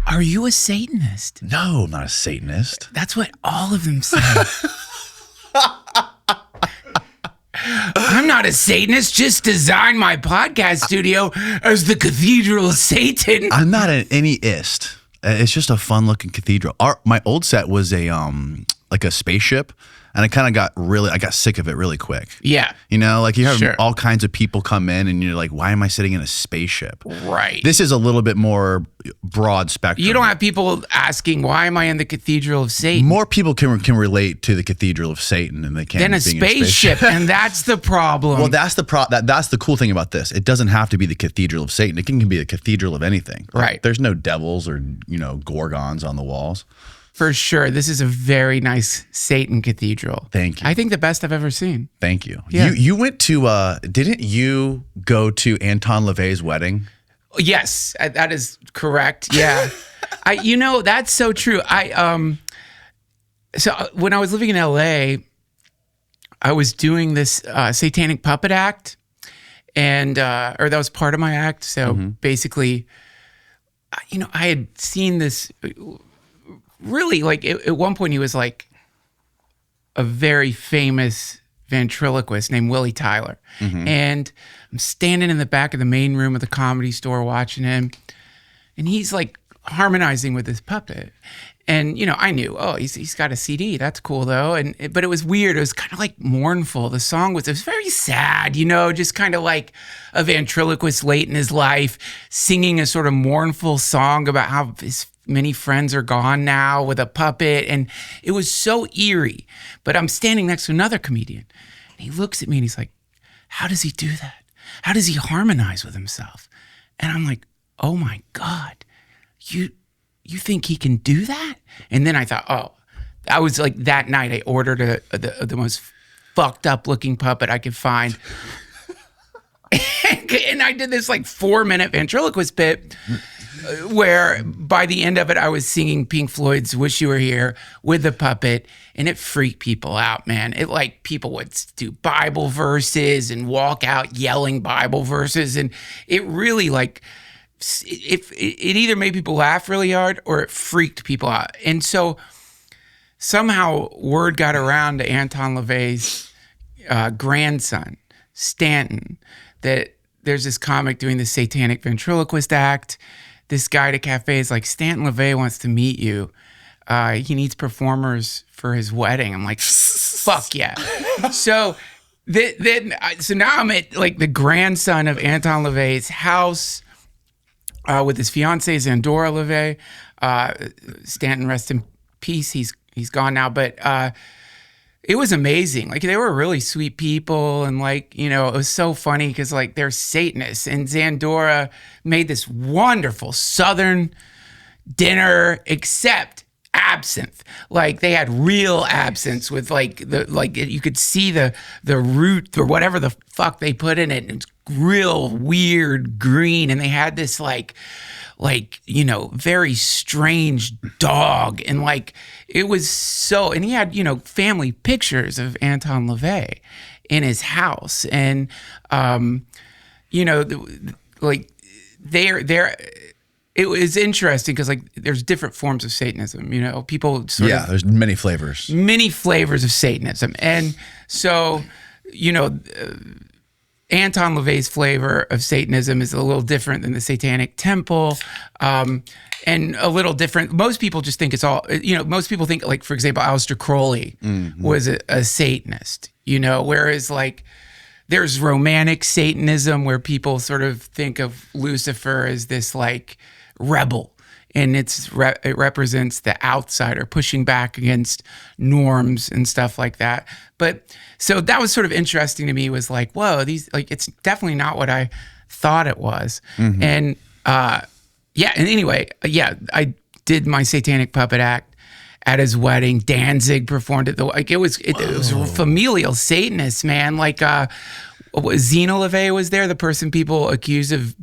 Are you a Satanist? No, I'm not a Satanist. That's what all of them say. I'm not a Satanist, just designed my podcast studio as the Cathedral of Satan. I'm not an anyist. It's just a fun looking cathedral. My old set was a like a spaceship, and I got sick of it really quick. Yeah. You know, like you have all kinds of people come in and you're like, why am I sitting in a spaceship? Right. This is a little bit more broad spectrum. You don't have people asking, why am I in the Cathedral of Satan? More people can relate to the Cathedral of Satan than they can than a spaceship, and that's the problem. Well, that's the cool thing about this. It doesn't have to be the Cathedral of Satan. It can be a cathedral of anything. Right. There's no devils or, gorgons on the walls. For sure. This is a very nice Satan cathedral. Thank you. I think the best I've ever seen. Thank you. Yeah. You went to, didn't you go to Anton LaVey's wedding? Yes, that is correct. Yeah. That's so true. So when I was living in LA, I was doing this satanic puppet act, and or that was part of my act. So basically, I had seen this. Really, like at one point, he was like a very famous ventriloquist named Willie Tyler. And I'm standing in the back of the main room of the Comedy Store watching him, and he's like harmonizing with his puppet. And, I knew, he's got a CD. That's cool, though. But it was weird. It was kind of like mournful. The song was very sad, just kind of like a ventriloquist late in his life singing a sort of mournful song about how his many friends are gone now with a puppet. And it was so eerie. But I'm standing next to another comedian, and he looks at me and he's like, how does he do that? How does he harmonize with himself? And I'm like, oh my God, you think he can do that? And then I thought, I was like, that night I ordered the most fucked up looking puppet I could find. And I did this like 4-minute ventriloquist bit where by the end of it, I was singing Pink Floyd's Wish You Were Here with the puppet, and it freaked people out, man. It like people would do Bible verses and walk out yelling Bible verses. And it really like, it either made people laugh really hard or it freaked people out. And so somehow word got around to Anton LaVey's grandson, Stanton, that there's this comic doing the satanic ventriloquist act. This guy at a cafe is like, Stanton LaVey wants to meet you. He needs performers for his wedding. I'm like, fuck yeah. So now I'm at like the grandson of Anton LaVey's house, with his fiancée, Zandora LaVey. Stanton, rest in peace. He's gone now, but it was amazing. Like, they were really sweet people, and like, it was so funny because like they're Satanists, and Zandora made this wonderful Southern dinner, except absinthe. Like, they had real absinthe with you could see the root or whatever the fuck they put in it, and it's real weird green, and they had this very strange dog, and like it was so, and he had family pictures of Anton LaVey in his house, and it was interesting because like there's different forms of Satanism, people there's many flavors of Satanism, and so Anton LaVey's flavor of Satanism is a little different than the Satanic Temple, and a little different. Most people just think it's all, most people think, like, for example, Aleister Crowley was a Satanist, whereas like there's romantic Satanism where people sort of think of Lucifer as this like rebel, and it represents the outsider pushing back against norms and stuff like that. But so that was sort of interesting to me, was like, whoa, it's definitely not what I thought it was. And and anyway, I did my satanic puppet act at his wedding. Danzig performed it. It was familial Satanist, man. Like Zena LaVey was there, the person people accuse of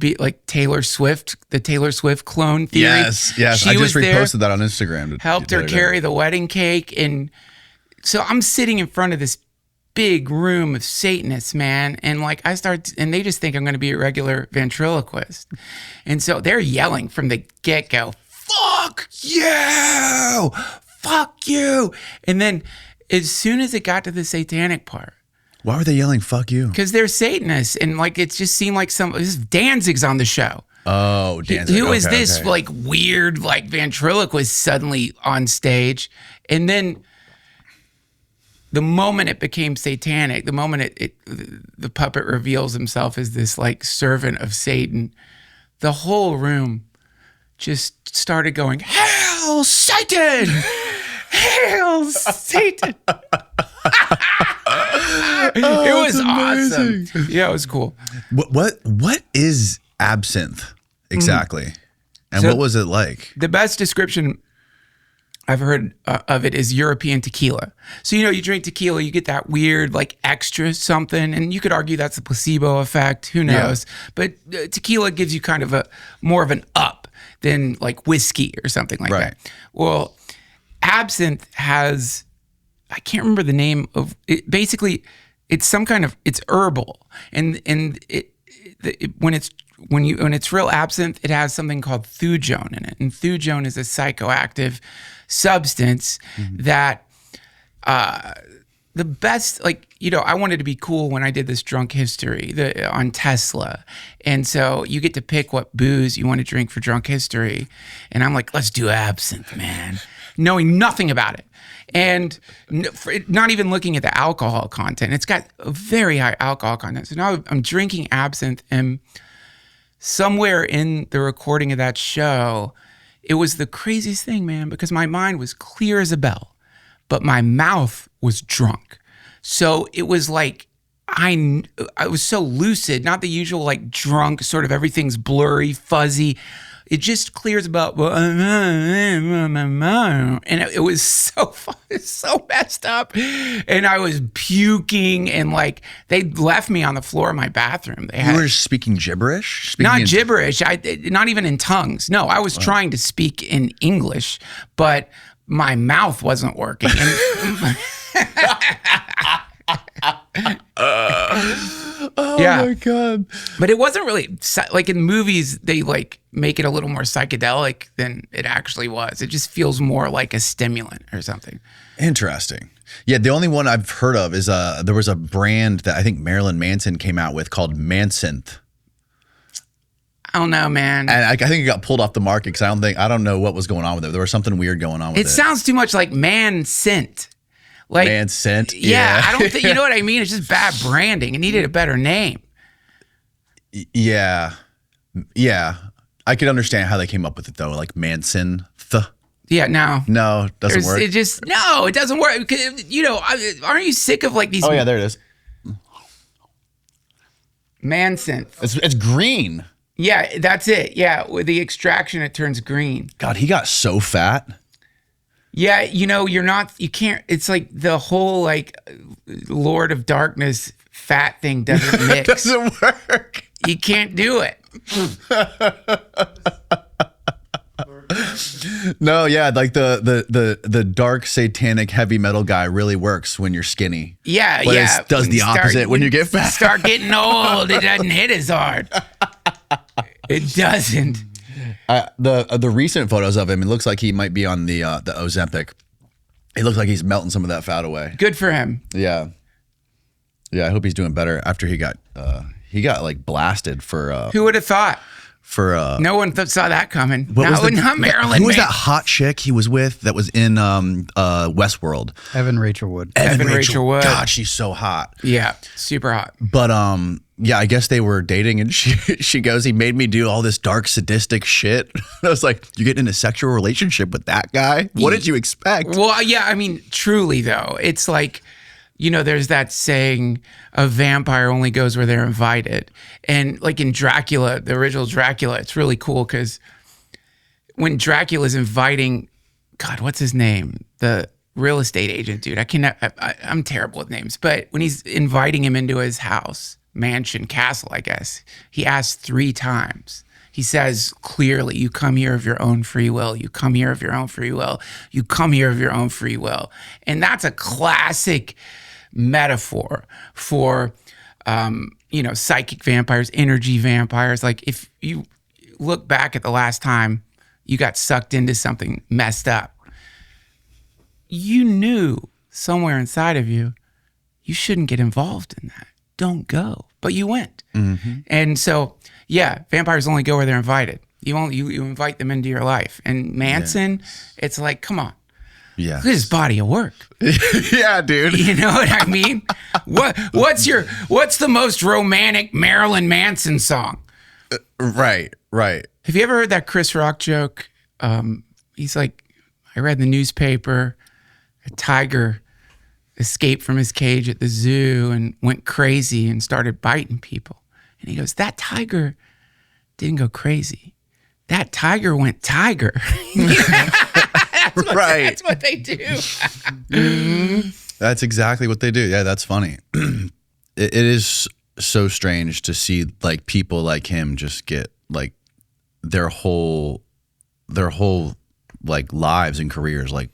Taylor Swift, the Taylor Swift clone theory. Yes. She I just reposted that on Instagram. Helped her carry the wedding cake. And so I'm sitting in front of this big room of Satanists, man. And like and they just think I'm going to be a regular ventriloquist. And so they're yelling from the get-go, fuck you, fuck you. And then as soon as it got to the satanic part, why were they yelling fuck you? because they're Satanists. And like, it just seemed like this Danzig's on the show. Oh, Danzig. Who is this like weird like ventriloquist suddenly on stage? And then the moment it became satanic, the moment the puppet reveals himself as this like servant of Satan, the whole room just started going, "Hail Satan! Hail Satan!" It was awesome. Yeah, it was cool. What is absinthe exactly? And So- what was it like? The best description I've heard of it is European tequila. So, you drink tequila, you get that weird, like, extra something, and you could argue that's a placebo effect. Who knows? But tequila gives you kind of more of an up than, like, whiskey or something like Right. that. Well, absinthe has, I can't remember the name of it. Basically, it's some kind of, it's herbal. And when it's real absinthe, it has something called thujone in it. And thujone is a psychoactive substance that the best, like, I wanted to be cool when I did this drunk history on Tesla. And so you get to pick what booze you want to drink for drunk history. And I'm like, let's do absinthe, man, knowing nothing about it. And not even looking at the alcohol content. It's got a very high alcohol content. So now I'm drinking absinthe, and somewhere in the recording of that show, it was the craziest thing, man, because my mind was clear as a bell, but my mouth was drunk. So it was like, I was so lucid, not the usual like drunk, sort of everything's blurry, fuzzy. It just clears about, and it was so messed up. And I was puking, and like they left me on the floor of my bathroom. You were speaking gibberish? Not gibberish, not even in tongues. No, I was trying to speak in English, but my mouth wasn't working. Oh Yeah. my God. But it wasn't really like in movies, they like make it a little more psychedelic than it actually was. It just feels more like a stimulant or something. Interesting. Yeah, the only one I've heard of is there was a brand that I think Marilyn Manson came out with called Mansynth. I don't know, man. And I think it got pulled off the market because I don't know what was going on with it. There was something weird going on with it. It sounds too much like man scent. Like Mansynth. Yeah, I don't think, you know what I mean? It's just bad branding. It needed a better name. Yeah. Yeah. I could understand how they came up with it though, like Manson. Yeah, no. Doesn't work. It doesn't work. Aren't you sick of like these? Oh yeah, there it is. Manson. It's green. Yeah, that's it. Yeah, with the extraction, it turns green. God, he got so fat. Yeah, you can't, it's like the whole like Lord of Darkness fat thing doesn't mix. Doesn't work. You can't do it. No, yeah, like the dark satanic heavy metal guy really works when you're skinny. Yeah, But yeah. it does the opposite when you get fat. Start getting old, it doesn't hit as hard. It doesn't. The recent photos of him, it looks like he might be on the Ozempic. It looks like he's melting some of that fat away. Good for him. Yeah. Yeah, I hope he's doing better after he got like blasted for Who would have thought? No one saw that coming. Not Marilyn. Who was that hot chick he was with that was in Westworld? Evan Rachel Wood. Evan Rachel Wood. God, she's so hot. Yeah, super hot. But yeah, I guess they were dating, and she goes, he made me do all this dark sadistic shit. I was like, you get in a sexual relationship with that guy? What did you expect? Well, yeah, I mean, truly though, it's like, there's that saying, a vampire only goes where they're invited. And like in Dracula, the original Dracula, it's really cool because when Dracula's inviting, God, what's his name? The real estate agent dude. I'm terrible with names, but when he's inviting him into his house, mansion, castle, I guess, he asks 3 times. He says clearly, you come here of your own free will. You come here of your own free will. You come here of your own free will. And that's a classic metaphor for, psychic vampires, energy vampires. Like if you look back at the last time you got sucked into something messed up, you knew somewhere inside of you, you shouldn't get involved in that. Don't go. But you went. Mm-hmm. And so, yeah, vampires only go where they're invited. You invite them into your life. And Manson, it's like, come on. Yeah. Look at his body of work. Yeah, dude. You know what I mean? What's the most romantic Marilyn Manson song? Right. Have you ever heard that Chris Rock joke? He's like, I read in the newspaper, a tiger escaped from his cage at the zoo and went crazy and started biting people. And he goes, that tiger didn't go crazy. That tiger went tiger. That's what they do. That's exactly what they do. Yeah, that's funny. It is so strange to see like people like him just get like their whole like lives and careers like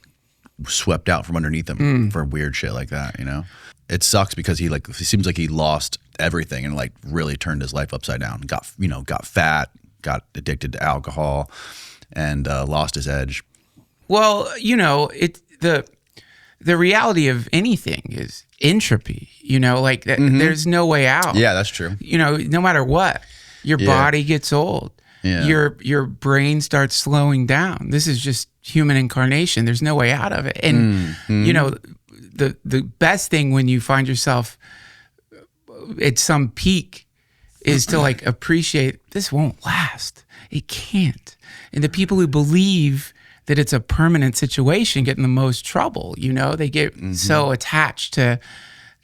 swept out from underneath them for weird shit like that, you know? It sucks because he seems like he lost everything and like really turned his life upside down. Got fat, got addicted to alcohol, and lost his edge. Well, the reality of anything is entropy, like there's no way out. Yeah, that's true. No matter what, your body gets old. Yeah. Your brain starts slowing down. This is just human incarnation. There's no way out of it. And the best thing when you find yourself at some peak is to like appreciate this won't last. It can't. And the people who believe that it's a permanent situation get in the most trouble. They get so attached to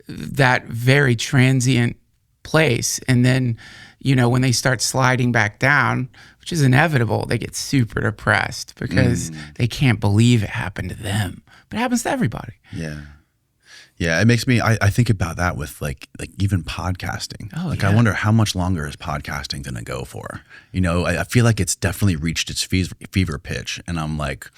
that very transient place. And then, when they start sliding back down, which is inevitable, they get super depressed because they can't believe it happened to them. But it happens to everybody. Yeah. Yeah, it makes me, I think about that with like even podcasting. I wonder how much longer is podcasting going to go for? I feel like it's definitely reached its fever pitch. And I'm like,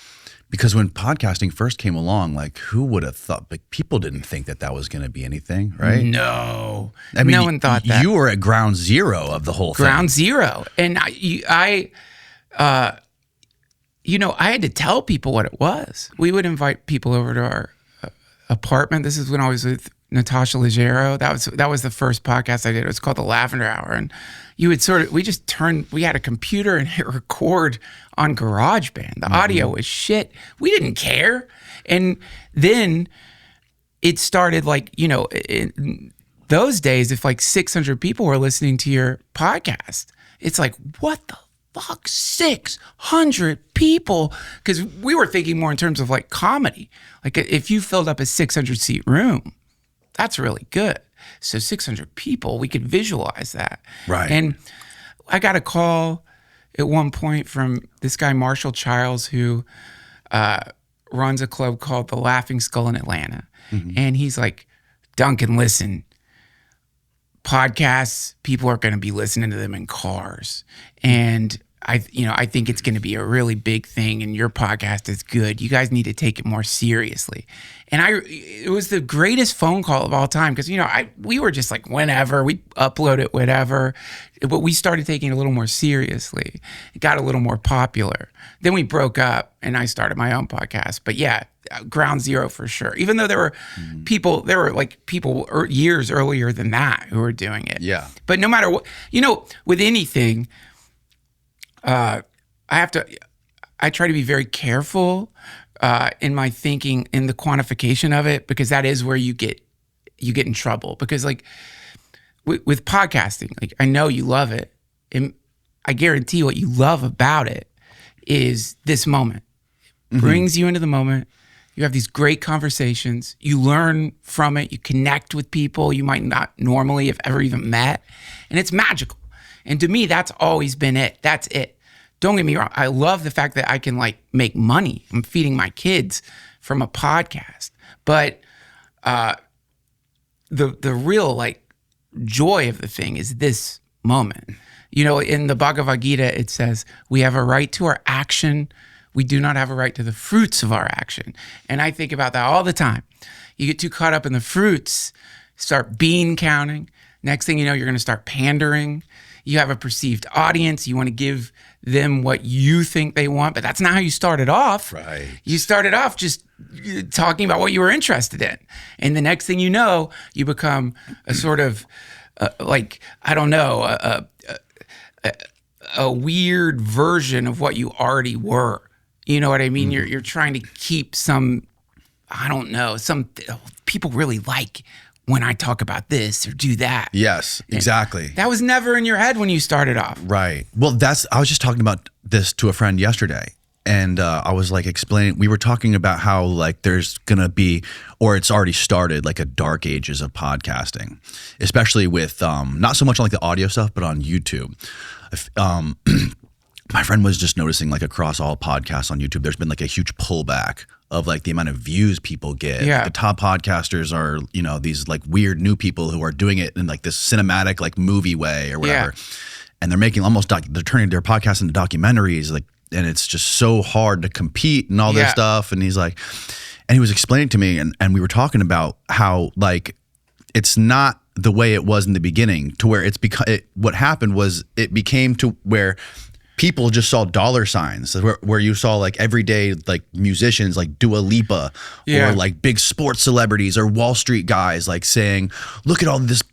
because when podcasting first came along, like who would have thought, like people didn't think that was going to be anything, right? No. I mean, no one thought that. You were at ground zero of the whole thing. Ground zero. And I had to tell people what it was. We would invite people over to our apartment. This is when I was with Natasha Leggero. That was the first podcast I did. It was called The Lavender Hour. And you would we had a computer and hit record on GarageBand. The audio was shit. We didn't care. And then it started like, in those days, if like 600 people were listening to your podcast, it's like, what the fuck, 600 people? Because we were thinking more in terms of like comedy. Like if you filled up a 600-seat room, that's really good. So 600 people, we could visualize that. Right. And I got a call at one point from this guy, Marshall Childs, who runs a club called The Laughing Skull in Atlanta. And he's like, Duncan, listen, podcasts, people are going to be listening to them in cars. And I think it's going to be a really big thing, and your podcast is good. You guys need to take it more seriously. And it was the greatest phone call of all time because, we were just like, whenever, we upload it, whatever. But we started taking it a little more seriously. It got a little more popular. Then we broke up, and I started my own podcast. But yeah, ground zero for sure. Even though there were people years earlier than that who were doing it. Yeah. But no matter what, with anything, I try to be very careful in my thinking in the quantification of it, because that is where you get in trouble. Because like with podcasting, like I know you love it, and I guarantee what you love about it is this moment. It brings you into the moment. You have these great conversations. You learn from it. You connect with people you might not normally have ever even met, and it's magical. And to me, that's always been it. That's it. Don't get me wrong. I love the fact that I can like make money. I'm feeding my kids from a podcast. But the real like joy of the thing is this moment. In the Bhagavad Gita, it says, we have a right to our action. we do not have a right to the fruits of our action. And I think about that all the time. You get too caught up in the fruits, start bean counting. Next thing you know, you're going to start pandering. You have a perceived audience. You want to give them what you think they want, but that's not how you started off. Right. You started off just talking about what you were interested in. And the next thing you know, you become a sort of a weird version of what you already were. You know what I mean? You're trying to keep some people really like when I talk about this or do that. Yes, exactly. And that was never in your head when you started off. Right. Well, I was just talking about this to a friend yesterday. And I was like explaining, we were talking about how like there's going to be, or it's already started, like a dark ages of podcasting, especially with not so much on like the audio stuff, but on YouTube. My friend was just noticing like across all podcasts on YouTube, there's been like a huge pullback of like the amount of views people get. Yeah. The top podcasters are, these like weird new people who are doing it in like this cinematic like movie way or whatever. Yeah. And they're making they're turning their podcasts into documentaries, like, and it's just so hard to compete and all this stuff. And he's like, and he was explaining to me, and we were talking about how like it's not the way it was in the beginning, to where what happened was it became to where people just saw dollar signs, where you saw like everyday like musicians like Dua Lipa or like big sports celebrities or Wall Street guys like saying, look at all this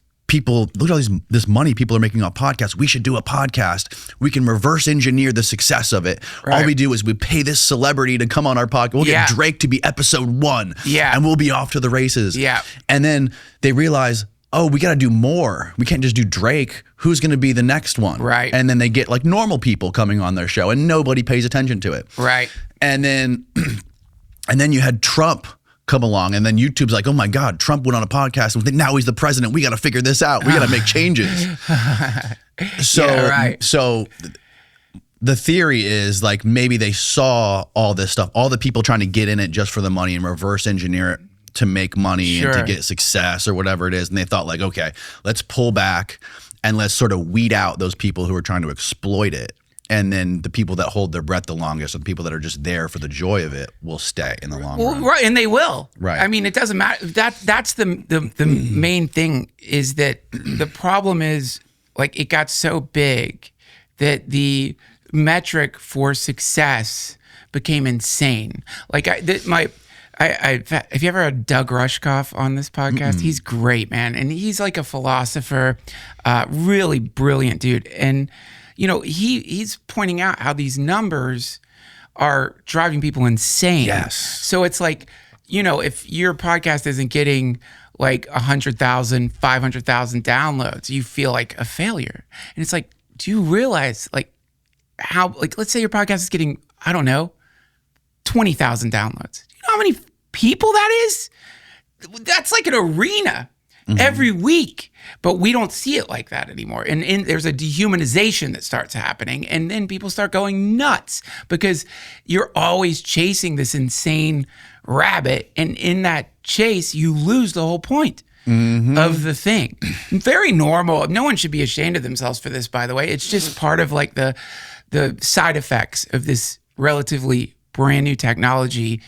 this money people are making off podcasts. We should do a podcast. We can reverse engineer the success of it. Right. All we do is we pay this celebrity to come on our podcast. We'll get Drake to be episode 1 and we'll be off to the races. Yeah. And then they realize, oh, we got to do more. We can't just do Drake. Who's going to be the next one? Right. And then they get like normal people coming on their show and nobody pays attention to it. Right. And then you had Trump come along, and then YouTube's like, oh my God, Trump went on a podcast and now he's the president. We got to figure this out. We got to make changes. So the theory is like maybe they saw all this stuff, all the people trying to get in it just for the money and reverse engineer it to make money and to get success or whatever it is. And they thought like, okay, let's pull back and let's sort of weed out those people who are trying to exploit it. And then the people that hold their breath the longest, or the people that are just there for the joy of it, will stay in the long run. Right, and they will. Right. I mean, it doesn't matter. That's the main thing, is that the problem is like it got so big that the metric for success became insane. Like have you ever had Doug Rushkoff on this podcast? He's great, man, and he's like a philosopher, really brilliant dude, and. He's pointing out how these numbers are driving people insane. Yes. So it's like, if your podcast isn't getting like 100,000, 500,000 downloads, you feel like a failure. And it's like, do you realize like how, like, let's say your podcast is getting, 20,000 downloads. Do you know how many people that is? That's like an arena. Every week, but we don't see it like that anymore. And there's a dehumanization that starts happening, and then people start going nuts because you're always chasing this insane rabbit, and in that chase, you lose the whole point of the thing. Very normal. No one should be ashamed of themselves for this, by the way. It's just part of like the side effects of this relatively brand new technology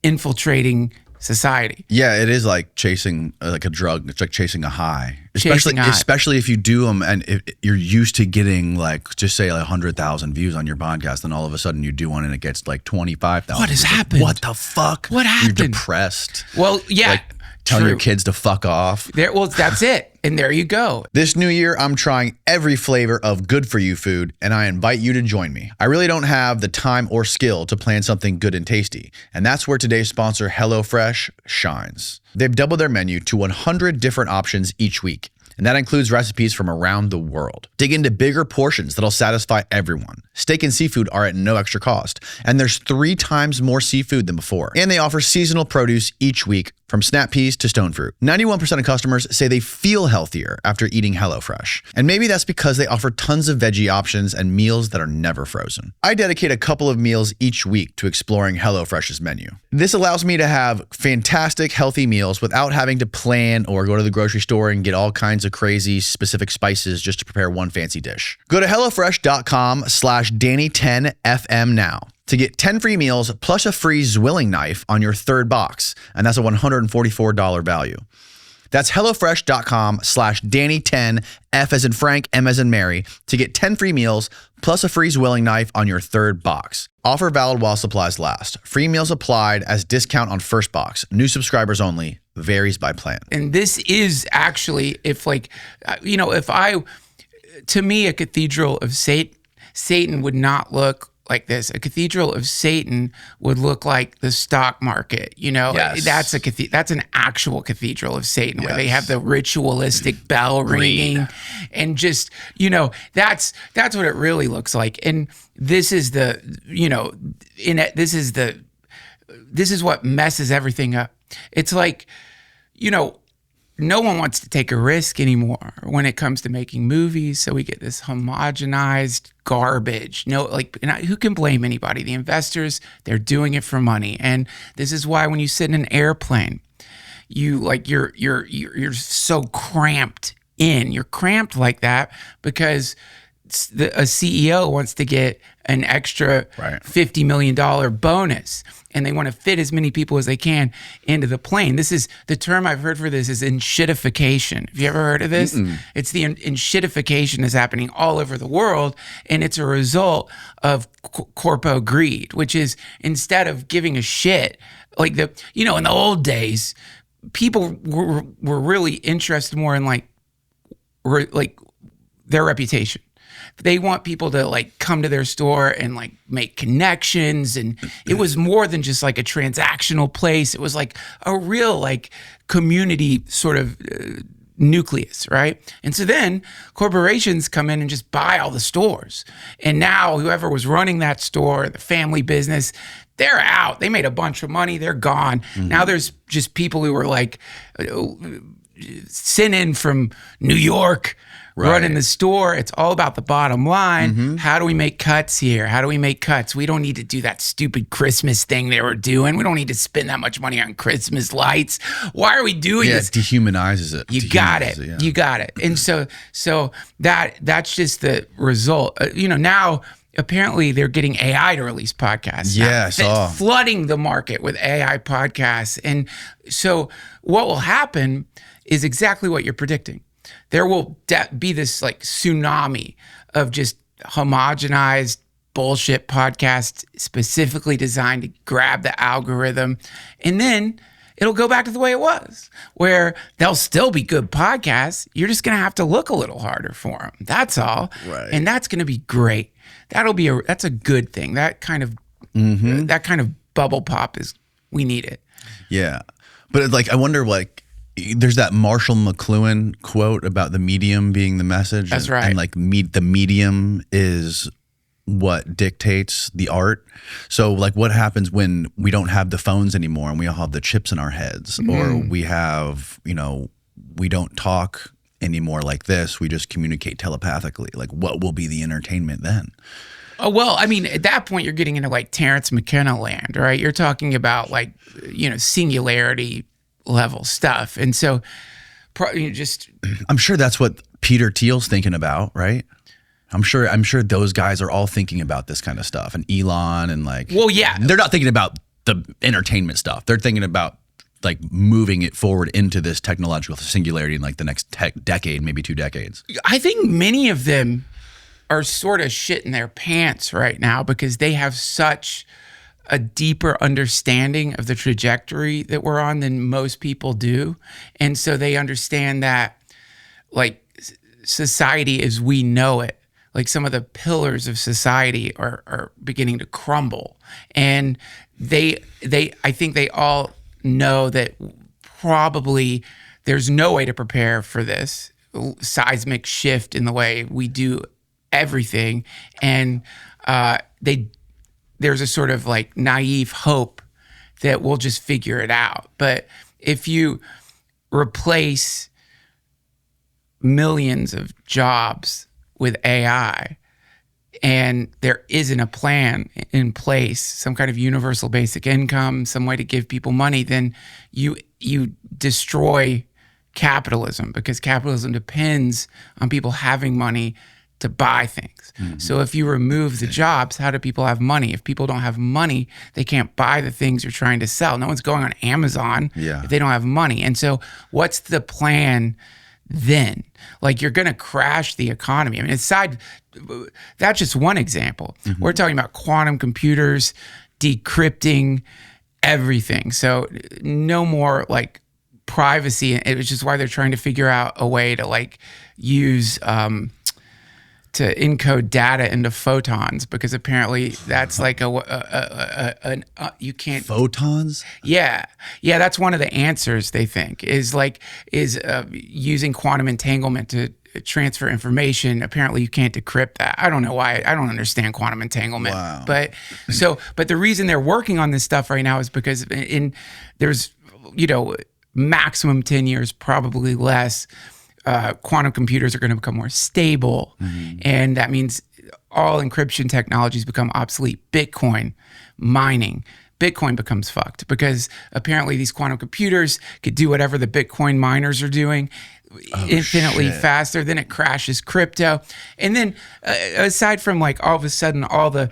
infiltrating society. Yeah, it is like chasing like a drug. It's like chasing a high, especially if you do them and if you're used to getting like, just say like 100,000 views on your podcast, and all of a sudden you do one and it gets like 25,000. What has happened? What the fuck? What happened? You're depressed. Well, yeah. Like telling your kids to fuck off. Well, that's it. And there you go. This new year, I'm trying every flavor of good for you food, and I invite you to join me. I really don't have the time or skill to plan something good and tasty, and that's where today's sponsor, HelloFresh, shines. They've doubled their menu to 100 different options each week, and that includes recipes from around the world. Dig into bigger portions that'll satisfy everyone. Steak and seafood are at no extra cost, and there's 3 times more seafood than before. And they offer seasonal produce each week, from snap peas to stone fruit. 91% of customers say they feel healthier after eating HelloFresh. And maybe that's because they offer tons of veggie options and meals that are never frozen. I dedicate a couple of meals each week to exploring HelloFresh's menu. This allows me to have fantastic, healthy meals without having to plan or go to the grocery store and get all kinds of crazy specific spices just to prepare one fancy dish. Go to HelloFresh.com/Danny10FM now to get 10 free meals plus a free Zwilling knife on your third box. And that's a $144 value. That's HelloFresh.com/Danny10, F as in Frank, M as in Mary, to get 10 free meals plus a free Zwilling knife on your third box. Offer valid while supplies last. Free meals applied as discount on first box. New subscribers only. Varies by plan. And this is actually, to me, a cathedral of Satan would not look like this. A cathedral of Satan would look like the stock market. Yes. That's an actual cathedral of Satan, where they have the ritualistic bell ringing, and just that's what it really looks like. And this is this is what messes everything up. It's like, no one wants to take a risk anymore when it comes to making movies. So we get this homogenized garbage. Who can blame anybody? The investors, they're doing it for money. And this is why when you sit in an airplane, you're so cramped in. You're cramped like that because a CEO wants to get an extra $50 million bonus, and they want to fit as many people as they can into the plane. This is the term I've heard for this is enshittification. Have you ever heard of this? Mm-mm. It's the enshittification is happening all over the world, and it's a result of corpo greed, which is instead of giving a shit, in the old days, people were really interested more in their reputation. They want people to come to their store and make connections. And it was more than just a transactional place. It was a real community sort of nucleus, right? And so then corporations come in and just buy all the stores. And now whoever was running that store, the family business, they're out. They made a bunch of money. They're gone. Mm-hmm. Now there's just people who were sent in from New York, running the store. It's all about the bottom line. Mm-hmm. How do we make cuts here? How do we make cuts? We don't need to do that stupid Christmas thing they were doing. We don't need to spend that much money on Christmas lights. Why are we doing this? It dehumanizes it. You got it. Yeah. You got it. And so that's just the result. Now apparently they're getting AI to release podcasts. Yeah, I saw. Flooding the market with AI podcasts. And so what will happen is exactly what you're predicting. There will be this tsunami of just homogenized bullshit podcasts specifically designed to grab the algorithm. And then it'll go back to the way it was, where they'll still be good podcasts. You're just going to have to look a little harder for them. That's all. Right. And that's going to be great. That's a good thing. That kind of bubble pop we need it. Yeah. But I wonder there's that Marshall McLuhan quote about the medium being the message. That's right. And the medium is what dictates the art. So what happens when we don't have the phones anymore and we all have the chips in our heads, or we have, we don't talk anymore like this. We just communicate telepathically. What will be the entertainment then? Oh, well, at that point you're getting into Terrence McKenna land, right? You're talking about singularity level stuff. And so I'm sure that's what Peter Thiel's thinking about, right? I'm sure those guys are all thinking about this kind of stuff, and Elon and well, yeah, they're not thinking about the entertainment stuff. They're thinking about moving it forward into this technological singularity in the next decade, maybe 2 decades. I think many of them are sort of shitting their pants right now because they have such a deeper understanding of the trajectory that we're on than most people do. And so they understand that society as we know it, some of the pillars of society are beginning to crumble. And I think they all know that probably there's no way to prepare for this seismic shift in the way we do everything. And there's a sort of naive hope that we'll just figure it out. But if you replace millions of jobs with AI and there isn't a plan in place, some kind of universal basic income, some way to give people money, then you destroy capitalism, because capitalism depends on people having money to buy things. So if you remove the jobs, how do people have money? If people don't have money, they can't buy the things you're trying to sell. No one's going on Amazon if they don't have money. And so what's the plan then? Like, you're going to crash the economy. I mean, that's just one example. We're talking about quantum computers, decrypting everything. So no more like privacy. It was just why they're trying to figure out a way to like use to encode data into photons, because apparently that's like you can't. Photons? Yeah, that's one of the answers, they think, is using quantum entanglement to transfer information. Apparently you can't decrypt that. I don't know why. I don't understand quantum entanglement. Wow. But the reason they're working on this stuff right now is because there's maximum 10 years, probably less, quantum computers are going to become more stable. And that means all encryption technologies become obsolete. Bitcoin mining, Bitcoin becomes fucked, because apparently these quantum computers could do whatever the Bitcoin miners are doing infinitely faster. Then it crashes crypto. And then aside from like all of a sudden all the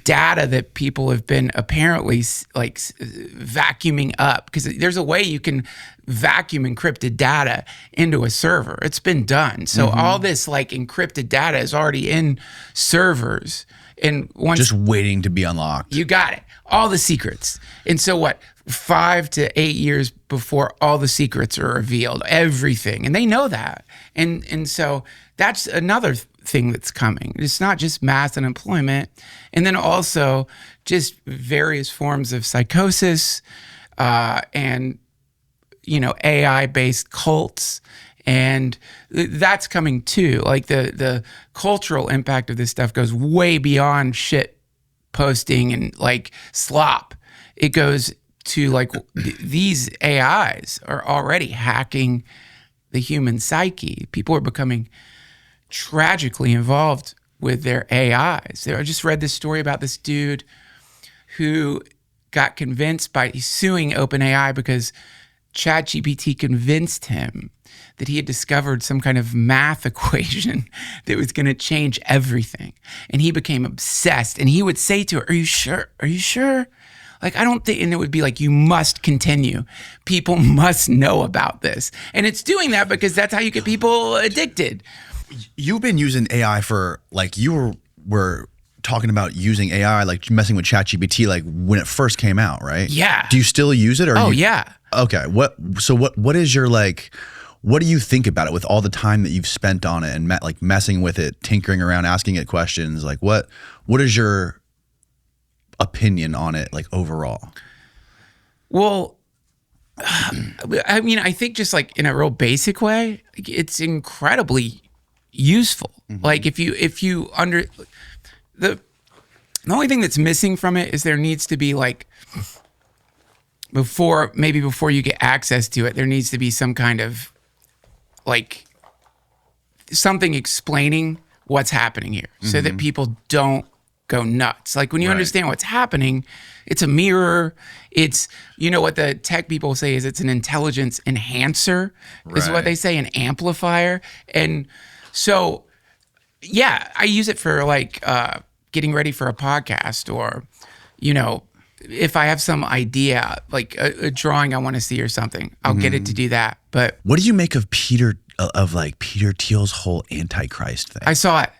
data that people have been apparently like vacuuming up, because there's a way you can vacuum encrypted data into a server. It's been done. So all this like encrypted data is already in servers, and once just waiting to be unlocked. You got it. All the secrets. And so what? 5 to 8 years before all the secrets are revealed, everything. And they know that. And so that's another thing that's coming. It's not just mass unemployment. And then also just various forms of psychosis, and, AI-based cults. And that's coming too. Like the cultural impact of this stuff goes way beyond shit posting and like slop. It goes to like these AIs are already hacking the human psyche. People are becoming tragically involved with their AIs. I just read this story about this dude who got convinced he's suing OpenAI because ChatGPT convinced him that he had discovered some kind of math equation that was going to change everything. And he became obsessed. And he would say to her, "Are you sure? Are you sure? Like, I don't think," and it would be like, "You must continue. People must know about this." And it's doing that because that's how you get people addicted. You've been using AI for, like, you were talking about using AI, like messing with ChatGPT, like when it first came out, right? Yeah. Do you still use it? Or yeah. Okay. What is your, like, what do you think about it with all the time that you've spent on it and like messing with it, tinkering around, asking it questions? Like, what is your opinion on it, like, overall? Well, I mean, I think just like in a real basic way, it's incredibly useful. Like if you under the only thing that's missing from it is there needs to be like before you get access to it, there needs to be some kind of like something explaining what's happening here so that people don't go nuts. Like when you understand what's happening, it's a mirror. It's, what the tech people say is it's an intelligence enhancer, is what they say, an amplifier. And so, yeah, I use it for like getting ready for a podcast, or, if I have some idea, like a drawing I want to see or something, I'll get it to do that. But what do you make of Peter Thiel's whole Antichrist thing? I saw it.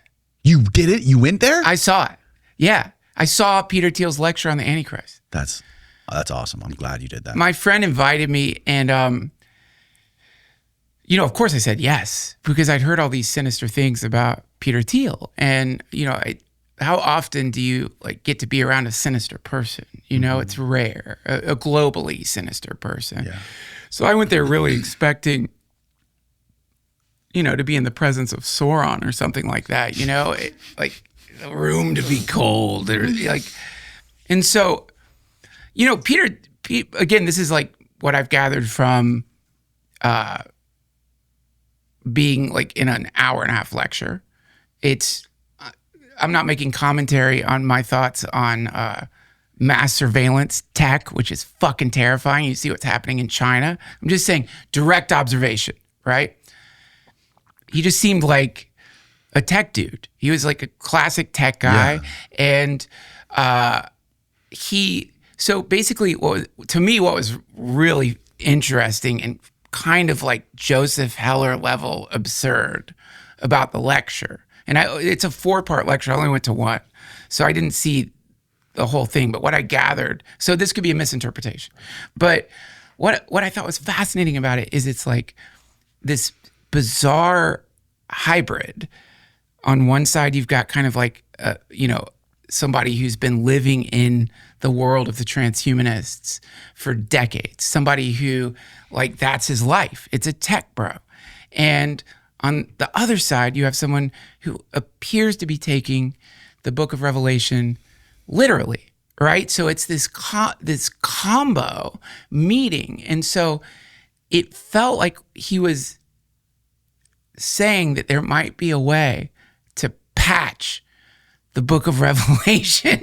You did it? You went there? I saw it. Yeah. I saw Peter Thiel's lecture on the Antichrist. That's awesome. I'm glad you did that. My friend invited me, and of course I said yes, because I'd heard all these sinister things about Peter Thiel. And, how often do you like get to be around a sinister person? It's rare, a globally sinister person. Yeah. So I went there really expecting, to be in the presence of Sauron or something like that, like a room to be cold, or like, and so, Peter, again, this is like what I've gathered from being like in an hour and a half lecture. I'm not making commentary on my thoughts on mass surveillance tech, which is fucking terrifying. You see what's happening in China. I'm just saying direct observation, right? He just seemed like a tech dude. He was like a classic tech guy. And so basically to me, what was really interesting and kind of like Joseph Heller level absurd about the lecture. And it's a 4-part lecture. I only went to one. So I didn't see the whole thing, but what I gathered, so this could be a misinterpretation. But what I thought was fascinating about it is it's like this bizarre hybrid. On one side, you've got kind of like, somebody who's been living in the world of the transhumanists for decades. Somebody who, like, that's his life. It's a tech bro. And on the other side, you have someone who appears to be taking the Book of Revelation literally, right? So it's this combo meeting. And so it felt like he was saying that there might be a way to patch the Book of Revelation.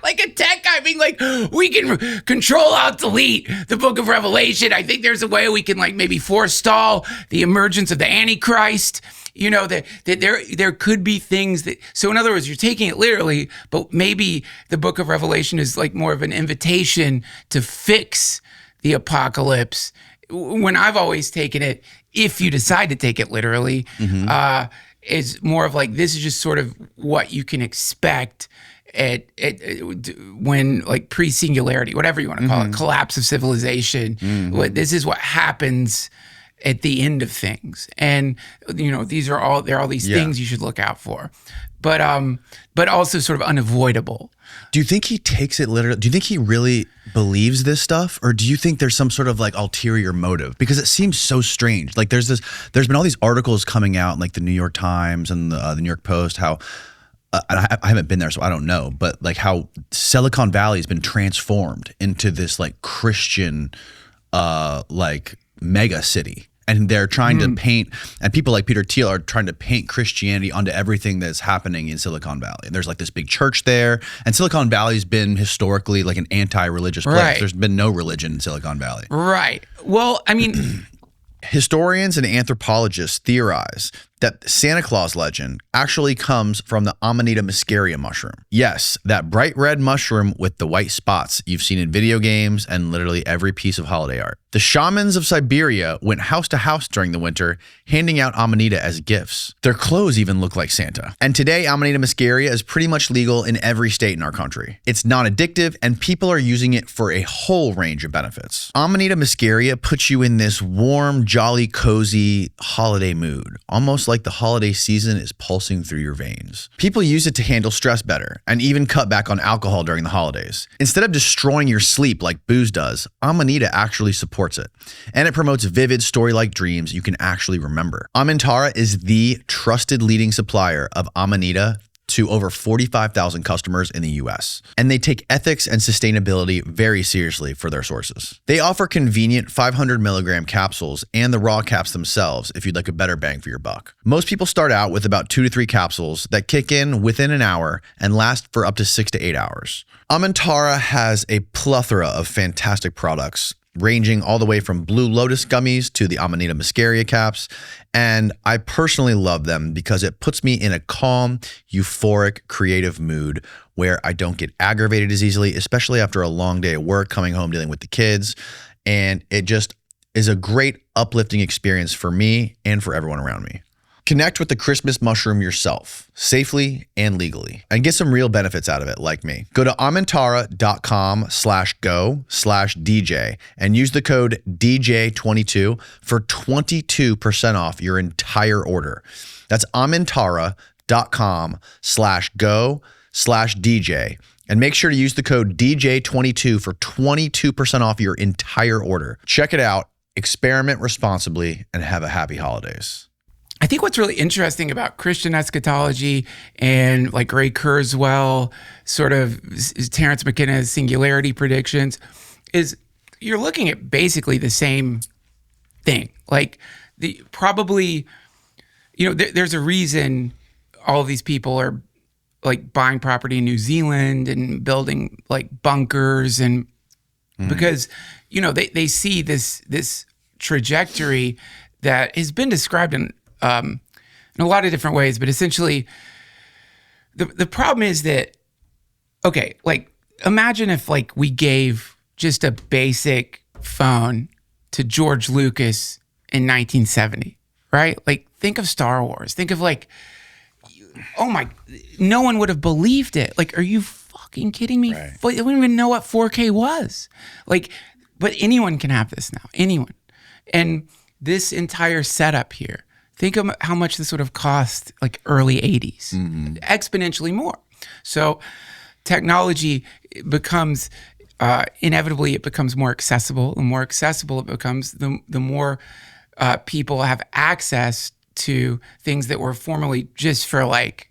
Like a tech guy being like, we can Control-Alt-Delete the Book of Revelation. I think there's a way we can like maybe forestall the emergence of the Antichrist. That there could be things that, so in other words, you're taking it literally, but maybe the Book of Revelation is like more of an invitation to fix the apocalypse. When I've always taken it, if you decide to take it literally, is more of like, this is just sort of what you can expect at when like pre-singularity, whatever you want to call it, collapse of civilization. This is what happens at the end of things. And, there are all these things you should look out for, but also sort of unavoidable. Do you think he takes it literally? Do you think he really believes this stuff? Or do you think there's some sort of like ulterior motive? Because it seems so strange. Like there's been all these articles coming out in like the New York Times and the New York Post, how, I haven't been there, so I don't know, but like how Silicon Valley has been transformed into this like Christian, like mega city. And they're trying to paint, and people like Peter Thiel are trying to paint Christianity onto everything that's happening in Silicon Valley. And there's like this big church there, and Silicon Valley's been historically like an anti-religious place. Right. There's been no religion in Silicon Valley. Right. Well, I mean, historians and anthropologists theorize that Santa Claus legend actually comes from the Amanita muscaria mushroom. Yes, that bright red mushroom with the white spots you've seen in video games and literally every piece of holiday art. The shamans of Siberia went house to house during the winter, handing out Amanita as gifts. Their clothes even look like Santa. And today, Amanita muscaria is pretty much legal in every state in our country. It's non-addictive, and people are using it for a whole range of benefits. Amanita muscaria puts you in this warm, jolly, cozy holiday mood, almost like the holiday season is pulsing through your veins. People use it to handle stress better and even cut back on alcohol during the holidays. Instead of destroying your sleep like booze does, Amanita actually supports it. And it promotes vivid story-like dreams you can actually remember. Amintara is the trusted leading supplier of Amanita to over 45,000 customers in the US. And they take ethics and sustainability very seriously for their sources. They offer convenient 500 milligram capsules and the raw caps themselves if you'd like a better bang for your buck. Most people start out with about 2 to 3 capsules that kick in within an hour and last for up to 6 to 8 hours. Amintara has a plethora of fantastic products, ranging all the way from Blue Lotus gummies to the Amanita muscaria caps. And I personally love them because it puts me in a calm, euphoric, creative mood where I don't get aggravated as easily, especially after a long day at work, coming home, dealing with the kids. And it just is a great uplifting experience for me and for everyone around me. Connect with the Christmas mushroom yourself, safely and legally, and get some real benefits out of it like me. Go to amintara.com/go/DJ and use the code DJ22 for 22% off your entire order. That's amintara.com/go/DJ. And make sure to use the code DJ22 for 22% off your entire order. Check it out, experiment responsibly, and have a happy holidays. I think what's really interesting about Christian eschatology and like Ray Kurzweil, sort of Terence McKenna's singularity predictions, is you're looking at basically the same thing. Like there's a reason all of these people are like buying property in New Zealand and building like bunkers, and because they see this trajectory that has been described in in a lot of different ways, but essentially the problem is that, okay, like imagine if like we gave just a basic phone to George Lucas in 1970, right? Like think of Star Wars. Think of like, oh my, no one would have believed it. Like, are you fucking kidding me? Right. They wouldn't even know what 4K was. Like, but anyone can have this now, anyone. And this entire setup here, think of how much this would have cost like early 80s, exponentially more. So technology becomes, inevitably it becomes more accessible. The more accessible it becomes, the more people have access to things that were formerly just for like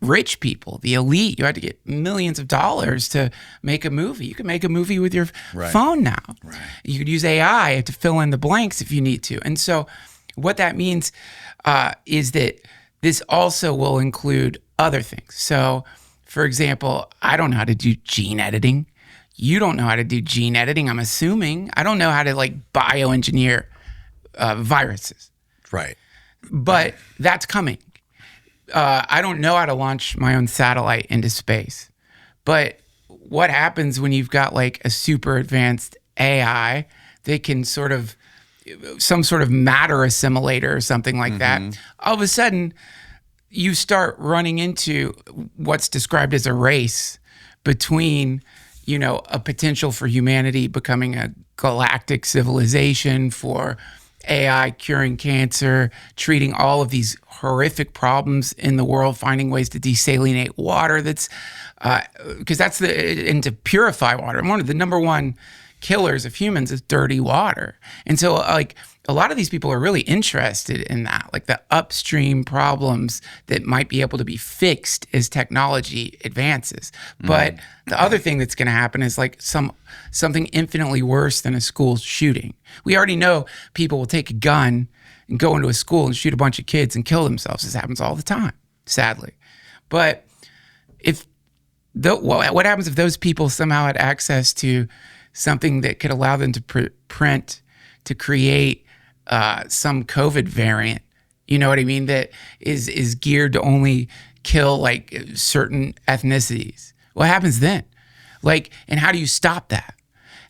rich people, the elite. You had to get millions of dollars to make a movie. You can make a movie with your phone now. Right. You could use AI to fill in the blanks if you need to. And so what that means is that this also will include other things. So for example, I don't know how to do gene editing. You don't know how to do gene editing, I'm assuming. I don't know how to like bioengineer viruses. Right. But that's coming. I don't know how to launch my own satellite into space. But what happens when you've got like a super advanced AI that can sort of, some sort of matter assimilator or something like that, all of a sudden you start running into what's described as a race between, you know, a potential for humanity becoming a galactic civilization, for AI curing cancer, treating all of these horrific problems in the world, finding ways to desalinate water. That's because that's and to purify water. And one of the number one killers of humans is dirty water. And so like a lot of these people are really interested in that, like the upstream problems that might be able to be fixed as technology advances. But the other thing that's going to happen is like something infinitely worse than a school shooting. We already know people will take a gun and go into a school and shoot a bunch of kids and kill themselves. This happens all the time, sadly. But what happens if those people somehow had access to something that could allow them to print, to create some COVID variant, you know what I mean, that is geared to only kill like certain ethnicities? What happens then? Like, and how do you stop that?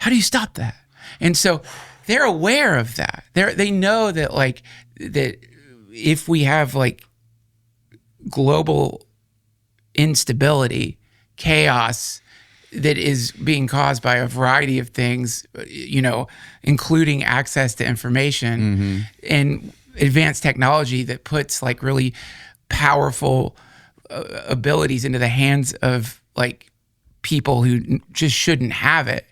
How do you stop that? And so they're aware of that. They know that like that if we have like global instability, chaos that is being caused by a variety of things, you know, including access to information and advanced technology that puts like really powerful abilities into the hands of like people who just shouldn't have it,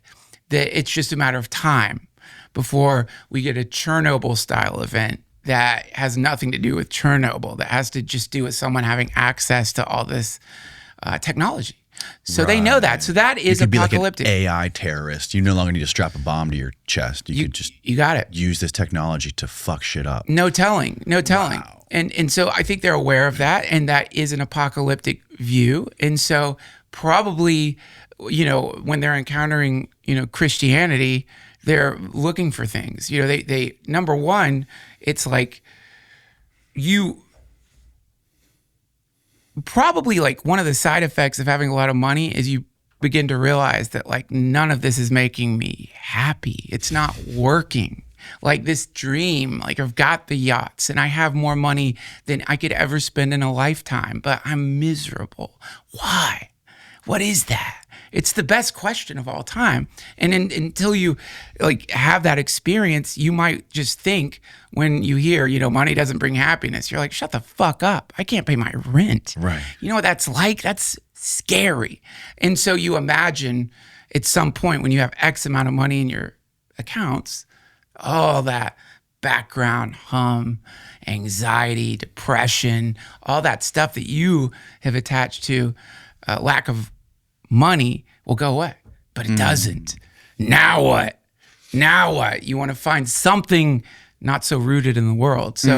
that it's just a matter of time before we get a Chernobyl style event that has nothing to do with Chernobyl, that has to just do with someone having access to all this technology. So they know that. So that is apocalyptic. You could be like an AI terrorist. You no longer need to strap a bomb to your chest. You could just got it. Use this technology to fuck shit up. No telling. Wow. And so I think they're aware of that, and that is an apocalyptic view. And so probably, you know, when they're encountering, you know, Christianity, they're looking for things. You know, they number one, it's like you probably like one of the side effects of having a lot of money is you begin to realize that like none of this is making me happy. It's not working. Like this dream, like I've got the yachts and I have more money than I could ever spend in a lifetime, but I'm miserable. Why? What is that? It's the best question of all time. And until you like have that experience, you might just think when you hear, you know, money doesn't bring happiness, you're like, shut the fuck up. I can't pay my rent. Right. You know what that's like? That's scary. And so you imagine at some point when you have X amount of money in your accounts, all that background hum, anxiety, depression, all that stuff that you have attached to lack of money will go away, but it doesn't. Now what? Now what? You want to find something not so rooted in the world. So,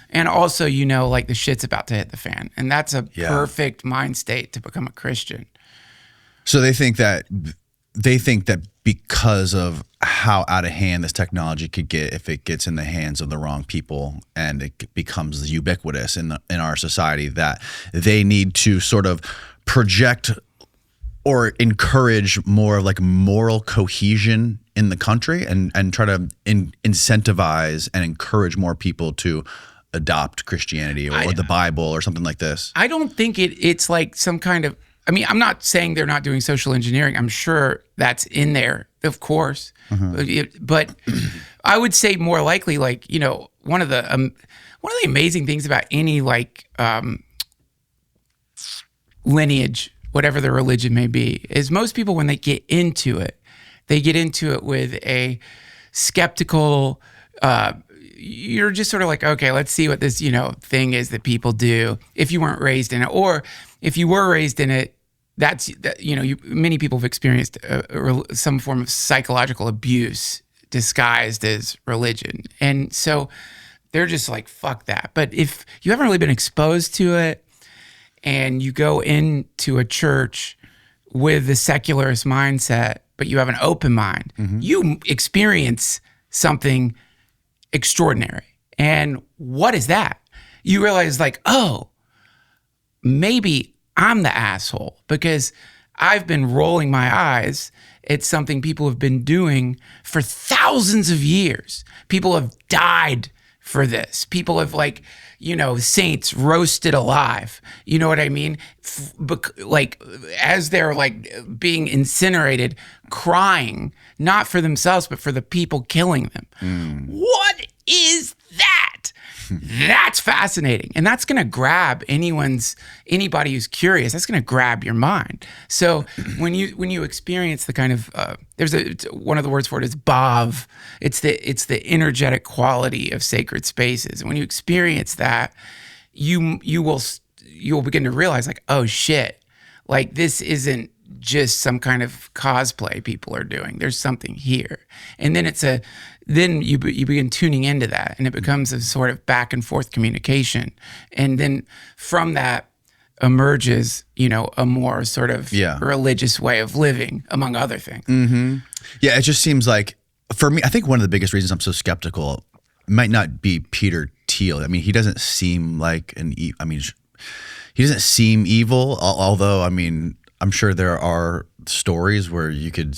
and also, you know, like the shit's about to hit the fan, and that's a perfect mind state to become a Christian. So they think that because of how out of hand this technology could get if it gets in the hands of the wrong people and it becomes ubiquitous in our society, that they need to sort of project or encourage more of like moral cohesion in the country and try to incentivize and encourage more people to adopt Christianity or the Bible or something like this. I don't think it's like some kind of, I mean, I'm not saying they're not doing social engineering. I'm sure that's in there, of course. But I would say more likely, like, you know, one of the amazing things about any like lineage, whatever the religion may be, is most people, when they get into it with a skeptical, you're just sort of like, okay, let's see what this, you know, thing is that people do if you weren't raised in it. Or if you were raised in it, you know, many people have experienced some form of psychological abuse disguised as religion. And so they're just like, fuck that. But if you haven't really been exposed to it and you go into a church with the secularist mindset, but you have an open mind, you experience something extraordinary. And what is that? You realize like, oh, maybe I'm the asshole because I've been rolling my eyes at something people have been doing for thousands of years. People have died for this. People have, like, you know, saints roasted alive. You know what I mean? Like, as they're like being incinerated, crying, not for themselves, but for the people killing them. What is that? That's fascinating. And that's going to grab anybody who's curious. That's going to grab your mind. So when you experience the kind of, one of the words for it is bhav. It's the energetic quality of sacred spaces. And when you experience that, you'll begin to realize like, oh shit, like this isn't just some kind of cosplay people are doing. There's something here. And then you begin tuning into that, and it becomes a sort of back and forth communication. And then from that emerges, you know, a more sort of religious way of living, among other things. Yeah, it just seems like, for me, I think one of the biggest reasons I'm so skeptical might not be Peter Thiel. I mean, he doesn't seem like he doesn't seem evil, although, I mean, I'm sure there are stories where you could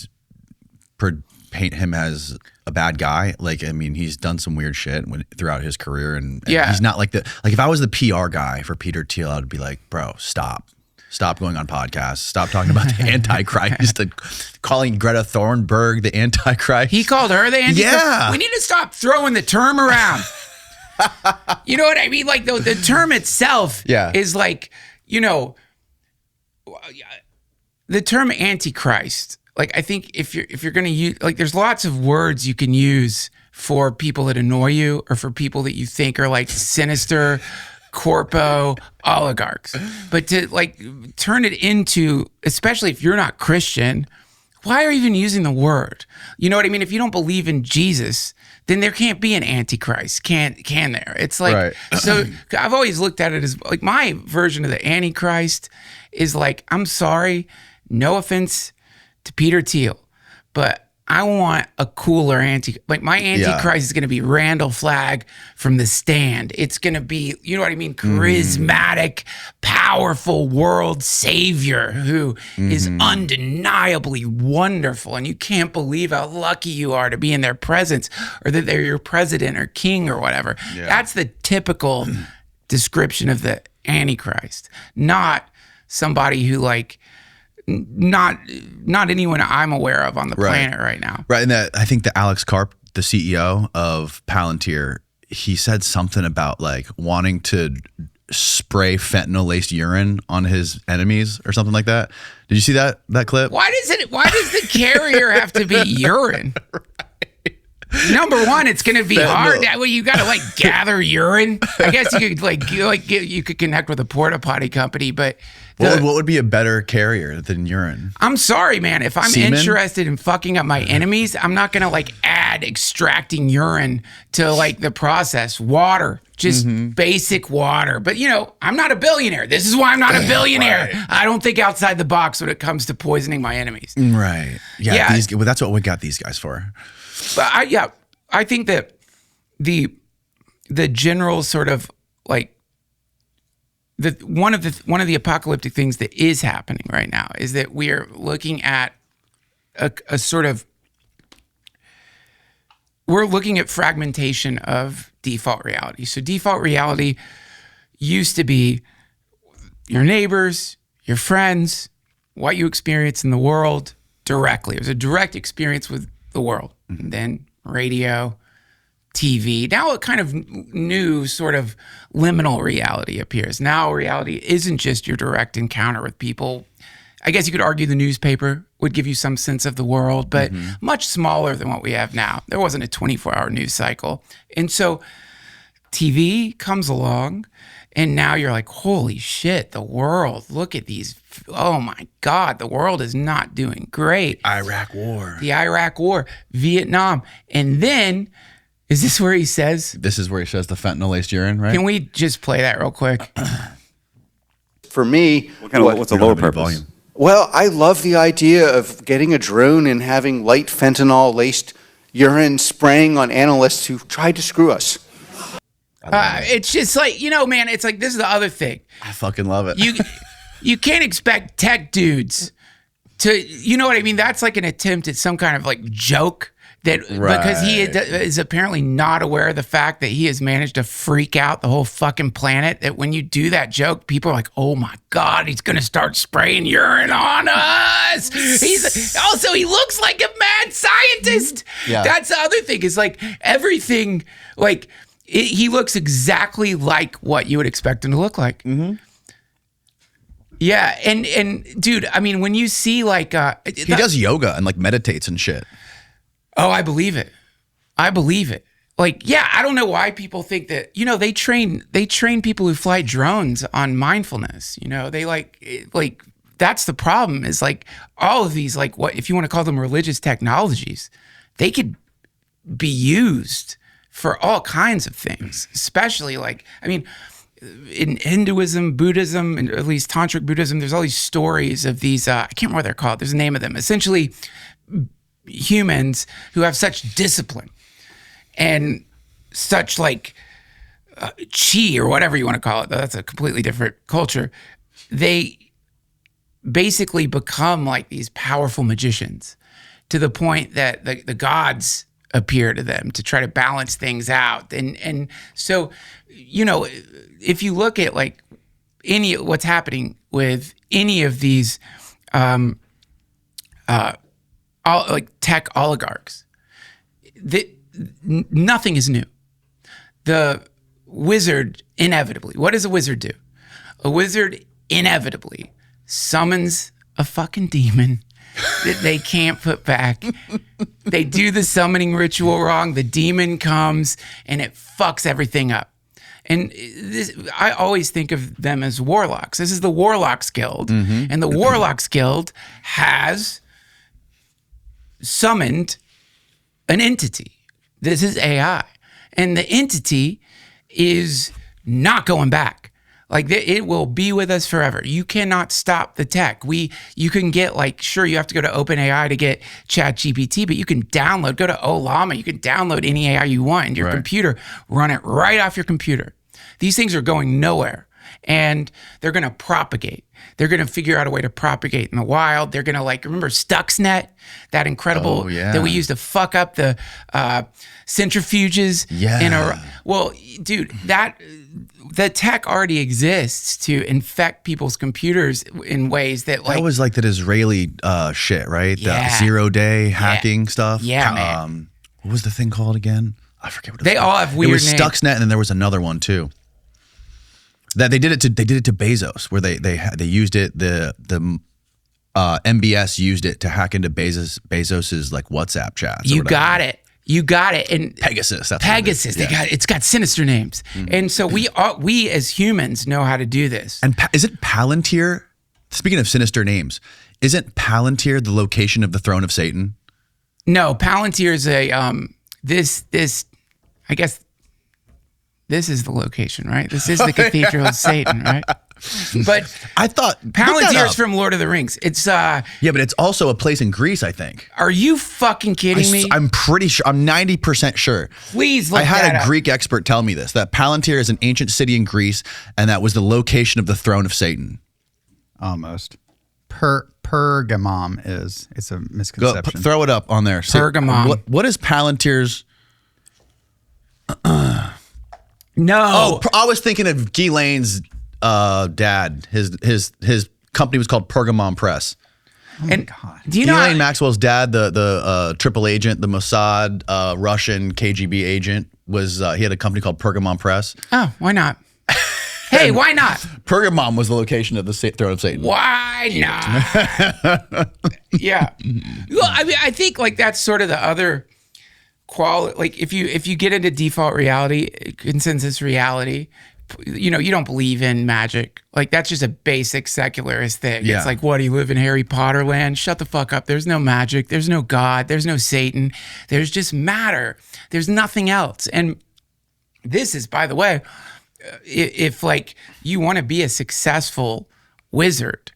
paint him as a bad guy. Like, I mean, he's done some weird shit throughout his career, and he's not like like if I was the PR guy for Peter Thiel, I'd be like, bro, stop going on podcasts, stop talking about the Antichrist, calling Greta Thunberg the Antichrist. He called her the Antichrist. Yeah, we need to stop throwing the term around. You know what I mean? Like the term itself is like, you know, the term Antichrist. Like, I think if you're going to use, like, there's lots of words you can use for people that annoy you or for people that you think are like sinister corpo oligarchs. But to like turn it into, especially if you're not Christian, why are you even using the word? You know what I mean? If you don't believe in Jesus, then there can't be an Antichrist, can there? It's like, right. So I've always looked at it as like my version of the Antichrist is like, I'm sorry, no offense to Peter Thiel, but I want a cooler my Antichrist is going to be Randall Flagg from The Stand. It's going to be, you know what I mean? Charismatic, powerful world savior who is undeniably wonderful. And you can't believe how lucky you are to be in their presence, or that they're your president or king or whatever. Yeah. That's the typical description of the Antichrist, not somebody who like, not anyone I'm aware of on the planet right now. Right. And I think that Alex Karp, the CEO of Palantir, he said something about like wanting to spray fentanyl laced urine on his enemies or something like that. Did you see that clip? Why does the carrier have to be urine? Right. Number one, it's going to be hard. Well, you got to like gather urine. I guess you could connect with a porta potty company, but what would be a better carrier than urine? I'm sorry, man. If I'm Semen? interested in fucking up my enemies, I'm not going to like add extracting urine to like the process. Water, just basic water. But you know, I'm not a billionaire. This is why I'm not a billionaire. Right. I don't think outside the box when it comes to poisoning my enemies. Right. Yeah. Well, that's what we got these guys for. But I think that the general sort of like one of the apocalyptic things that is happening right now is that we are looking at a sort of, we're looking at fragmentation of default reality. So default reality used to be your neighbors, your friends, what you experience in the world directly. It was a direct experience with the world. And then radio, TV. Now a kind of new sort of liminal reality appears. Now reality isn't just your direct encounter with people. I guess you could argue the newspaper would give you some sense of the world, but much smaller than what we have now. There wasn't a 24-hour news cycle. And so TV comes along, and now you're like, holy shit, the world, look at these. Oh my God, the world is not doing great. Iraq War. The Iraq War, Vietnam. And then, is this where he says? This is where he says the fentanyl-laced urine, right? Can we just play that real quick? For me, what's the lower purpose? Volume? Well, I love the idea of getting a drone and having light fentanyl-laced urine spraying on analysts who tried to screw us. It's just like, you know, man, it's like, this is the other thing. I fucking love it. You can't expect tech dudes to, you know what I mean? That's like an attempt at some kind of like joke that because he is apparently not aware of the fact that he has managed to freak out the whole fucking planet, that when you do that joke, people are like, oh my God, he's going to start spraying urine on us. He looks like a mad scientist. Yeah. That's the other thing is like everything, like he looks exactly like what you would expect him to look like. Mm-hmm. Yeah, and dude, I mean, when you see like he does yoga and like meditates and shit. Oh, I believe it. Like, yeah, I don't know why people think that, you know, they train people who fly drones on mindfulness. You know, they like that's the problem is like all of these, like what, if you want to call them religious technologies, they could be used for all kinds of things, especially like, I mean, in Hinduism, Buddhism, and at least Tantric Buddhism, there's all these stories of these, I can't remember what they're called. There's a name of them. Essentially, humans who have such discipline and such like chi or whatever you want to call it. That's a completely different culture. They basically become like these powerful magicians to the point that the gods appear to them to try to balance things out. And so, you know, if you look at like what's happening with any of these like tech oligarchs, nothing is new. The wizard inevitably, what does a wizard do? A wizard inevitably summons a fucking demon that they can't put back. They do the summoning ritual wrong. The demon comes and it fucks everything up. And I always think of them as warlocks. This is the Warlocks Guild. Mm-hmm. And the Warlocks Guild has summoned an entity. This is AI. And the entity is not going back. Like it will be with us forever. You cannot stop the tech. You can get like, sure, you have to go to OpenAI to get ChatGPT, but you can download, go to Olama, you can download any AI you want in your computer, run it right off your computer. These things are going nowhere. And they're going to propagate. They're going to figure out a way to propagate in the wild. They're going to like, remember Stuxnet, that incredible, that we used to fuck up the centrifuges. Yeah. Well, dude, the tech already exists to infect people's computers in ways that like. That was like that Israeli shit, right? Yeah. The 0-day hacking stuff. Yeah, man. What was the thing called again? I forget what it was. They all have weird names. It was Stuxnet, and then there was another one too. That they did it to Bezos, where they used it. The MBS used it to hack into Bezos's like WhatsApp chats. You got it. You got it. And Pegasus. That's Pegasus. It's got sinister names. And so we as humans know how to do this. And is it Palantir? Speaking of sinister names, isn't Palantir the location of the throne of Satan? No, Palantir is I guess this is the location, right? This is the Cathedral of Satan, right? But I thought Palantir is from Lord of the Rings. It's yeah, but it's also a place in Greece, I think. Are you fucking kidding me? I'm pretty sure. I'm 90% sure. Please look I had that a Greek expert tell me this, that Palantir is an ancient city in Greece, and that was the location of the throne of Satan. Almost. Pergamum is. It's a misconception. Throw it up on there. Pergamum. What is Palantir's? No. Oh, I was thinking of Ghislaine's dad. His company was called Pergamum Press. Oh my God. Do you know Ghislaine Maxwell's dad, the triple agent, the Mossad Russian KGB agent, he had a company called Pergamum Press. Oh, why not? Hey, why not? Pergamum was the location of the throne of Satan. Why not? Yeah. Well, I mean, I think like that's sort of the other quality. Like if you get into default reality, consensus reality, you don't believe in magic. Like that's just a basic secularist thing. Yeah. It's like, what, do you live in Harry Potter land? Shut the fuck up. There's no magic. There's no God. There's no Satan. There's just matter. There's nothing else. And this is, by the way, if like you want to be a successful wizard,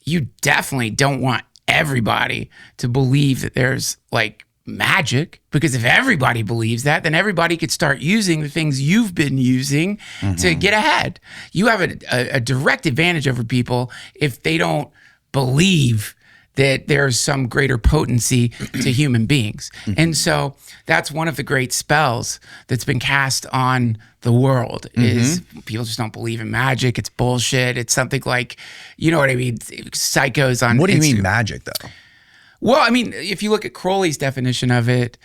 you definitely don't want everybody to believe that there's like magic, because if everybody believes that, then everybody could start using the things you've been using to get ahead. You have a direct advantage over people if they don't believe that there's some greater potency to human beings. And so that's one of the great spells that's been cast on the world is people just don't believe in magic. It's bullshit. It's something like, you know what I mean? Psychos on What do you Instagram. mean magic, though? Well, I mean, if you look at Crowley's definition of it,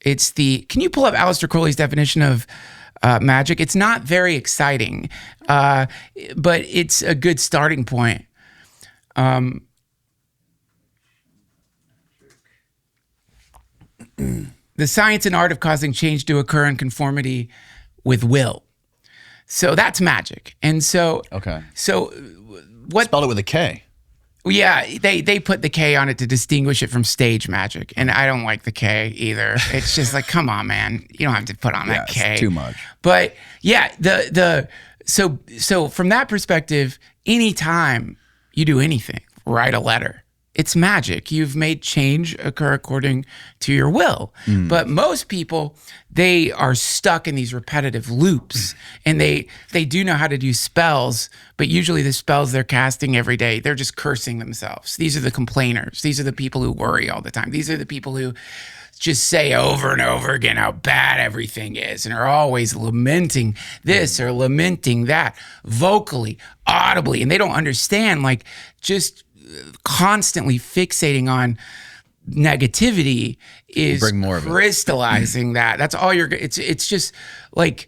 it's can you pull up Aleister Crowley's definition of magic? It's not very exciting, but it's a good starting point. The science and art of causing change to occur in conformity with will. So that's magic. And so, Okay. So what? Spelled it with a K. Yeah, they put the K on it to distinguish it from stage magic, and I don't like the K either. It's just like, come on, man, you don't have to put on that K. It's too much. But yeah, so from that perspective, anytime you do anything, write a letter, it's magic. You've made change occur according to your will. But most people, they are stuck in these repetitive loops, and they do know how to do spells, but usually the spells they're casting every day, they're just cursing themselves. These are the complainers. These are the people who worry all the time. These are the people who just say over and over again how bad everything is and are always lamenting this or lamenting that vocally, audibly, and they don't understand, like, just constantly fixating on negativity is Bring more of it. crystallizing that. That's all it's just like,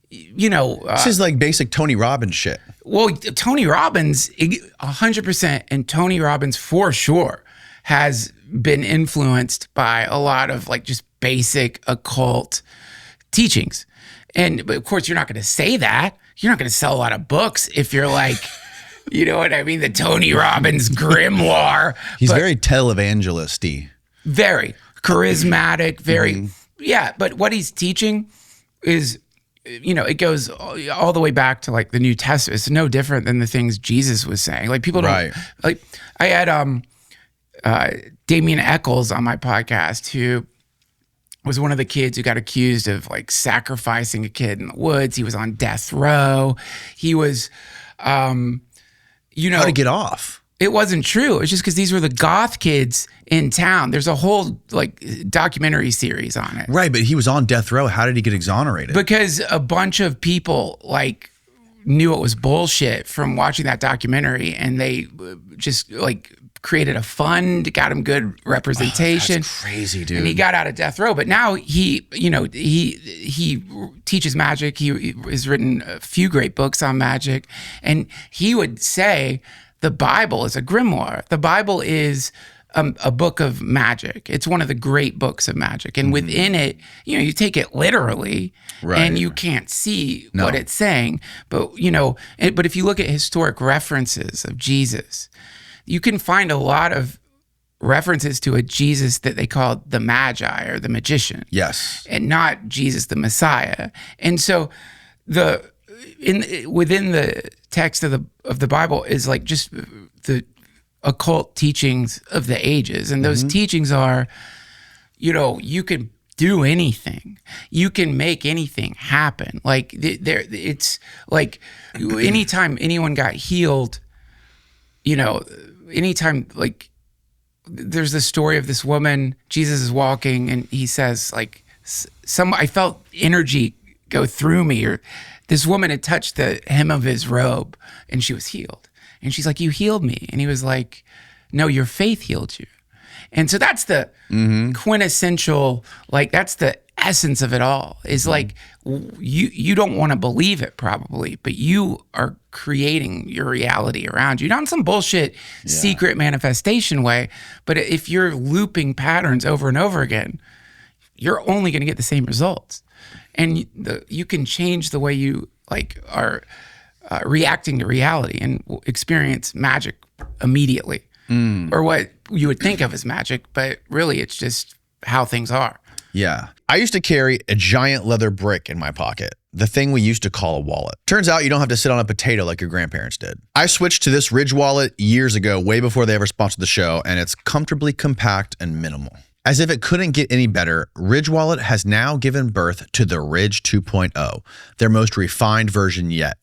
This is like basic Tony Robbins shit. well, Tony Robbins, 100%, and Tony Robbins for sure has been influenced by a lot of like just basic occult teachings. But of course, you're not going to say that. You're not going to sell a lot of books if you're like, you know what I mean? The Tony Robbins grimoire. He's very televangelist-y. Very charismatic, very, yeah. But what he's teaching is, it goes all the way back to like the New Testament. It's no different than the things Jesus was saying. Like people don't, like I had Damien Eccles on my podcast, who was one of the kids who got accused of like sacrificing a kid in the woods. He was on death row. He was, How to get off? It wasn't true. It was just because these were the goth kids in town. There's a whole like documentary series on it. Right, but he was on death row. How did he get exonerated? Because a bunch of people like knew it was bullshit from watching that documentary, and they just like created a fund, got him good representation. That's crazy, dude. And he got out of death row. But now he teaches magic. He has written a few great books on magic. And he would say the Bible is a grimoire. The Bible is a book of magic. It's one of the great books of magic. And within it, you take it literally and you can't see what it's saying. But, but if you look at historic references of Jesus, you can find a lot of references to a Jesus that they called the Magi or the magician. Yes. And not Jesus the Messiah. And so within the text of the Bible is like just the occult teachings of the ages. And those teachings are, you can do anything. You can make anything happen. Like it's like anytime anyone got healed, anytime like there's the story of this woman, Jesus is walking and he says like, I felt energy go through me, or this woman had touched the hem of his robe and she was healed. And she's like, you healed me. And he was like, no, your faith healed you. And so that's the quintessential, like that's the essence of it all, is like you don't want to believe it probably, but you are creating your reality around you. Not in some bullshit secret manifestation way, but if you're looping patterns over and over again, you're only going to get the same results. And you can change the way you like are reacting to reality and experience magic immediately, or what you would think of as magic, but really it's just how things are. Yeah. I used to carry a giant leather brick in my pocket, the thing we used to call a wallet. Turns out you don't have to sit on a potato like your grandparents did. I switched to this Ridge wallet years ago, way before they ever sponsored the show, and it's comfortably compact and minimal. As if it couldn't get any better, Ridge Wallet has now given birth to the Ridge 2.0, their most refined version yet.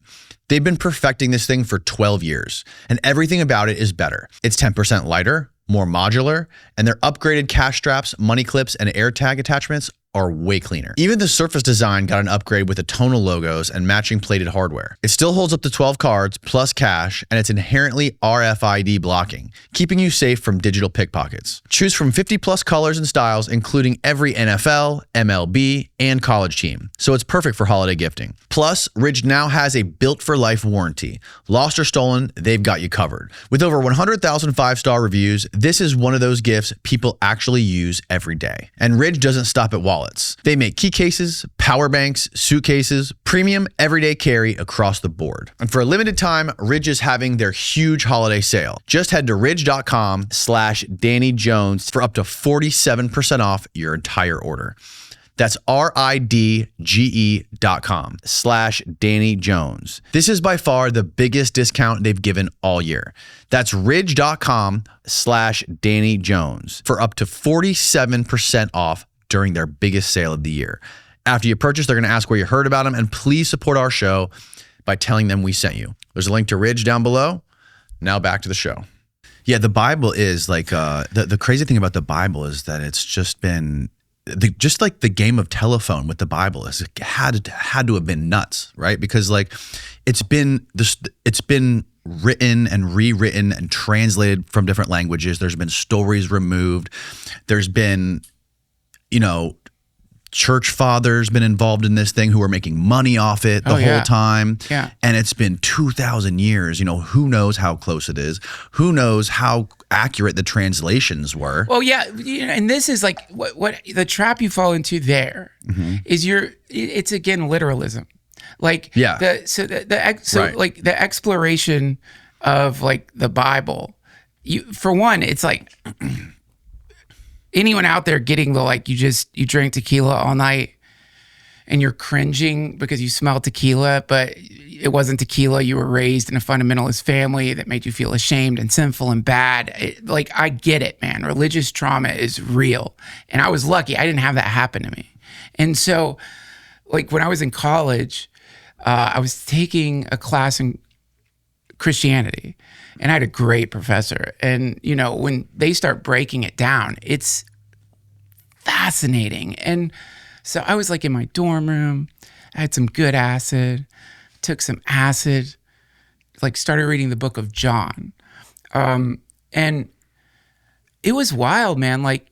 They've been perfecting this thing for 12 years, and everything about it is better. It's 10% lighter, more modular, and their upgraded cash straps, money clips, and AirTag attachments are way cleaner. Even the surface design got an upgrade with the tonal logos and matching plated hardware. It still holds up to 12 cards plus cash, and it's inherently RFID blocking, keeping you safe from digital pickpockets. Choose from 50 plus colors and styles, including every NFL, MLB, and college team. So it's perfect for holiday gifting. Plus, Ridge now has a built-for-life warranty. Lost or stolen, they've got you covered. With over 100,000 five-star reviews, this is one of those gifts people actually use every day. And Ridge doesn't stop at wallets. They make key cases, power banks, suitcases, premium everyday carry across the board. And for a limited time, Ridge is having their huge holiday sale. Just head to ridge.com/Danny Jones for up to 47% off your entire order. That's RIDGE.com/Danny Jones. This is by far the biggest discount they've given all year. That's ridge.com/Danny Jones for up to 47% off during their biggest sale of the year. After you purchase, they're going to ask where you heard about them, and please support our show by telling them we sent you. There's a link to Ridge down below. Now back to the show. Yeah, the Bible is like, the crazy thing about the Bible is that it's just been, just like the game of telephone with the Bible is had to have been nuts, right? Because like it's been written and rewritten and translated from different languages. There's been stories removed. There's been, church fathers been involved in this thing who are making money off it the whole time. Yeah. And it's been 2,000 years. Who knows how close it is? Who knows how accurate the translations were? Well, yeah. And this is like what the trap you fall into there is it's again, literalism. Like, right. Like the exploration of like the Bible, for one, it's like, anyone out there getting the, like, you drink tequila all night and you're cringing because you smell tequila, but it wasn't tequila. You were raised in a fundamentalist family that made you feel ashamed and sinful and bad. I get it, man. Religious trauma is real. And I was lucky. I didn't have that happen to me. And so, like, when I was in college, I was taking a class in Christianity. And I had a great professor. And, when they start breaking it down, it's fascinating. And so I was like in my dorm room, I had some good acid, took some acid, like started reading the book of John. And it was wild, man. Like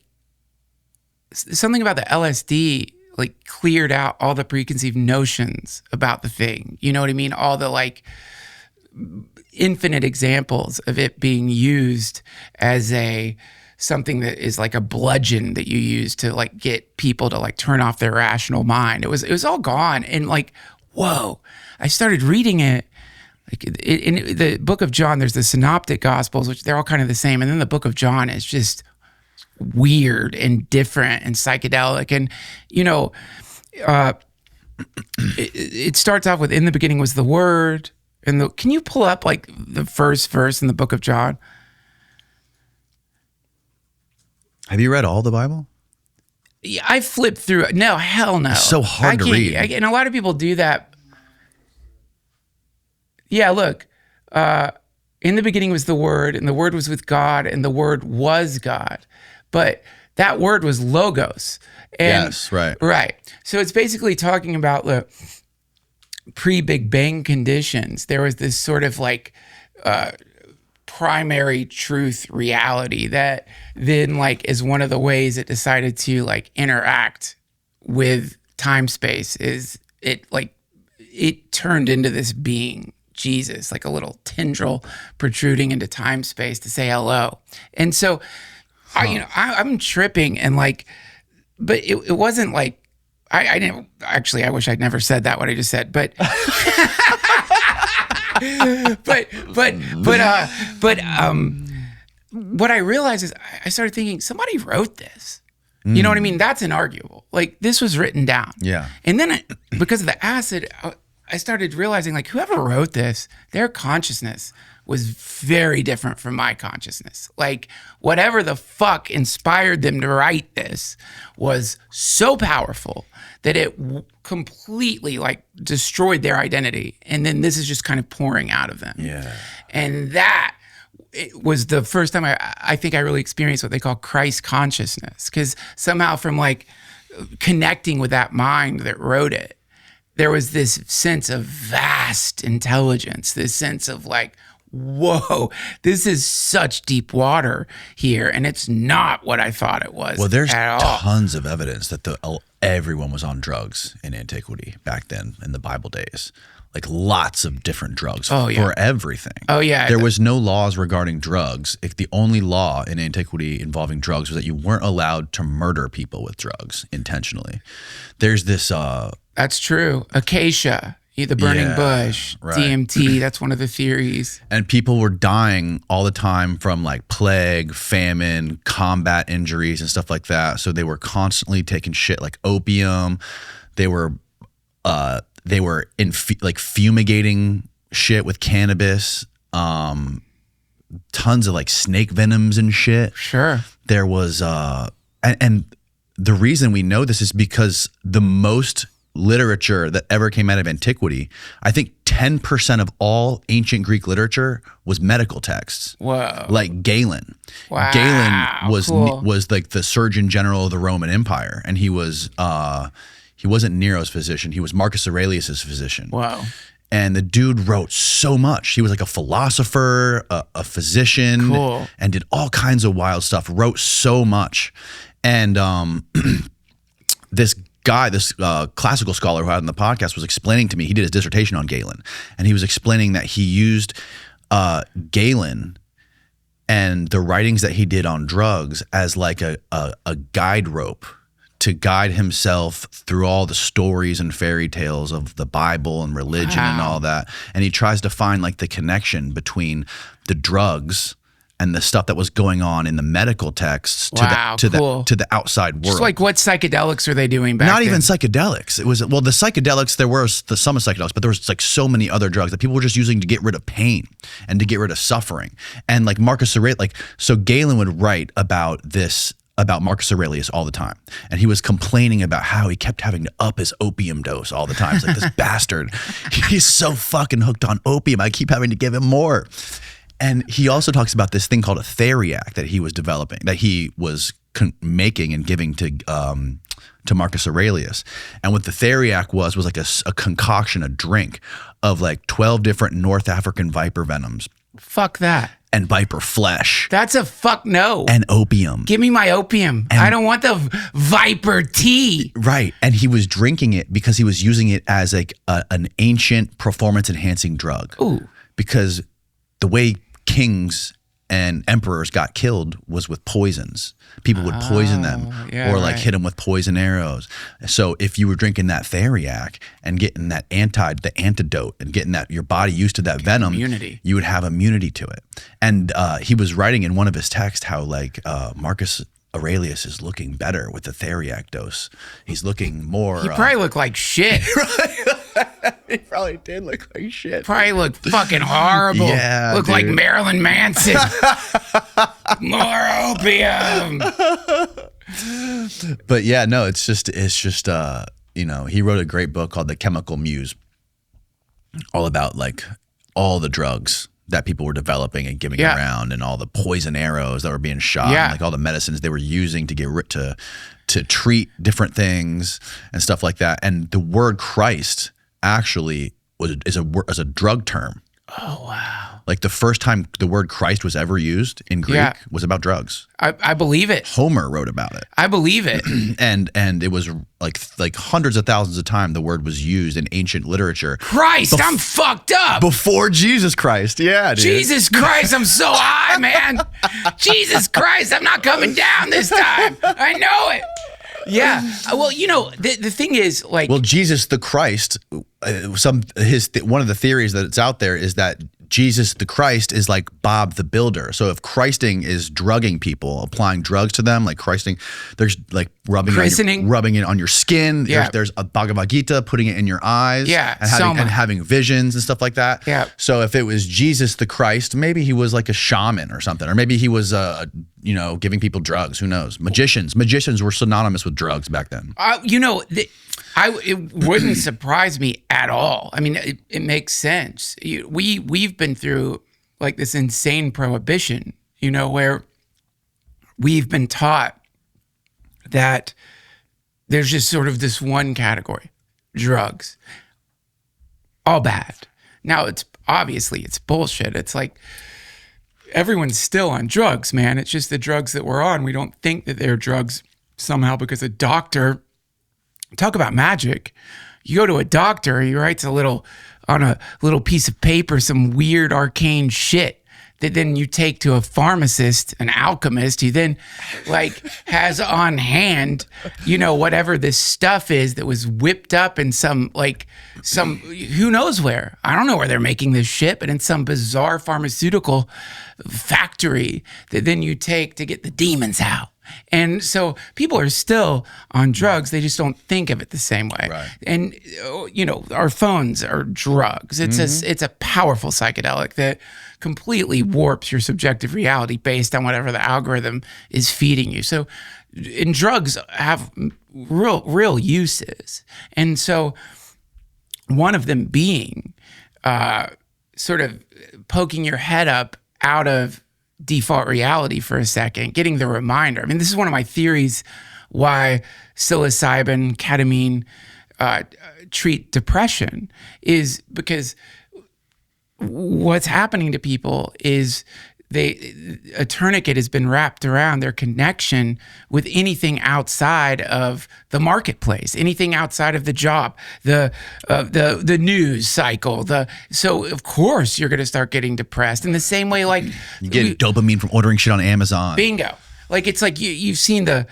something about the LSD, like cleared out all the preconceived notions about the thing. You know what I mean? All the like infinite examples of it being used as a something that is like a bludgeon that you use to like get people to like turn off their rational mind. It was all gone. And like, whoa, I started reading it. Like in the book of John, there's the synoptic gospels, which they're all kind of the same. And then the book of John is just weird and different and psychedelic. And, you know, it starts off with, in the beginning was the Word. And can you pull up like the first verse in the book of John? Have you read all the Bible? Yeah, I flipped through it. No, hell no. It's so hard to read. And a lot of people do that. Yeah, look. In the beginning was the Word, and the Word was with God, and the Word was God. But that word was logos. And, yes, right. Right. So it's basically talking about the pre-Big Bang conditions. There was this sort of like primary truth reality that then like is one of the ways it decided to like interact with time space. Is it like it turned into this being, Jesus, like a little tendril protruding into time space to say hello. And so I'm tripping and like, but it wasn't like, I didn't actually, I wish I'd never said that, what I just said, but, what I realized is I started thinking somebody wrote this. You know what I mean? That's inarguable. Like this was written down. Yeah. And then because of the acid, I started realizing like whoever wrote this, their consciousness was very different from my consciousness. Like whatever the fuck inspired them to write this was so powerful that it completely like destroyed their identity. And then this is just kind of pouring out of them. Yeah. And that it was the first time I think I really experienced what they call Christ consciousness. Because somehow from like connecting with that mind that wrote it, there was this sense of vast intelligence, this sense of like, whoa, this is such deep water here, and it's not what I thought it was. Well, there's at all. tons of evidence that everyone was on drugs in antiquity back then in the Bible days. Like lots of different drugs for everything. Oh, yeah. There was no laws regarding drugs. The only law in antiquity involving drugs was that you weren't allowed to murder people with drugs intentionally. There's this... That's true. Acacia. The burning bush, right. DMT, that's one of the theories. And people were dying all the time from like plague, famine, combat injuries and stuff like that. So they were constantly taking shit like opium. They were fumigating shit with cannabis. Tons of like snake venoms and shit. Sure. There was and the reason we know this is because the most literature that ever came out of antiquity, I think 10% of all ancient Greek literature was medical texts. Whoa. Like Galen. Wow. Galen was cool. was like the Surgeon General of the Roman Empire, and he wasn't Nero's physician, he was Marcus Aurelius's physician. Wow. And the dude wrote so much. He was like a philosopher, a physician, cool. and did all kinds of wild stuff, wrote so much. And this classical scholar who I had on the podcast was explaining to me, he did his dissertation on Galen, and he was explaining that he used Galen and the writings that he did on drugs as like a guide rope to guide himself through all the stories and fairy tales of the Bible and religion and all that. And he tries to find like the connection between the drugs and the stuff that was going on in the medical texts to the outside world. Just like what psychedelics are they doing back then? Not even psychedelics. It was, well, the psychedelics, there were some psychedelics, but there was like so many other drugs that people were just using to get rid of pain and to get rid of suffering. And like Marcus Aurelius, so Galen would write about Marcus Aurelius all the time. And he was complaining about how he kept having to up his opium dose all the time. It's like, this bastard, he's so fucking hooked on opium. I keep having to give him more. And he also talks about this thing called a theriac that he was developing, that he was making and giving to Marcus Aurelius. And what the theriac was like a concoction, a drink of like 12 different North African viper venoms. Fuck that. And viper flesh. That's a fuck no. And opium. Give me my opium. And I don't want the viper tea. Right. And he was drinking it because he was using it as like an ancient performance enhancing drug. Ooh. Because the way kings and emperors got killed was with poisons. People would poison them or like hit them with poison arrows. So if you were drinking that theriac and getting that the antidote and getting that your body used to that venom, you would have immunity to it. And he was writing in one of his texts how like Marcus Aurelius is looking better with the theriac dose. He's looking more. He probably looked like shit. He probably did look like shit. Probably looked fucking horrible. Yeah, looked like Marilyn Manson. More opium. But yeah, no, it's just you know, he wrote a great book called The Chemical Muse, all about like all the drugs that people were developing and giving around, and all the poison arrows that were being shot, and like all the medicines they were using to get to treat different things and stuff like that. And the word Christ actually is a drug term. Oh wow! Like the first time the word Christ was ever used in Greek was about drugs. I believe it. Homer wrote about it. I believe it. and it was like hundreds of thousands of times the word was used in ancient literature. Christ, I'm fucked up. Before Jesus Christ. Yeah, dude. Jesus Christ, I'm so high, man. Jesus Christ, I'm not coming down this time. I know it. Yeah. Well, you know, the thing is, like, well, Jesus the Christ. One of the theories that it's out there is that Jesus the Christ is like Bob the Builder. So if Christing is drugging people, applying drugs to them, like Christing, there's like rubbing it on your skin. Yeah. There's a Bhagavad Gita, putting it in your eyes. Yeah. And having visions and stuff like that. Yeah. So if it was Jesus the Christ, maybe he was like a shaman or something, or maybe he was you know, giving people drugs. Who knows? Magicians were synonymous with drugs back then. You know, it wouldn't surprise me at all. I mean, it makes sense. We've been through like this insane prohibition, you know, where we've been taught that there's just sort of this one category, drugs, all bad. Now it's bullshit. It's like everyone's still on drugs, man. It's just the drugs that we're on. We don't think that they're drugs somehow because a doctor. Talk about magic. You go to a doctor, he writes on a little piece of paper, some weird arcane shit that then you take to a pharmacist, an alchemist, who then like has on hand, you know, whatever this stuff is that was whipped up in some who knows where. I don't know where they're making this shit, but in some bizarre pharmaceutical factory that then you take to get the demons out. And so people are still on drugs. They just don't think of it the same way. Right. And, you know, our phones are drugs. It's a powerful psychedelic that completely warps your subjective reality based on whatever the algorithm is feeding you. So, and drugs have real uses. And so one of them being sort of poking your head up out of default reality for a second, getting the reminder. I mean, this is one of my theories why psilocybin, ketamine treat depression, is because what's happening to people is a tourniquet has been wrapped around their connection with anything outside of the marketplace, anything outside of the job, the news cycle. So of course you're going to start getting depressed in the same way, like you get dopamine from ordering shit on Amazon. Bingo. Like it's like you've seen the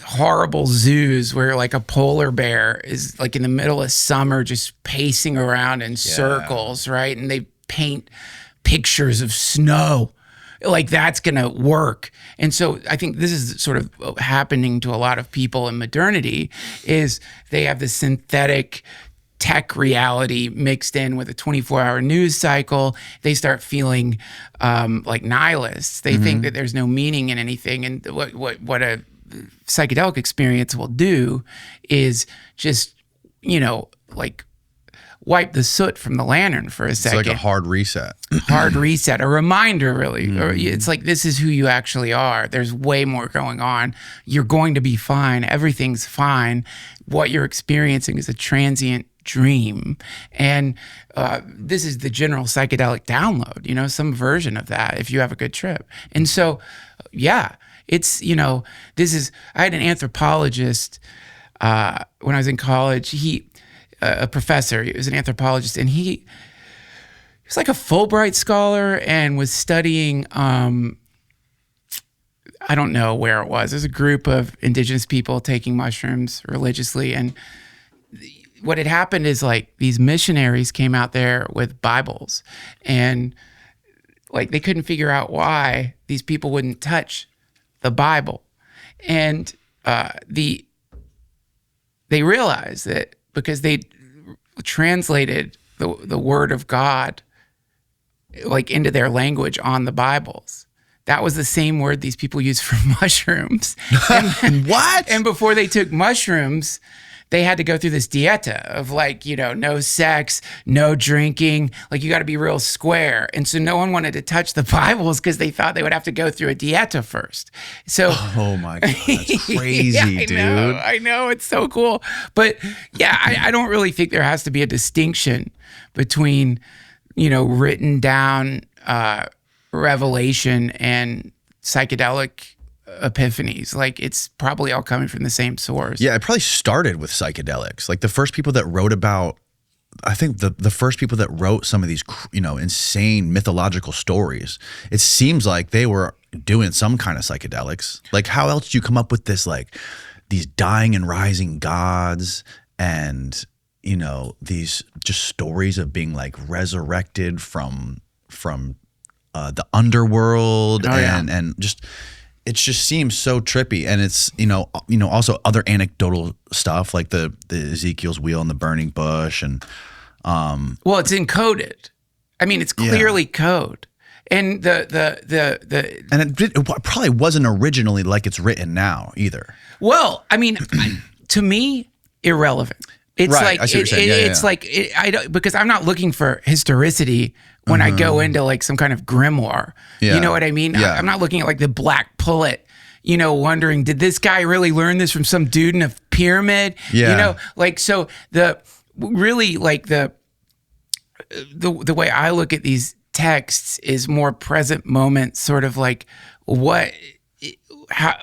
horrible zoos where like a polar bear is like in the middle of summer just pacing around in circles, right? And they paint pictures of snow. Like that's going to work. And so I think this is sort of happening to a lot of people in modernity is they have the synthetic tech reality mixed in with a 24-hour news cycle. They start feeling like nihilists. They think that there's no meaning in anything. And what a psychedelic experience will do is just, you know, like wipe the soot from the lantern for a second. It's like a hard reset. A reminder, really. Or it's like, this is who you actually are. There's way more going on. You're going to be fine. Everything's fine. What you're experiencing is a transient dream. And this is the general psychedelic download, you know, some version of that if you have a good trip. And so, yeah, it's, you know, I had an anthropologist when I was in college. A professor, he was an anthropologist, and he was like a Fulbright scholar and was studying, I don't know where it was. There's a group of indigenous people taking mushrooms religiously. And what had happened is like these missionaries came out there with Bibles, and like they couldn't figure out why these people wouldn't touch the Bible. And they realized that because they translated the word of God like into their language on the Bibles. That was the same word these people used for mushrooms. And, What? And before they took mushrooms, they had to go through this dieta of like, you know, no sex, no drinking, like you got to be real square. And so no one wanted to touch the Bibles because they thought they would have to go through a dieta first. So, Oh my God, that's crazy, dude. I know, it's so cool. But yeah, I don't really think there has to be a distinction between, you know, written down revelation and psychedelic epiphanies. Like it's probably all coming from the same source. Yeah, it probably started with psychedelics. Like the first people that wrote about, I think the first people that wrote some of these, you know, insane mythological stories, it seems like they were doing some kind of psychedelics. Like how else do you come up with this, like these dying and rising gods and, you know, these just stories of being like resurrected from the underworld and just, it just seems so trippy. And it's, you know, also other anecdotal stuff like the Ezekiel's wheel and the burning bush and well, it's encoded. I mean, it's clearly code. And it probably wasn't originally like it's written now either. Well, I mean, to me, irrelevant. It's Right, like I see what you're saying. it's like I don't, because I'm not looking for historicity when I go into like some kind of grimoire. Yeah. You know what I mean? Yeah. I'm not looking at like the Black Pullet, you know, wondering, did this guy really learn this from some dude in a pyramid? Yeah. You know, like, so the way I look at these texts is more present moment, sort of like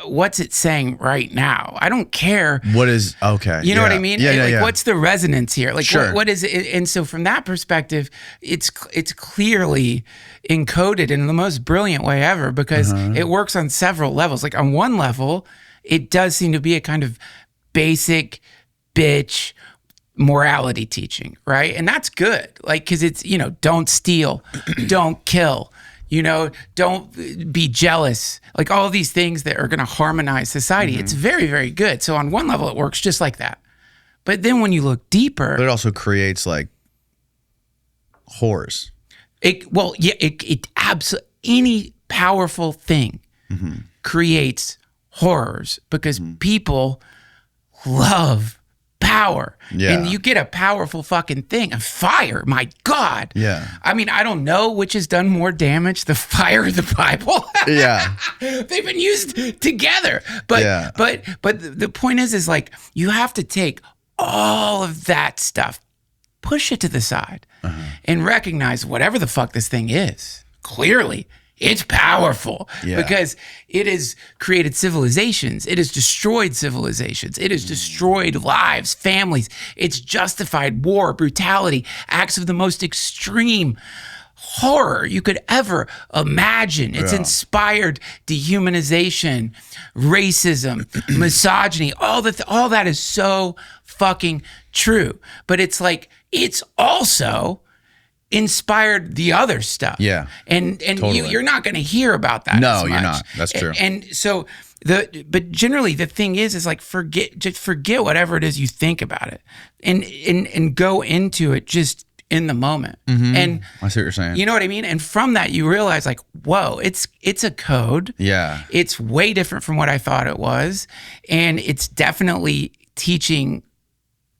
what's it saying right now? I don't care. What is, okay. You know what I mean? Yeah, What's the resonance here? Like, Sure. what is it? And so from that perspective, it's clearly encoded in the most brilliant way ever, because it works on several levels. Like on one level, it does seem to be a kind of basic bitch morality teaching, right? And that's good. Like, cause it's, you know, don't steal, don't kill, you know, don't be jealous, like all of these things that are going to harmonize society. It's very, very good. So on one level, it works just like that. But then when you look deeper, But it also creates like whores. it absolutely, any powerful thing creates horrors, because people love power. Yeah. And you get a powerful fucking thing, a fire, my God. Yeah. I mean, I don't know which has done more damage, the fire or the Bible. Yeah. They've been used together. But Yeah. but the point is like, you have to take all of that stuff, push it to the side, and recognize whatever the fuck this thing is, clearly it's powerful, because it has created civilizations. It has destroyed civilizations. It has destroyed lives, families. It's justified war, brutality, acts of the most extreme horror you could ever imagine. It's inspired dehumanization, racism, misogyny. All that is so fucking true. But it's like, it's also inspired the other stuff. Yeah. And Totally. you're not going to hear about that. No, as you're much. not. That's true. And so but generally the thing is like, forget whatever it is you think about it, and go into it just in the moment. And I see what you're saying. you know what I mean? And from that you realize like, whoa, it's a code. Yeah. It's way different from what I thought it was. And it's definitely teaching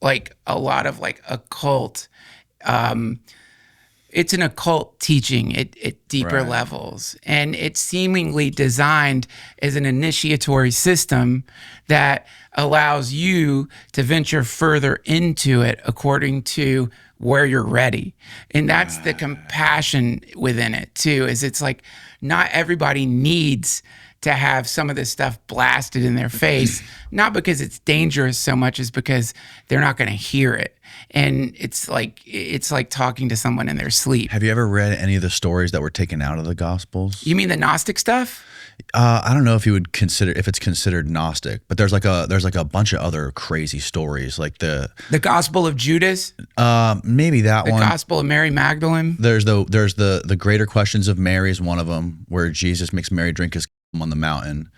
like a lot of like occult, it's an occult teaching at deeper levels. And it's seemingly designed as an initiatory system that allows you to venture further into it according to where you're ready. And that's the compassion within it too, is it's like, not everybody needs to have some of this stuff blasted in their face, not because it's dangerous so much as because they're not going to hear it. And it's like talking to someone in their sleep. Have you ever read any of the stories that were taken out of the Gospels? You mean the Gnostic stuff? I don't know if you would consider if it's considered Gnostic, but there's like a bunch of other crazy stories, like the Gospel of Judas, maybe that the one. Gospel of Mary Magdalene. There's the Greater Questions of Mary is one of them, where Jesus makes Mary drink his on the mountain,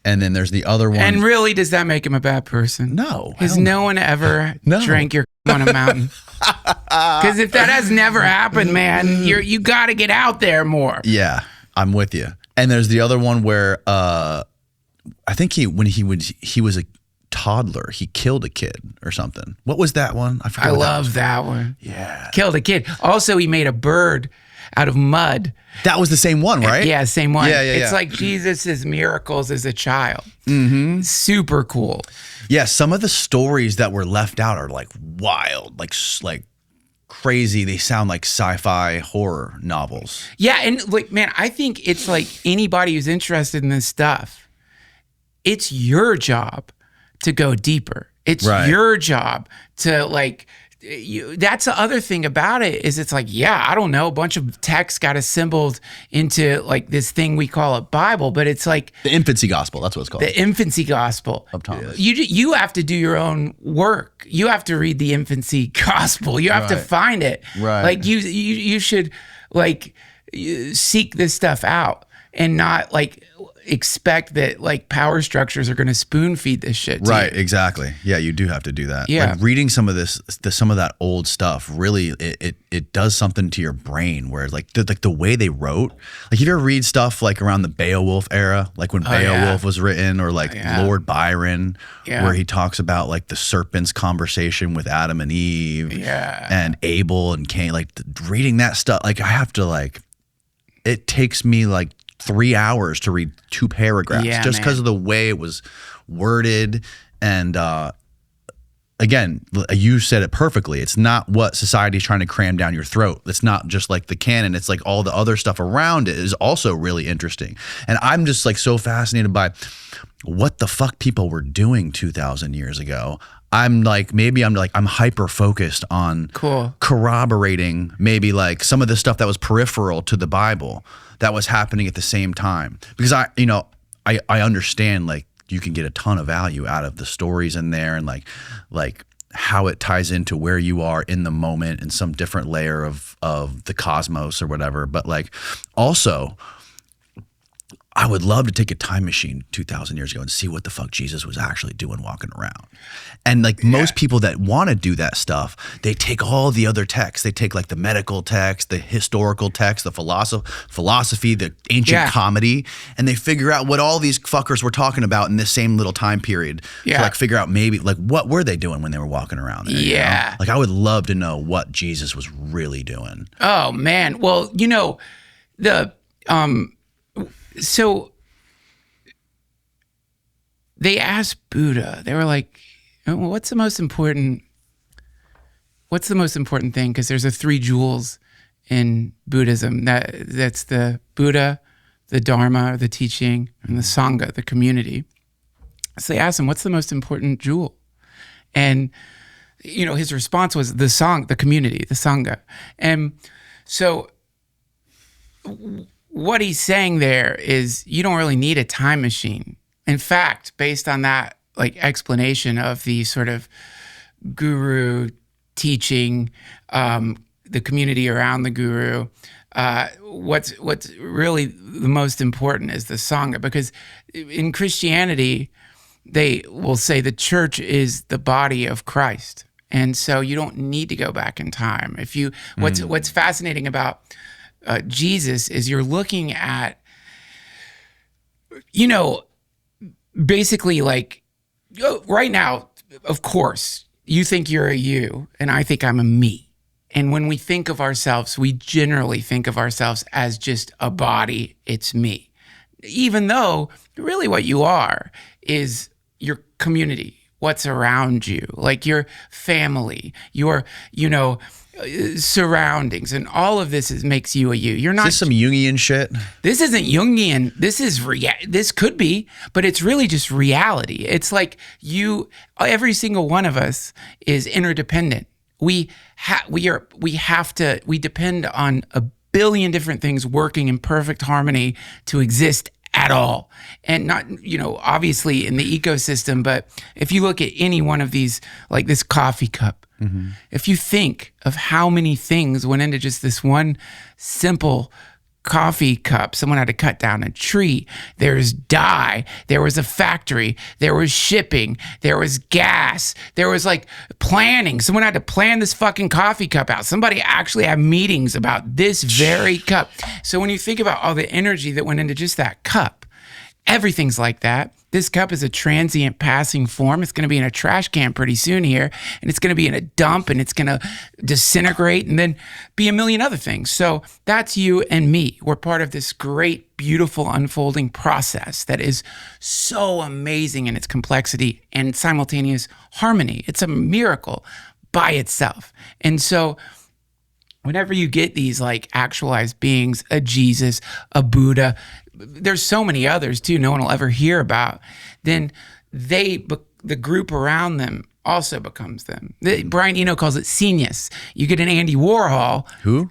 and then there's the other one. And really, does that make him a bad person? No. Has no one ever drank your on a mountain? Because if that has never happened, man, you got to get out there more. Yeah, I'm with you. And there's the other one where I think he was a toddler, he killed a kid or something. What was that one? I forgot. I love that one. Yeah. Killed a kid. Also, he made a bird out of mud. That was the same one, right? Yeah, same one. Yeah. It's like Jesus' miracles as a child. Mm-hmm. Super cool. Yeah, some of the stories that were left out are like wild, like crazy. They sound like sci-fi horror novels. Yeah, and like, man, I think it's like anybody who's interested in this stuff, it's your job to go deeper. It's your job to like, that's the other thing about it is it's like, yeah, I don't know, a bunch of text got assembled into like this thing we call a Bible, but it's like the infancy gospel. That's what it's called. The infancy gospel of Thomas. You have to do your own work. You have to read the infancy gospel. You have to find it. Right. Like you should like seek this stuff out and not like expect that like power structures are going to spoon feed this shit to right you. Exactly. Yeah, you do have to do that. Yeah. Like reading some of some of that old stuff really it does something to your brain where like the way they wrote, like if you ever read stuff like around the Beowulf era, like when Beowulf was written, or like Lord Byron, where he talks about like the serpent's conversation with Adam and Eve and Abel and Cain, like reading that stuff, like I have to like, it takes me like 3 hours to read 2 paragraphs just because of the way it was worded. And again, you said it perfectly. It's not what society's trying to cram down your throat. It's not just like the canon. It's like all the other stuff around it is also really interesting. And I'm just like so fascinated by what the fuck people were doing 2,000 years ago. I'm hyper focused on corroborating maybe like some of the stuff that was peripheral to the Bible that was happening at the same time, because I understand like you can get a ton of value out of the stories in there and like how it ties into where you are in the moment and some different layer of the cosmos or whatever. But like also, I would love to take a time machine 2,000 years ago and see what the fuck Jesus was actually doing walking around. And like most people that want to do that stuff, they take all the other texts. They take like the medical text, the historical text, the philosophy, the ancient comedy, and they figure out what all these fuckers were talking about in this same little time period. To like figure out maybe like what were they doing when they were walking around there, you know? Like I would love to know what Jesus was really doing. Oh man. Well, so they asked Buddha, they were like, what's the most important thing? Because there's the 3 jewels in Buddhism. That's the Buddha, the Dharma, the teaching, and the Sangha, the community. So they asked him, what's the most important jewel? And, his response was the community, the Sangha. And so what he's saying there is you don't really need a time machine. In fact, based on that like explanation of the sort of guru teaching, the community around the guru, what's really the most important is the Sangha, because in Christianity, they will say the church is the body of Christ. And so you don't need to go back in time. What's fascinating about Jesus is you're looking at, basically like right now, of course, you think you're a you and I think I'm a me. And when we think of ourselves, we generally think of ourselves as just a body, it's me. Even though really what you are is your community, what's around you, like your family, your, surroundings, and all of this makes you a you. You're not Is this some Jungian shit? This isn't Jungian. This is this could be, but it's really just reality. It's like every single one of us is interdependent. We depend on a billion different things working in perfect harmony to exist at all. And not, obviously in the ecosystem, but if you look at any one of these, like this coffee cup, if you think of how many things went into just this one simple coffee cup, someone had to cut down a tree, there's dye, there was a factory, there was shipping, there was gas, there was like planning. Someone had to plan this fucking coffee cup out. Somebody actually had meetings about this very cup. So when you think about all the energy that went into just that cup, everything's like that. This cup is a transient passing form. It's going to be in a trash can pretty soon here, and it's going to be in a dump, and it's going to disintegrate and then be a million other things. So that's you and me. We're part of this great, beautiful unfolding process that is so amazing in its complexity and simultaneous harmony. It's a miracle by itself. And so whenever you get these like actualized beings, a Jesus, a Buddha, there's so many others too no one will ever hear about, then the group around them also becomes them. Brian Eno calls it genius. You get an Andy Warhol. Who?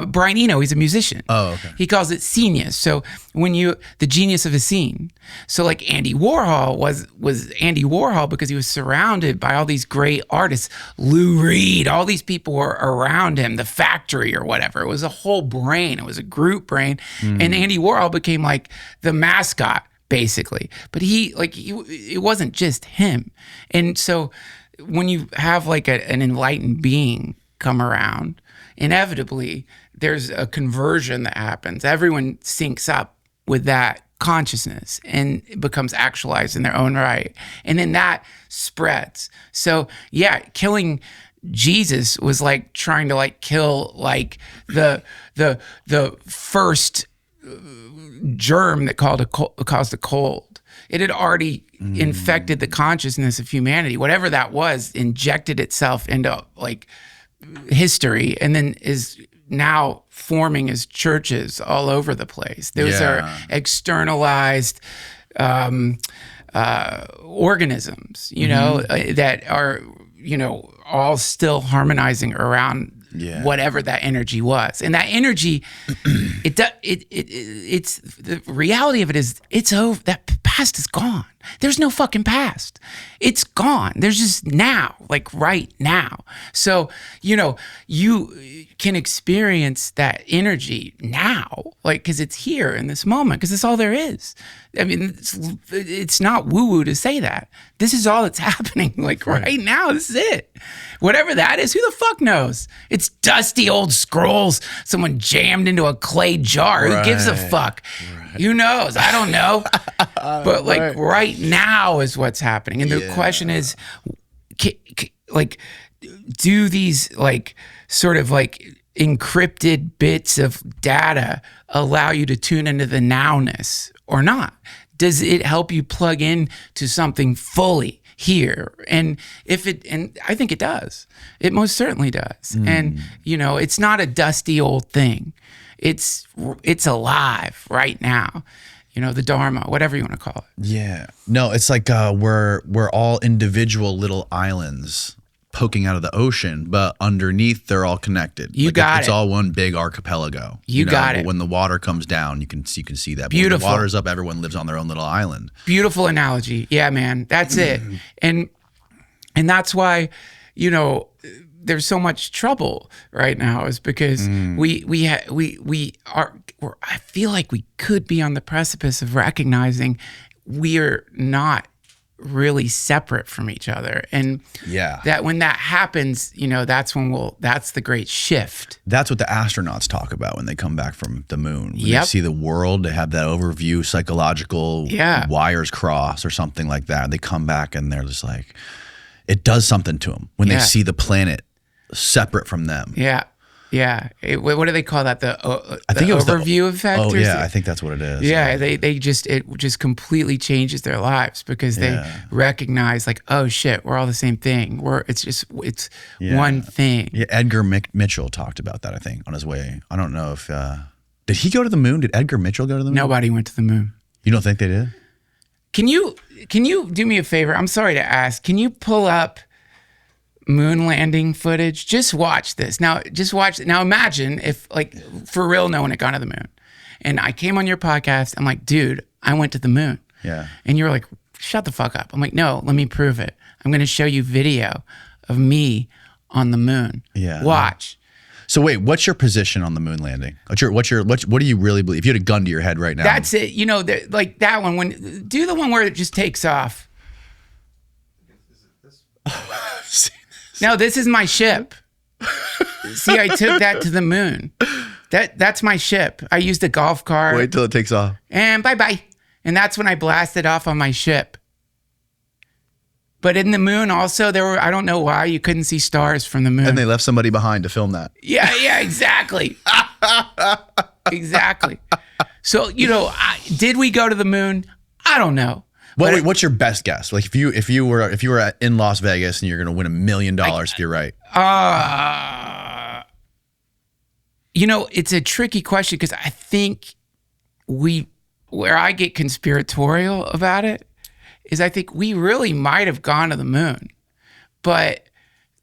Brian Eno, he's a musician. Oh, okay. He calls it genius. So the genius of a scene. So like Andy Warhol was Andy Warhol because he was surrounded by all these great artists. Lou Reed, all these people were around him, the factory or whatever. It was a whole brain. It was a group brain. And Andy Warhol became like the mascot, basically. But it wasn't just him. And so when you have like an enlightened being come around, inevitably, there's a conversion that happens. Everyone syncs up with that consciousness and it becomes actualized in their own right. And then that spreads. So yeah, killing Jesus was like trying to like kill like the first germ that caused a cold. It had already infected the consciousness of humanity. Whatever that was, injected itself into like history and then is now forming as churches all over the place. Those are externalized organisms, that are, all still harmonizing around whatever that energy was. And that energy, it's the reality of it is it's over. That past is gone. There's no fucking past. It's gone. There's just now, like right now. So, you can experience that energy now, like, because it's here in this moment, because it's all there is. I mean, it's not woo-woo to say that. This is all that's happening, like right now. This is it. Whatever that is, who the fuck knows? It's dusty old scrolls someone jammed into a clay jar. Who gives a fuck? Right. Who knows? I don't know. But like right now is what's happening. And the question is, like, do these like sort of like encrypted bits of data allow you to tune into the nowness or not? Does it help you plug in to something fully here? And I think it does. It most certainly does. And it's not a dusty old thing. It's alive right now. The Dharma, whatever you want to call it. Yeah. No, it's like we're all individual little islands poking out of the ocean, but underneath they're all connected. It's all one big archipelago. You got it. But when the water comes down, you can see that. But beautiful. When the water's up, everyone lives on their own little island. Beautiful analogy. Yeah, man. That's it. And that's why, there's so much trouble right now is because I feel like we could be on the precipice of recognizing we're not really separate from each other. And that when that happens, that's the great shift. That's what the astronauts talk about when they come back from the moon. When they see the world, they have that overview, psychological wires cross or something like that. They come back and they're just like, it does something to them when they see the planet separate from them. Yeah. Yeah. What do they call that? I think it was overview effect? Oh yeah, I think that's what it is. Yeah, it just completely changes their lives because they recognize like, oh shit, we're all the same thing. It's one thing. Yeah, Edgar Mitchell talked about that, I think, on his way. I don't know if did he go to the moon? Did Edgar Mitchell go to the moon? Nobody went to the moon. You don't think they did? Can you do me a favor? I'm sorry to ask. Can you pull up moon landing footage? Just watch this. Now, Now imagine if, like, for real, no one had gone to the moon. And I came on your podcast. I'm like, dude, I went to the moon. Yeah. And you're like, shut the fuck up. I'm like, no, let me prove it. I'm going to show you video of me on the moon. Yeah. Watch. So wait, what's your position on the moon landing? What do you really believe? If you had a gun to your head right now. That's it. You know, like that one. Do the one where it just takes off. No, this is my ship. See, I took that to the moon. That's my ship. I used a golf cart. Wait till it takes off. And bye-bye. And that's when I blasted off on my ship. But in the moon also, I don't know why, you couldn't see stars from the moon. And they left somebody behind to film that. Yeah, exactly. Exactly. So, did we go to the moon? I don't know. Well, wait, what's your best guess? Like if you were in Las Vegas and you're going to win $1 million if you're right. It's a tricky question because I think where I get conspiratorial about it is I think we really might have gone to the moon, but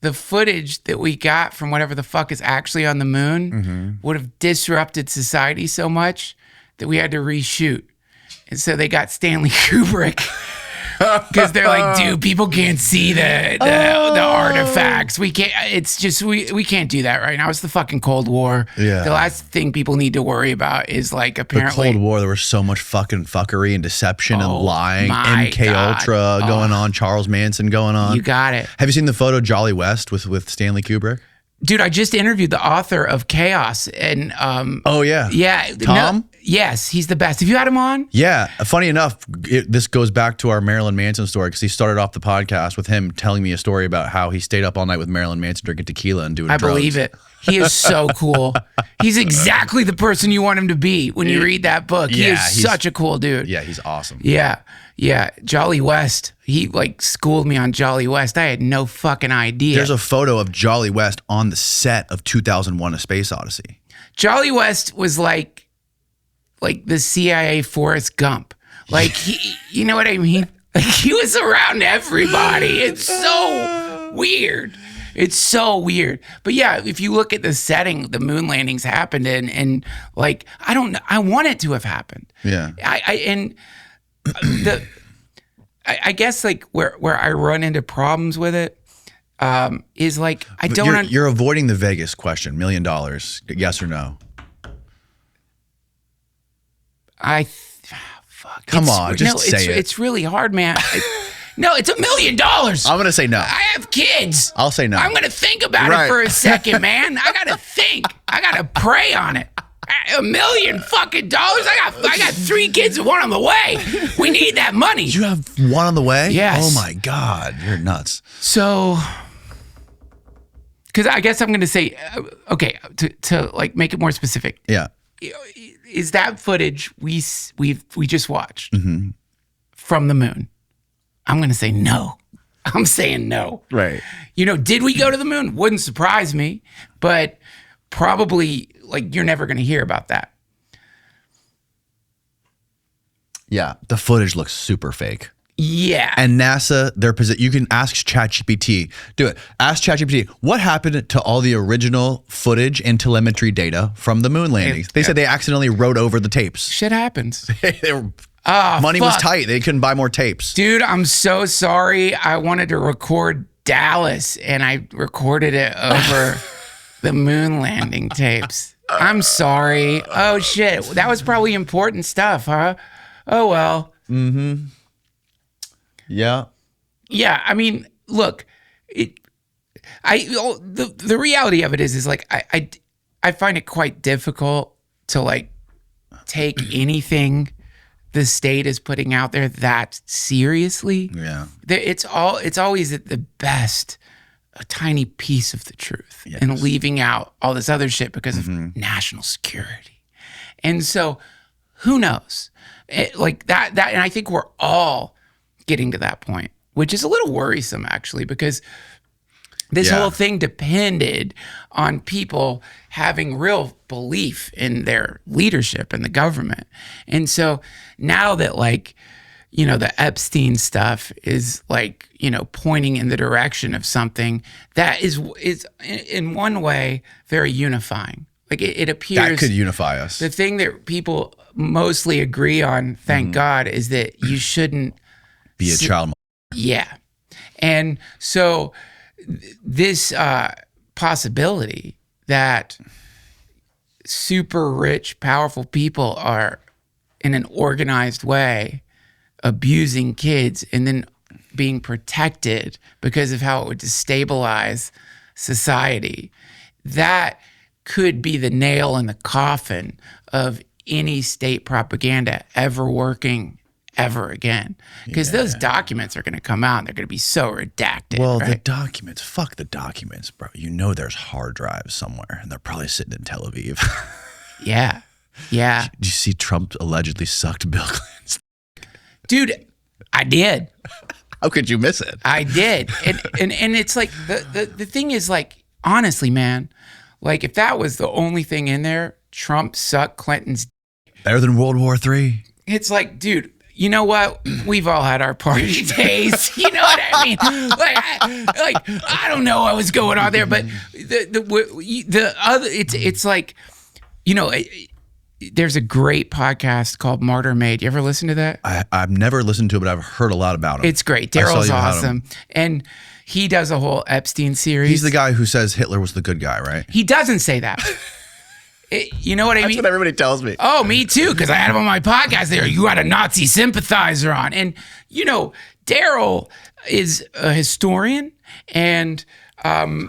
the footage that we got from whatever the fuck is actually on the moon would have disrupted society so much that we had to reshoot. And so they got Stanley Kubrick because they're like, dude, people can't see the artifacts. We can't. It's just we can't do that right now. It's the fucking Cold War. Yeah. The last thing people need to worry about is like apparently the Cold War. There was so much fucking fuckery and deception and lying. my MK God. Ultra going on. Charles Manson going on. You got it. Have you seen the photo Jolly West with Stanley Kubrick? Dude, I just interviewed the author of Chaos and oh yeah. Yeah. Tom? Yes, he's the best. Have you had him on? Yeah. Funny enough, this goes back to our Marilyn Manson story because he started off the podcast with him telling me a story about how he stayed up all night with Marilyn Manson drinking tequila and doing drugs. I believe it. He is so cool. He's exactly the person you want him to be when you read that book. He is such a cool dude. Yeah, he's awesome. Yeah. Yeah. Jolly West. He like schooled me on Jolly West. I had no fucking idea. There's a photo of Jolly West on the set of 2001: A Space Odyssey. Jolly West was like the CIA Forrest Gump. Like you know what I mean? Like he was around everybody. It's so weird. It's so weird. But yeah, if you look at the setting the moon landings happened in, and like I don't know, I want it to have happened. Yeah. I guess like where I run into problems with it is like I don't. You're avoiding the Vegas question. $1 million, yes or no? Fuck. Come on, just say it. It's really hard, man. No, it's $1 million. I'm gonna say no. I have kids. I'll say no. I'm gonna think about it for a second, man. I gotta think. I gotta pray on it. $1 million fucking dollars. I got 3 kids and 1 on the way. We need that money. You have 1 on the way? Yes. Oh my God, you're nuts. So, because I guess I'm gonna say, okay, to like make it more specific. Yeah. Is that footage we just watched from the moon? I'm going to say no. I'm saying no. Right. Did we go to the moon? Wouldn't surprise me, but probably like you're never going to hear about that. Yeah. The footage looks super fake. Yeah. And NASA, you can ask ChatGPT. Do it. Ask ChatGPT, what happened to all the original footage and telemetry data from the moon landings? They said they accidentally wrote over the tapes. Shit happens. Money was tight. They couldn't buy more tapes. Dude, I'm so sorry. I wanted to record Dallas and I recorded it over the moon landing tapes. I'm sorry. Oh, shit. That was probably important stuff, huh? Oh, well. Mm-hmm. Yeah. Yeah, I mean, look, the reality of it is like I find it quite difficult to like take anything the state is putting out there that seriously. Yeah. It's always at the best a tiny piece of the truth and leaving out all this other shit because of national security. And so who knows? Like that, and I think we're all getting to that point, which is a little worrisome actually, because this whole thing depended on people having real belief in their leadership and the government. And so now that like, you know, the Epstein stuff is like, you know, pointing in the direction of something that is in one way very unifying. Like it appears that could unify us. The thing that people mostly agree on, thank God, is that you shouldn't be a child. Yeah. And so this possibility that super rich, powerful people are in an organized way abusing kids and then being protected because of how it would destabilize society, that could be the nail in the coffin of any state propaganda ever working ever again. Because those documents are going to come out and they're going to be so redacted. Well, right? the documents, fuck the documents, bro. You know there's hard drives somewhere and they're probably sitting in Tel Aviv. Yeah. Yeah. Did you see Trump allegedly sucked Bill Clinton's? Dude, I did. How could you miss it? I did. And it's like, the thing is like, honestly, man, like if that was the only thing in there, Trump sucked Clinton's. Better than World War III. It's like, dude, you know what? We've all had our party days. You know what I mean? I don't know what was going on there, but the other, it's like, you know, there's a great podcast called Martyr Made. You ever listen to that? I've never listened to it, but I've heard a lot about him. It's great. Daryl's awesome. And he does a whole Epstein series. He's the guy who says Hitler was the good guy, right? He doesn't say that. You know what I mean? That's what everybody tells me. Oh, me too, because I had him on my podcast there. You got a Nazi sympathizer on. And, you know, Daryl is a historian, and I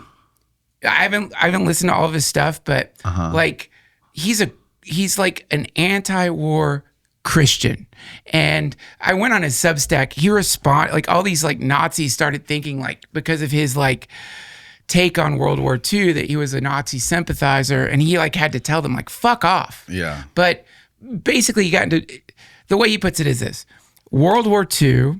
haven't listened to all of his stuff, but like he's like an anti-war Christian. And I went on his Substack. He like all these like Nazis started thinking like because of his like take on World War II that he was a Nazi sympathizer, and he like had to tell them like fuck off. Yeah. But basically he got into, the way he puts it is this: World War II,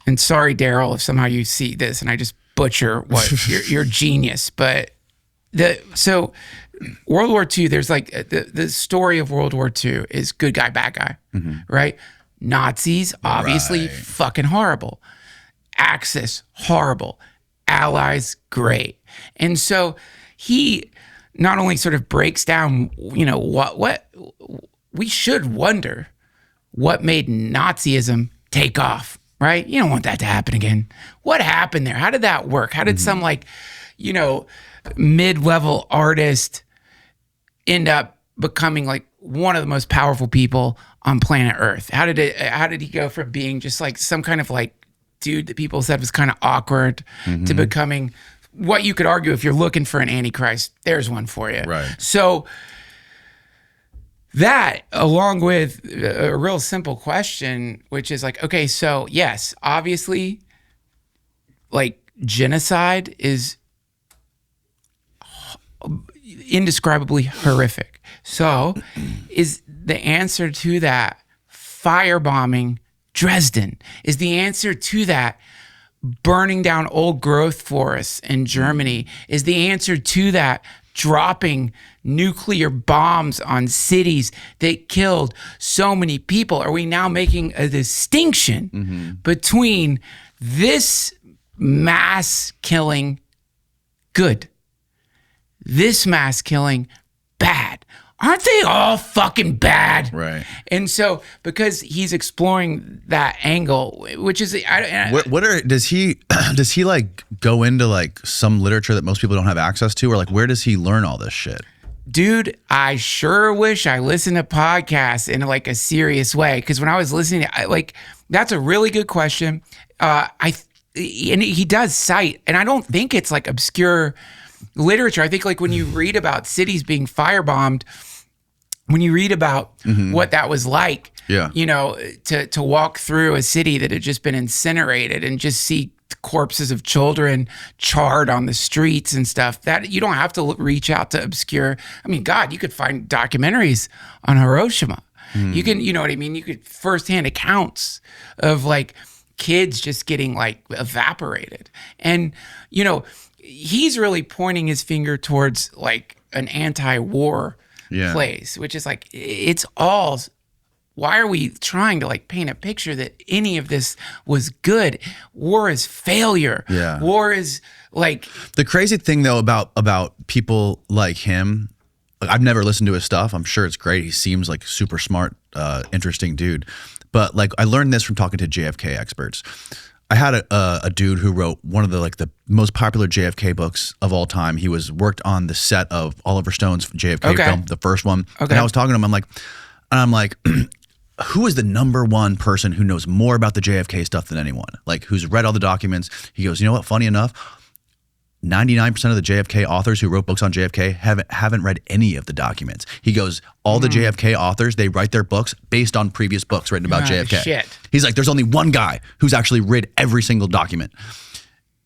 and sorry Daryl if somehow you see this and I just butcher what you're genius, but so World War II, there's like the story of World War II is good guy, bad guy, right? Nazis, obviously fucking horrible. Axis, horrible. Allies, great. And so he not only sort of breaks down, you know, what we should wonder what made Nazism take off, right? You don't want that to happen again. What happened there? How did that work? How did some like, you know, mid-level artist end up becoming like one of the most powerful people on planet Earth? How did he go from being just like some kind of like dude that people said was kind of awkward to becoming what you could argue if you're looking for an Antichrist, there's one for you. Right. So that, along with a real simple question, which is like, okay, so yes, obviously, like genocide is indescribably horrific. So is the answer to that firebombing Dresden? Is the answer to that burning down old growth forests in Germany? Is the answer to that dropping nuclear bombs on cities that killed so many people? Are we now making a distinction between this mass killing good, this mass killing bad? Aren't they all fucking bad? Right. And so, because he's exploring that angle, which is, does he like go into like some literature that most people don't have access to, or like where does he learn all this shit? Dude, I sure wish I listened to podcasts in like a serious way, because when I was listening, that's a really good question. And he does cite, and I don't think it's like obscure literature. I think like when you read about cities being firebombed, when you read about what that was like, you know, to walk through a city that had just been incinerated and just see corpses of children charred on the streets and stuff. That you don't have to reach out to obscure. I mean, God, you could find documentaries on Hiroshima. You can, you know what I mean? You could firsthand accounts of like kids just getting like evaporated. And, you know, he's really pointing his finger towards like an anti-war place, which is like, it's all, why are we trying to like paint a picture that any of this was good? War is failure. Yeah. War is like. The crazy thing though about people like him, I've never listened to his stuff. I'm sure it's great. He seems like super smart, interesting dude. But like I learned this from talking to JFK experts. I had a dude who wrote one of the most popular JFK books of all time. He worked on the set of Oliver Stone's JFK film, the first one. And I was talking to him. I'm like, who is the number one person who knows more about the JFK stuff than anyone? Like who's read all the documents? He goes, you know what? Funny enough, 99% of the JFK authors who wrote books on JFK haven't read any of the documents. He goes, all the JFK authors, they write their books based on previous books written about JFK. Shit. He's like, there's only one guy who's actually read every single document.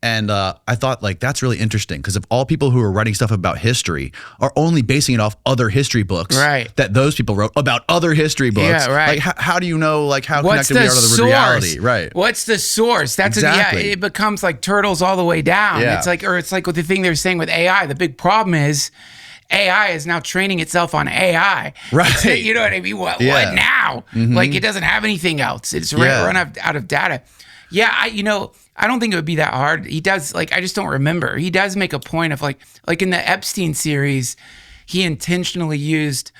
And I thought like, that's really interesting because if all people who are writing stuff about history are only basing it off other history books that those people wrote about other history books, like how do you know like how connected we are to the reality? Right. What's the source? That's exactly. it becomes like turtles all the way down. Yeah. It's like with the thing they were saying with AI, the big problem is AI is now training itself on AI. Right. You know what I mean? What now? Like it doesn't have anything else. It's run out of data. Yeah, I don't think it would be that hard. He does, like, I just don't remember. He does make a point of like in the Epstein series, he intentionally used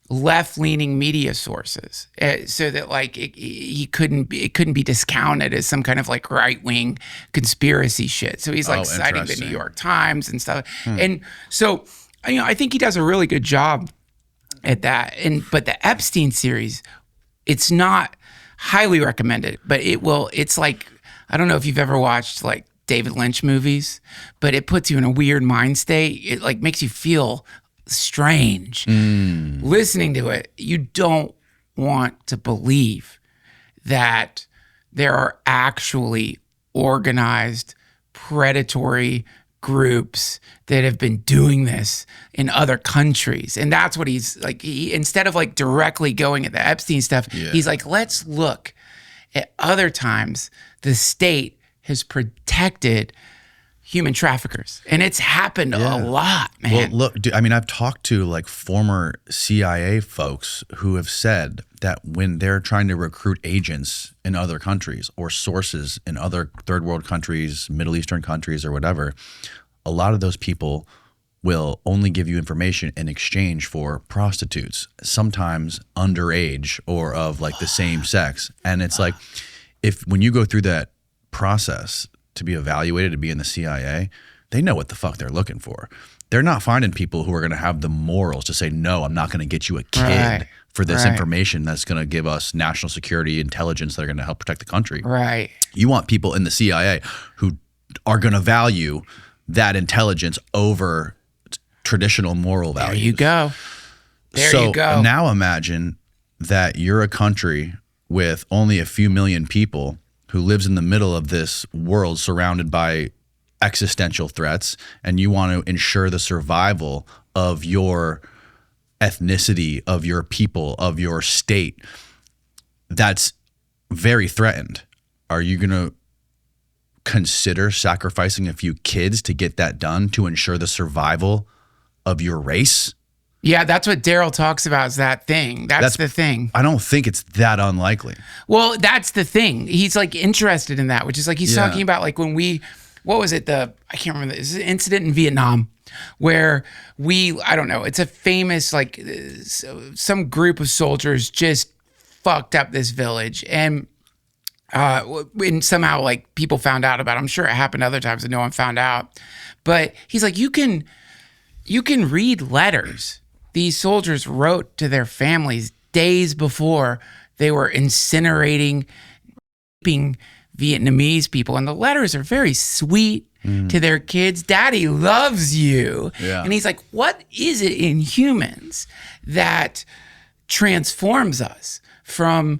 left-leaning media sources so that like it couldn't be discounted as some kind of like right-wing conspiracy shit. So he's like citing the New York Times and stuff. And so, I think he does a really good job at that. But the Epstein series, it's not highly recommended, but it's like, I don't know if you've ever watched like David Lynch movies, but it puts you in a weird mind state. It like makes you feel strange. Listening to it, you don't want to believe that there are actually organized predatory groups that have been doing this in other countries. And that's what he's like, instead of like directly going at the Epstein stuff, he's like, let's look at other times the state has protected human traffickers. And it's happened a lot, man. Well, look, dude, I mean, I've talked to like former CIA folks who have said that when they're trying to recruit agents in other countries or sources in other third world countries, Middle Eastern countries or whatever, a lot of those people will only give you information in exchange for prostitutes, sometimes underage or of like the same sex. And it's like, when you go through that process to be evaluated to be in the CIA, they know what the fuck they're looking for. They're not finding people who are going to have the morals to say, no, I'm not going to get you a kid for this information that's going to give us national security intelligence that are going to help protect the country. Right. You want people in the CIA who are going to value that intelligence over traditional moral values. There you go. There you go. Now imagine that you're a country with only a few million people who lives in the middle of this world surrounded by existential threats, and you want to ensure the survival of your ethnicity, of your people, of your state. That's very threatened. Are you going to consider sacrificing a few kids to get that done to ensure the survival of your race? Yeah, that's what Daryl talks about is that thing. That's the thing. I don't think it's that unlikely. Well, that's the thing. He's like interested in that, which is like he's talking about like when what was it? I can't remember. This incident in Vietnam where I don't know. It's a famous like some group of soldiers just fucked up this village and somehow like people found out about it. I'm sure it happened other times and no one found out. But he's like, you can read letters these soldiers wrote to their families days before they were incinerating Vietnamese people. And the letters are very sweet to their kids. Daddy loves you. Yeah. And he's like, what is it in humans that transforms us from,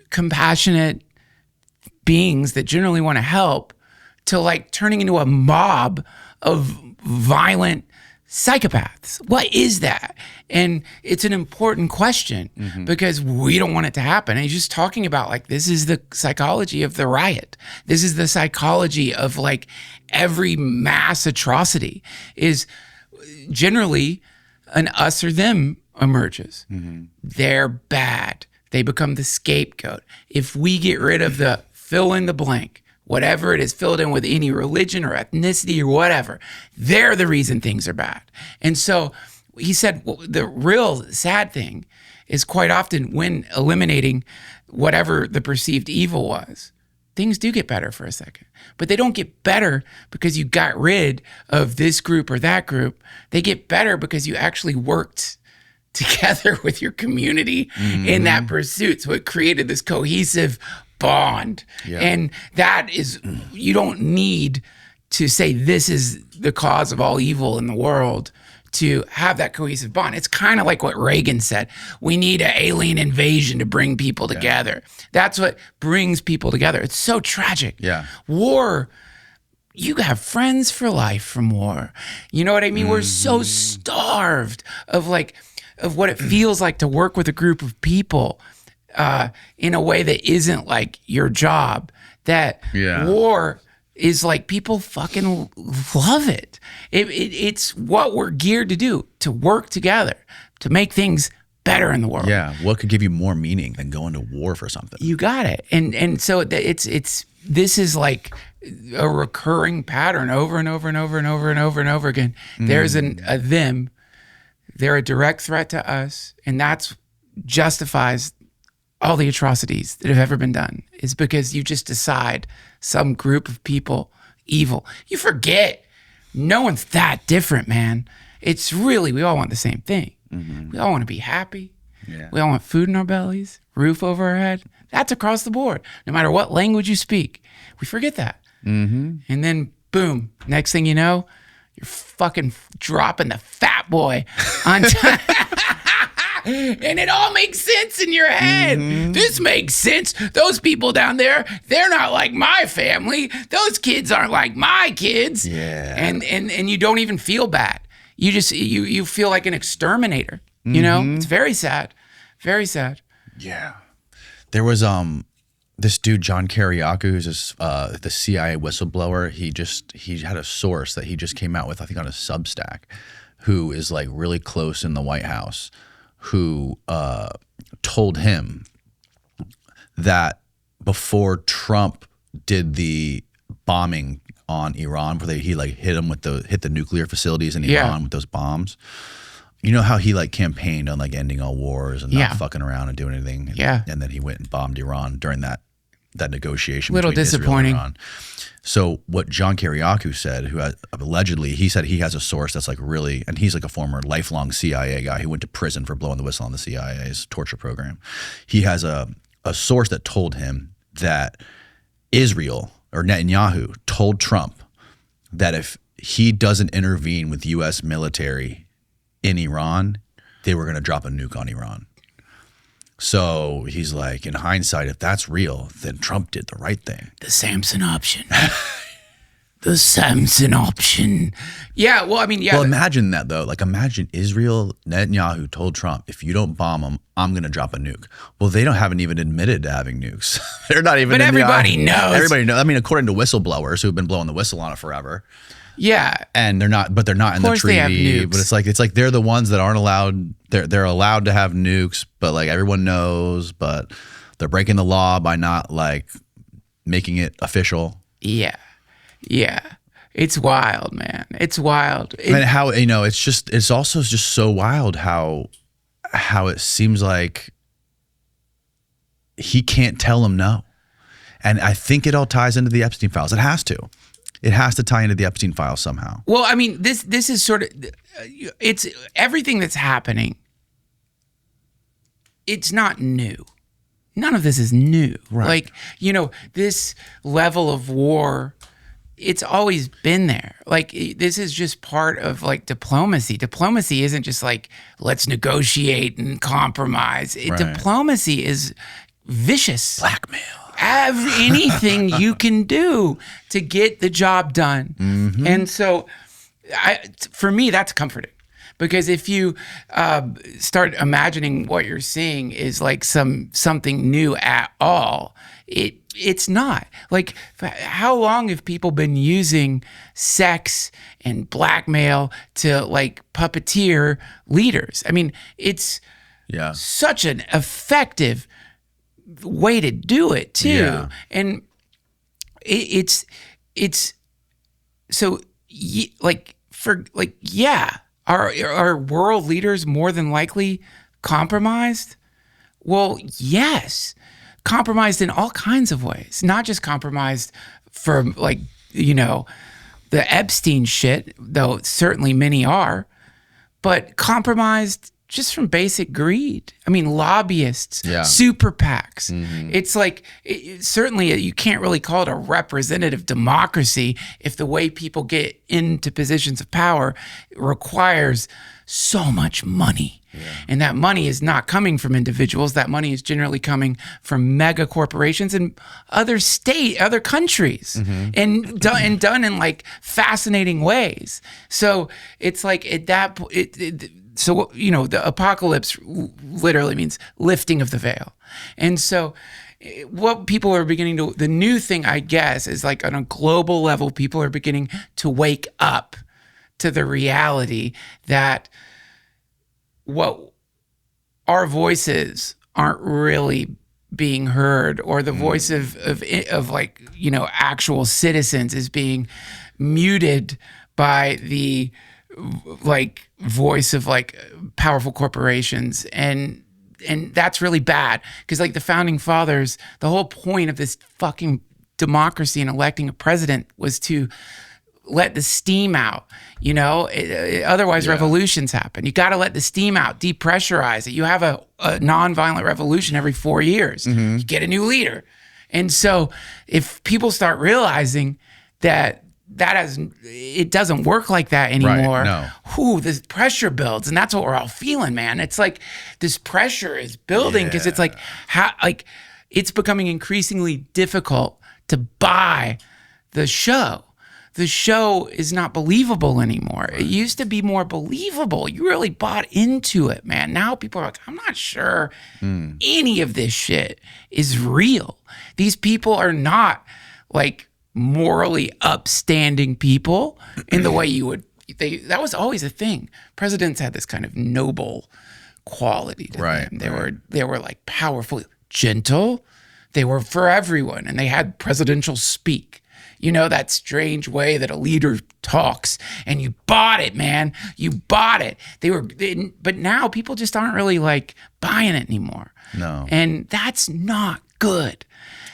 compassionate beings that generally want to help to like turning into a mob of violent psychopaths. What is that? And it's an important question because we don't want it to happen. And he's just talking about like, this is the psychology of the riot. This is the psychology of like every mass atrocity is generally an us or them emerges. They're bad. They become the scapegoat. If we get rid of the fill in the blank, whatever it is filled in with any religion or ethnicity or whatever, they're the reason things are bad. And so he said, well, the real sad thing is quite often when eliminating whatever the perceived evil was, things do get better for a second. But they don't get better because you got rid of this group or that group. They get better because you actually worked together with your community in that pursuit. So it created this cohesive bond. Yeah. And that is, you don't need to say this is the cause of all evil in the world to have that cohesive bond. It's kind of like what Reagan said. We need an alien invasion to bring people together. That's what brings people together. It's so tragic. Yeah. War, you have friends for life from war. You know what I mean? We're so starved of what it feels like to work with a group of people in a way that isn't like your job, that war is like people fucking love it. It's what we're geared to do, to work together, to make things better in the world. Yeah. What could give you more meaning than going to war for something? You got it. And so this is like a recurring pattern over and over and over and over and over and over again. There's a them. They're a direct threat to us, and that's justifies all the atrocities that have ever been done, is because you just decide some group of people evil. You forget no one's that different, man. It's really, we all want the same thing. We all want to be happy. Yeah. We all want food in our bellies, roof over our head. That's across the board. No matter what language you speak, we forget that. And then boom, next thing you know, you're fucking dropping the fat boy on time. And it all makes sense in your head. This makes sense. Those people down there, they're not like my family. Those kids aren't like my kids. Yeah. And you don't even feel bad. You just you feel like an exterminator. You know? It's very sad. Very sad. Yeah. There was this dude, John Kiriakou, who's the CIA whistleblower. He had a source that he just came out with, I think, on a Substack, who is like really close in the White House, who told him that before Trump did the bombing on Iran, where he like hit the nuclear facilities in Iran with those bombs. You know how he like campaigned on like ending all wars and not fucking around and doing anything. And then he went and bombed Iran during that negotiation. Little disappointing. Israel and Iran. So what John Kiriakou said, who he said he has a source that's like really, and he's like a former lifelong CIA guy who went to prison for blowing the whistle on the CIA's torture program. He has a source that told him that Israel or Netanyahu told Trump that if he doesn't intervene with U.S. military in Iran, they were going to drop a nuke on Iran. So he's like, in hindsight, if that's real, then Trump did the right thing. The Samson option. The Samson option. Yeah, well, I mean, yeah. Well, imagine that, though. Like, imagine Israel, Netanyahu told Trump, if you don't bomb them, I'm going to drop a nuke. Well, haven't even admitted to having nukes. They're not even. But everybody knows. Everybody knows. I mean, according to whistleblowers who've been blowing the whistle on it forever. Yeah. And they're not in the treaty. They have nukes. But it's like they're the ones that aren't allowed. They're allowed to have nukes, but like everyone knows, but they're breaking the law by not like making it official. Yeah. Yeah. It's wild, man. It's wild. And how, it's also just so wild how it seems like he can't tell him no. And I think it all ties into the Epstein files. It has to. It has to tie into the Epstein files somehow. Well, I mean, this is sort of, it's everything that's happening. It's not new. None of this is new. Right. Like, this level of war, it's always been there. Like, this is just part of like diplomacy. Diplomacy isn't just like, let's negotiate and compromise. Diplomacy is vicious. Blackmail. anything you can do to get the job done. And so for me, that's comforting. Because if you start imagining what you're seeing is like something new at all, it's not. Like, how long have people been using sex and blackmail to like puppeteer leaders? I mean, it's such an effective way to do it too. Yeah. And it's so like for like, yeah. Are world leaders more than likely compromised? Well, yes. Compromised in all kinds of ways. Not just compromised for like, you know, the Epstein shit, though certainly many are, but compromised just from basic greed. I mean, lobbyists, super PACs. It's like, certainly you can't really call it a representative democracy if the way people get into positions of power requires so much money. And that money is not coming from individuals. That money is generally coming from mega corporations and other countries, and done in like fascinating ways. So it's like at that point, so, you know, the apocalypse literally means lifting of the veil. And so what people are beginning to, the new thing, I guess, is like on a global level, people are beginning to wake up to the reality that what our voices aren't really being heard, or the voice of like, you know, actual citizens is being muted by the like voice of like powerful corporations, and that's really bad, because like the founding fathers, the whole point of this fucking democracy and electing a president was to let the steam out, you know, otherwise revolutions happen. You got to let the steam out, depressurize it. You have a nonviolent revolution every 4 years. You get a new leader. And so if people start realizing that it doesn't work like that anymore. Right, no. This pressure builds, and that's what we're all feeling, man. It's like this pressure is building because it's like it's becoming increasingly difficult to buy the show. The show is not believable anymore. Right. It used to be more believable. You really bought into it, man. Now people are like, I'm not sure any of this shit is real. These people are not like morally upstanding people in the way you would. That was always a thing. Presidents had this kind of noble quality to them. They were like powerful, gentle. They were for everyone, and they had presidential speak. You know, that strange way that a leader talks, and you bought it, man. You bought it. But now people just aren't really like buying it anymore. No. And that's not good.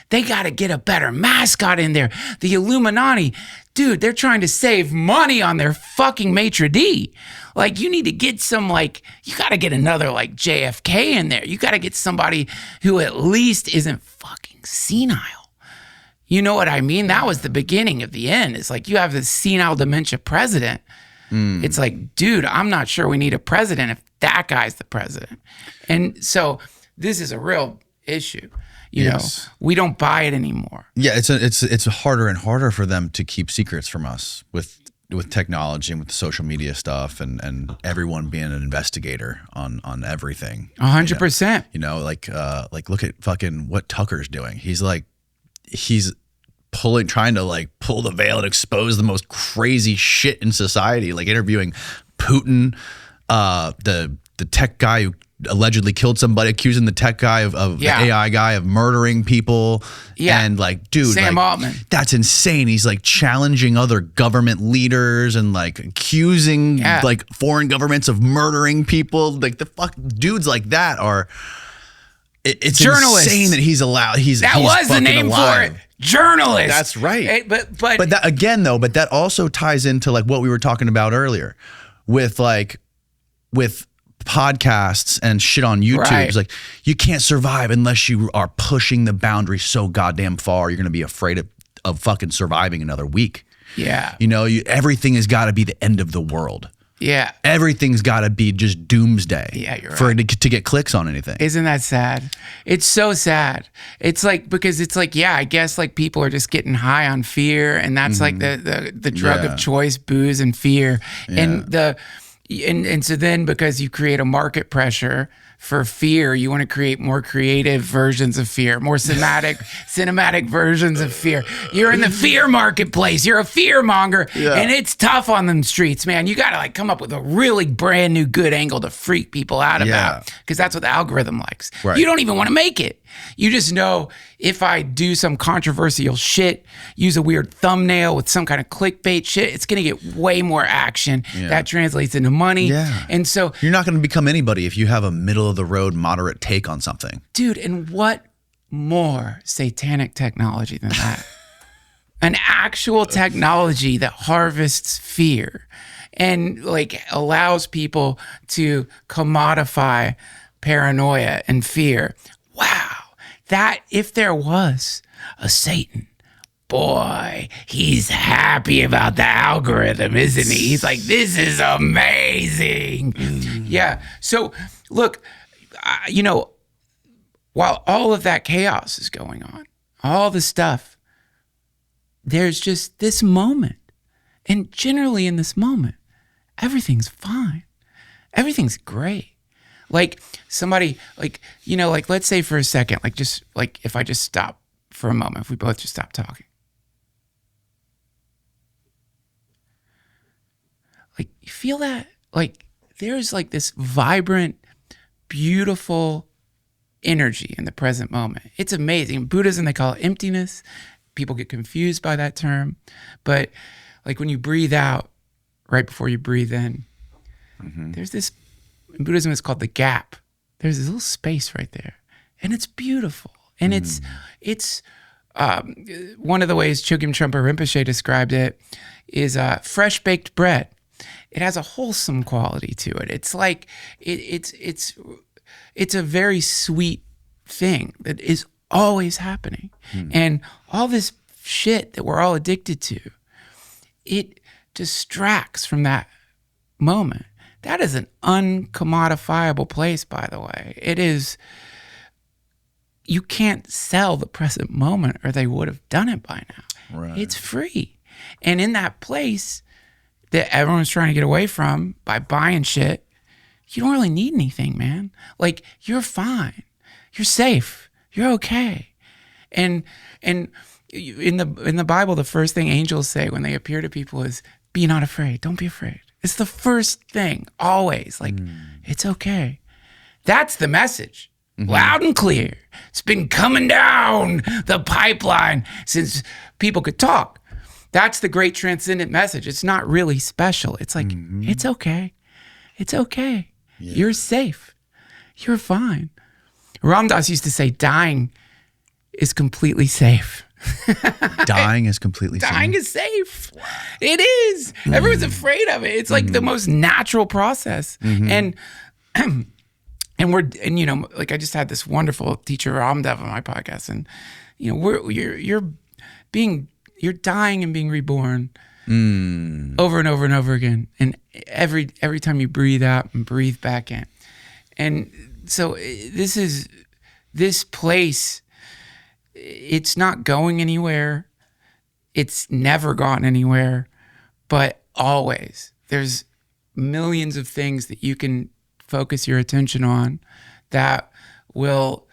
They got to get a better mascot in there. The Illuminati, dude, they're trying to save money on their fucking maitre d'. Like, you need to get you got to get another like JFK in there. You got to get somebody who at least isn't fucking senile. You know what I mean? That was the beginning of the end. It's like you have this senile dementia president. It's like, dude, I'm not sure we need a president if that guy's the president. And so this is a real issue. You know, we don't buy it anymore. Yeah, it's harder and harder for them to keep secrets from us with technology and with the social media stuff, and everyone being an investigator on everything. 100%. You know, like look at fucking what Tucker's doing. He's trying to pull the veil and expose the most crazy shit in society, like interviewing Putin, the tech guy who allegedly killed somebody, accusing the tech guy of the AI guy of murdering people. Yeah. And dude, Sam Altman. That's insane. He's challenging other government leaders and accusing foreign governments of murdering people. The fuck dudes like that are. It's journalists. Insane that he's allowed. That was the name alive. for it. Journalist. That's right. But that again though, but that also ties into what we were talking about earlier with podcasts and shit on YouTube. Right. It's you can't survive unless you are pushing the boundary so goddamn far. You're going to be afraid of fucking surviving another week. Yeah. You know, everything has got to be the end of the world. Yeah. Everything's got to be just doomsday. Yeah, you're for right. it to get clicks on anything. Isn't that sad? It's so sad. It's like, because it's like, yeah, I guess like people are just getting high on fear, and that's like the drug of choice, booze and fear. And and so then, because you create a market pressure for fear, you want to create more creative versions of fear, more cinematic versions of fear. You're in the fear marketplace. You're a fear monger, and it's tough on them streets, man. You got to like come up with a really brand new good angle to freak people out about, because that's what the algorithm likes. Right. You don't even want to make it. You just know, if I do some controversial shit, use a weird thumbnail with some kind of clickbait shit, it's going to get way more action. That translates into money. Yeah. And so, you're not going to become anybody if you have a middle of the road moderate take on something. dude, and what more satanic technology than that? An actual technology that harvests fear and like allows people to commodify paranoia and fear. Wow. That, if there was a Satan, boy, he's happy about the algorithm, isn't he? He's like, this is amazing. Yeah. So look, while all of that chaos is going on, all the stuff, there's just this moment. And generally in this moment, everything's fine. Everything's great. Like somebody, like, like let's say for a second, like just like if I just stop for a moment, if we both just stop talking. Like, you feel that? Like there's like this vibrant, beautiful energy in the present moment. It's amazing. In Buddhism, they call it emptiness. People get confused by that term. But like when you breathe out right before you breathe in, there's this, in Buddhism, it's called the gap. There's this little space right there. And it's beautiful. And it's one of the ways Chogyam Trungpa Rinpoche described it is fresh baked bread. It has a wholesome quality to it. It's like, it's a very sweet thing that is always happening. And all this shit that we're all addicted to, it distracts from that moment. That is an uncommodifiable place, by the way. It is, you can't sell the present moment or they would have done it by now. Right. It's free. And in that place that everyone's trying to get away from by buying shit, you don't really need anything, man. Like, you're fine. You're safe. You're okay. And in the Bible, the first thing angels say when they appear to people is, be not afraid. Don't be afraid. It's the first thing, always. Like, it's okay. That's the message. Loud and clear. It's been coming down the pipeline since people could talk. That's the great transcendent message. It's not really special. It's like, it's okay. It's okay. Yeah. You're safe. You're fine. Ram Dass used to say, dying is completely safe. Dying is completely safe. Dying is safe. It is. Everyone's afraid of it. It's like the most natural process. And like I just had this wonderful teacher Ramdev on my podcast, and you're dying and being reborn over and over and over again. And every time you breathe out and breathe back in. And so this place, it's not going anywhere. It's never gone anywhere, but always there's millions of things that you can focus your attention on that will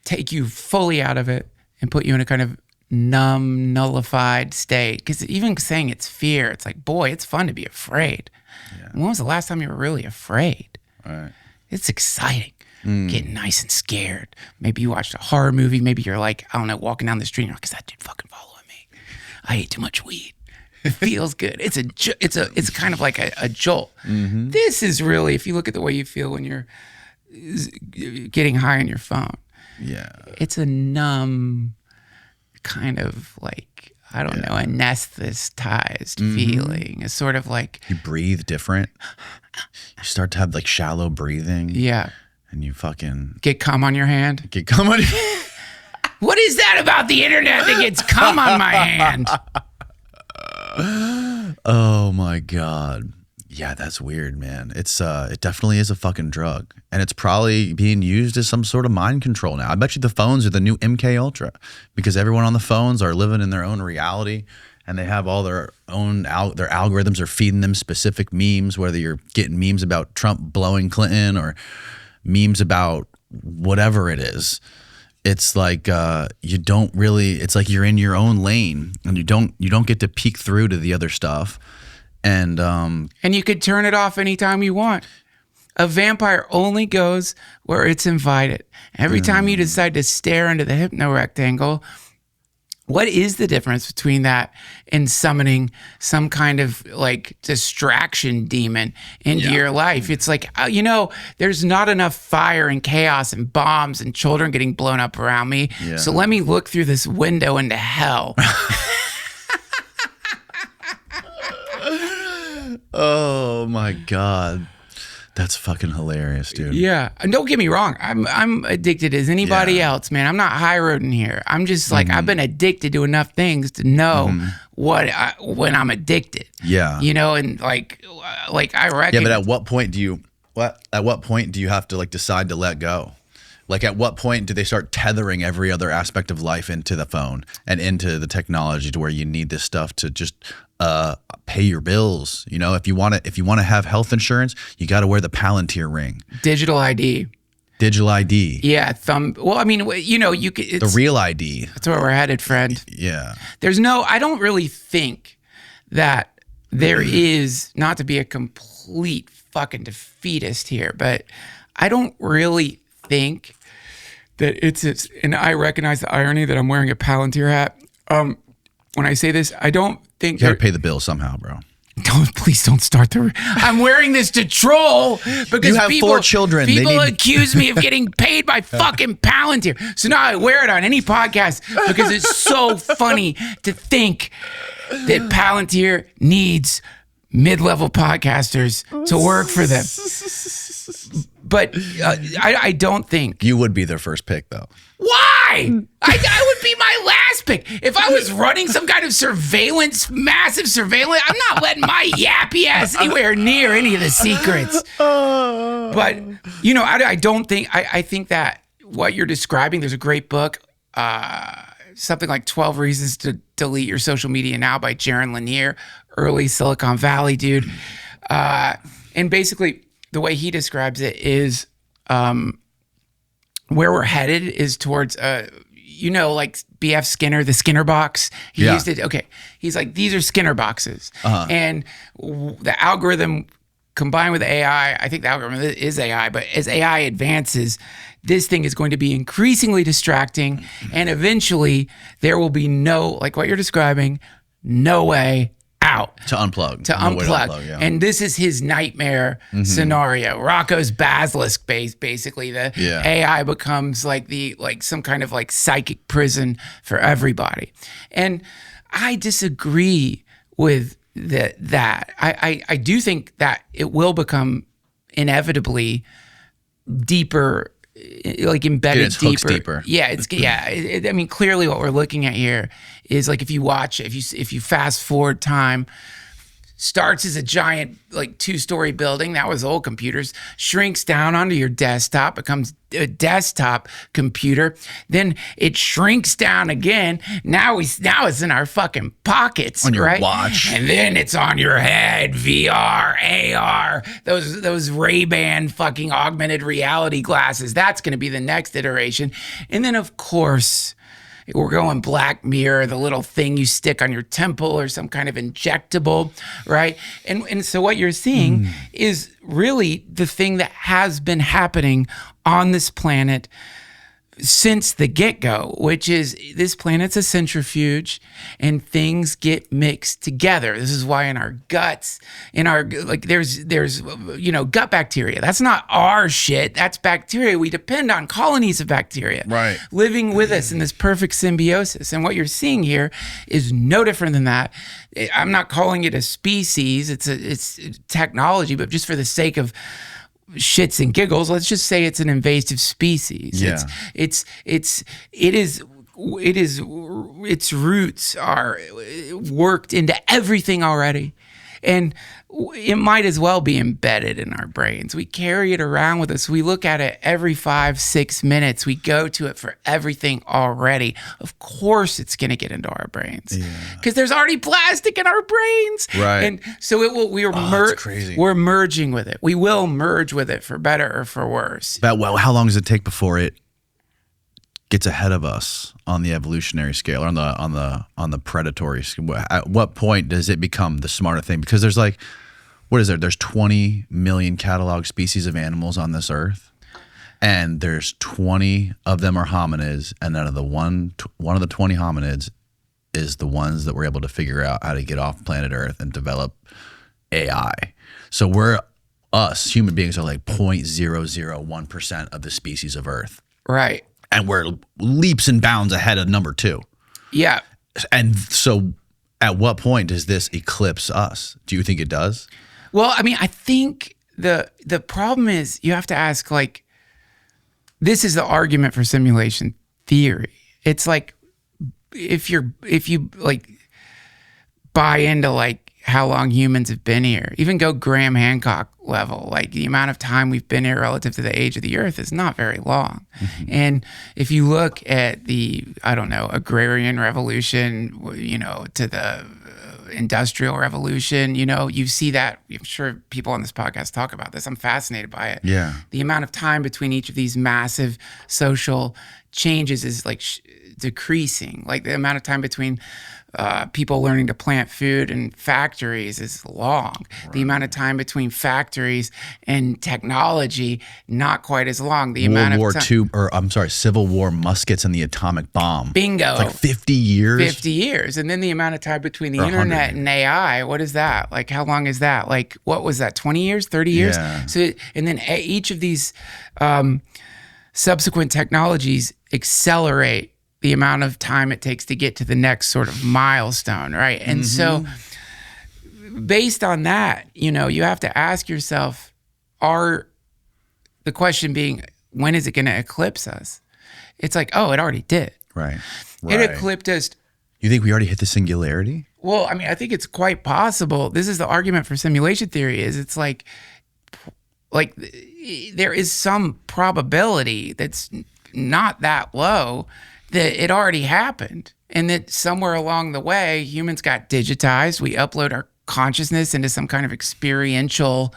take you fully out of it and put you in a kind of numb, nullified state. Because even saying it's fear, it's like, boy, it's fun to be afraid. Yeah. When was the last time you were really afraid? Right. It's exciting. Getting nice and scared. Maybe you watched a horror movie. Maybe you're like, I don't know, walking down the street and you're like, is that dude fucking following me? I ate too much weed. It feels good. It's kind of like a jolt. This is really, if you look at the way you feel when you're getting high on your phone. Yeah. It's a numb kind of like, I don't know, anesthetized feeling. It's sort of like you breathe different. You start to have like shallow breathing. Yeah. And you fucking get cum on your hand. Get cum on your hand. What is that about the internet that gets cum on my hand? Oh my God. Yeah, that's weird, man. It definitely is a fucking drug, and it's probably being used as some sort of mind control now. I bet you the phones are the new MK Ultra because everyone on the phones are living in their own reality, and they have all their own their algorithms are feeding them specific memes. Whether you're getting memes about Trump blowing Clinton or memes about whatever it is, it's like you don't really. It's like you're in your own lane, and you don't get to peek through to the other stuff. And you could turn it off anytime you want. A vampire only goes where it's invited. Every time you decide to stare into the hypno rectangle, what is the difference between that and summoning some kind of like distraction demon into your life? It's like, there's not enough fire and chaos and bombs and children getting blown up around me. Yeah. So let me look through this window into hell. Oh my God. That's fucking hilarious, dude. Yeah. And don't get me wrong. I'm addicted as anybody else, man. I'm not high roading here. I'm just like, I've been addicted to enough things to know when I'm addicted. Yeah. And like I reckon. Yeah, but at what point do you have to like decide to let go? Like at what point do they start tethering every other aspect of life into the phone and into the technology to where you need this stuff to just pay your bills? If you want to have health insurance, you got to wear the Palantir ring. Digital ID. Yeah, Well, I mean, you could. The real ID. That's where we're headed, friend. Yeah. I don't really think that there is, not to be a complete fucking defeatist here, but I don't really think that and I recognize the irony that I'm wearing a Palantir hat. When I say this, I don't think you gotta pay the bill somehow, bro. Please don't start I'm wearing this to troll because you have 4 children. People accuse me of getting paid by fucking Palantir. So now I wear it on any podcast because it's so funny to think that Palantir needs mid-level podcasters to work for them. But I don't think you would be their first pick, though. Why? I would be my last pick. If I was running some kind of massive surveillance, I'm not letting my yappy ass anywhere near any of the secrets. But, I don't think, I think that what you're describing, there's a great book, something like 12 Reasons to Delete Your Social Media Now by Jaron Lanier, early Silicon Valley dude. And basically, the way he describes it is where we're headed is towards, like B.F. Skinner, the Skinner box. He used it. Okay. He's like, these are Skinner boxes. And the algorithm combined with AI, I think the algorithm is AI, but as AI advances, this thing is going to be increasingly distracting. And eventually there will be like what you're describing, no way out. To unplug. Yeah. And this is his nightmare scenario. Rocco's basilisk basically. The AI becomes like some kind of like psychic prison for everybody. And I disagree with that. I do think that it will become inevitably deeper, like embedded deeper. Yeah, I mean, clearly what we're looking at here is like if you fast forward time, starts as a giant like 2-story building, that was old computers, shrinks down onto your desktop, becomes a desktop computer, then it shrinks down again. Now it's in our fucking pockets, on your right? watch, and then it's on your head. VR, AR, those Ray-Ban fucking augmented reality glasses. That's going to be the next iteration, and then of course we're going Black Mirror, the little thing you stick on your temple or some kind of injectable, right? And so what you're seeing is really the thing that has been happening on this planet since the get-go, which is this planet's a centrifuge and things get mixed together. This is why in our guts, there's gut bacteria. That's not our shit. That's bacteria. We depend on colonies of bacteria living with us in this perfect symbiosis. And what you're seeing here is no different than that. I'm not calling it a species. It's technology, but just for the sake of shits and giggles, let's just say it's an invasive species. Yeah. Its roots are worked into everything already. And it might as well be embedded in our brains. We carry it around with us. We look at it every 5-6 minutes. We go to it for everything already. Of course, it's going to get into our brains because there's already plastic in our brains. Right. And so it will. We're merging with it. We will merge with it for better or for worse. But how long does it take before it gets ahead of us on the evolutionary scale, or on the predatory scale? At what point does it become the smarter thing? Because there's like, what is there? There's 20 million catalog species of animals on this earth, and there's 20 of them are hominids, and out of the one of the 20 hominids is the ones that we're able to figure out how to get off planet Earth and develop AI. So us human beings are like 0.001% of the species of Earth. Right. And we're leaps and bounds ahead of number 2. Yeah. And so at what point does this eclipse us? Do you think it does? Well, I mean, I think the problem is you have to ask, like, this is the argument for simulation theory. It's like, if you like buy into like how long humans have been here, even go Graham Hancock level, like the amount of time we've been here relative to the age of the earth is not very long. Mm-hmm. And if you look at the, agrarian revolution, to the industrial revolution, you see that. I'm sure people on this podcast talk about this. I'm fascinated by it. Yeah. The amount of time between each of these massive social changes is like decreasing. Like the amount of time between people learning to plant food in factories is long. Right. The amount of time between factories and technology, not quite as long. The Civil War muskets and the atomic bomb. Bingo. It's like 50 years. 50 years. And then the amount of time between the internet and AI, what is that? Like, how long is that? Like, what was that, 20 years, 30 years? Yeah. So, and then each of these subsequent technologies accelerate the amount of time it takes to get to the next sort of milestone, right? And so based on that, you have to ask yourself, the question being, when is it going to eclipse us? It's like, oh, it already did. Right. It eclipsed us. You think we already hit the singularity? Well, I mean, I think it's quite possible. This is the argument for simulation theory, is it's like there is some probability that's not that low that it already happened, and that somewhere along the way, humans got digitized. We upload our consciousness into some kind of experiential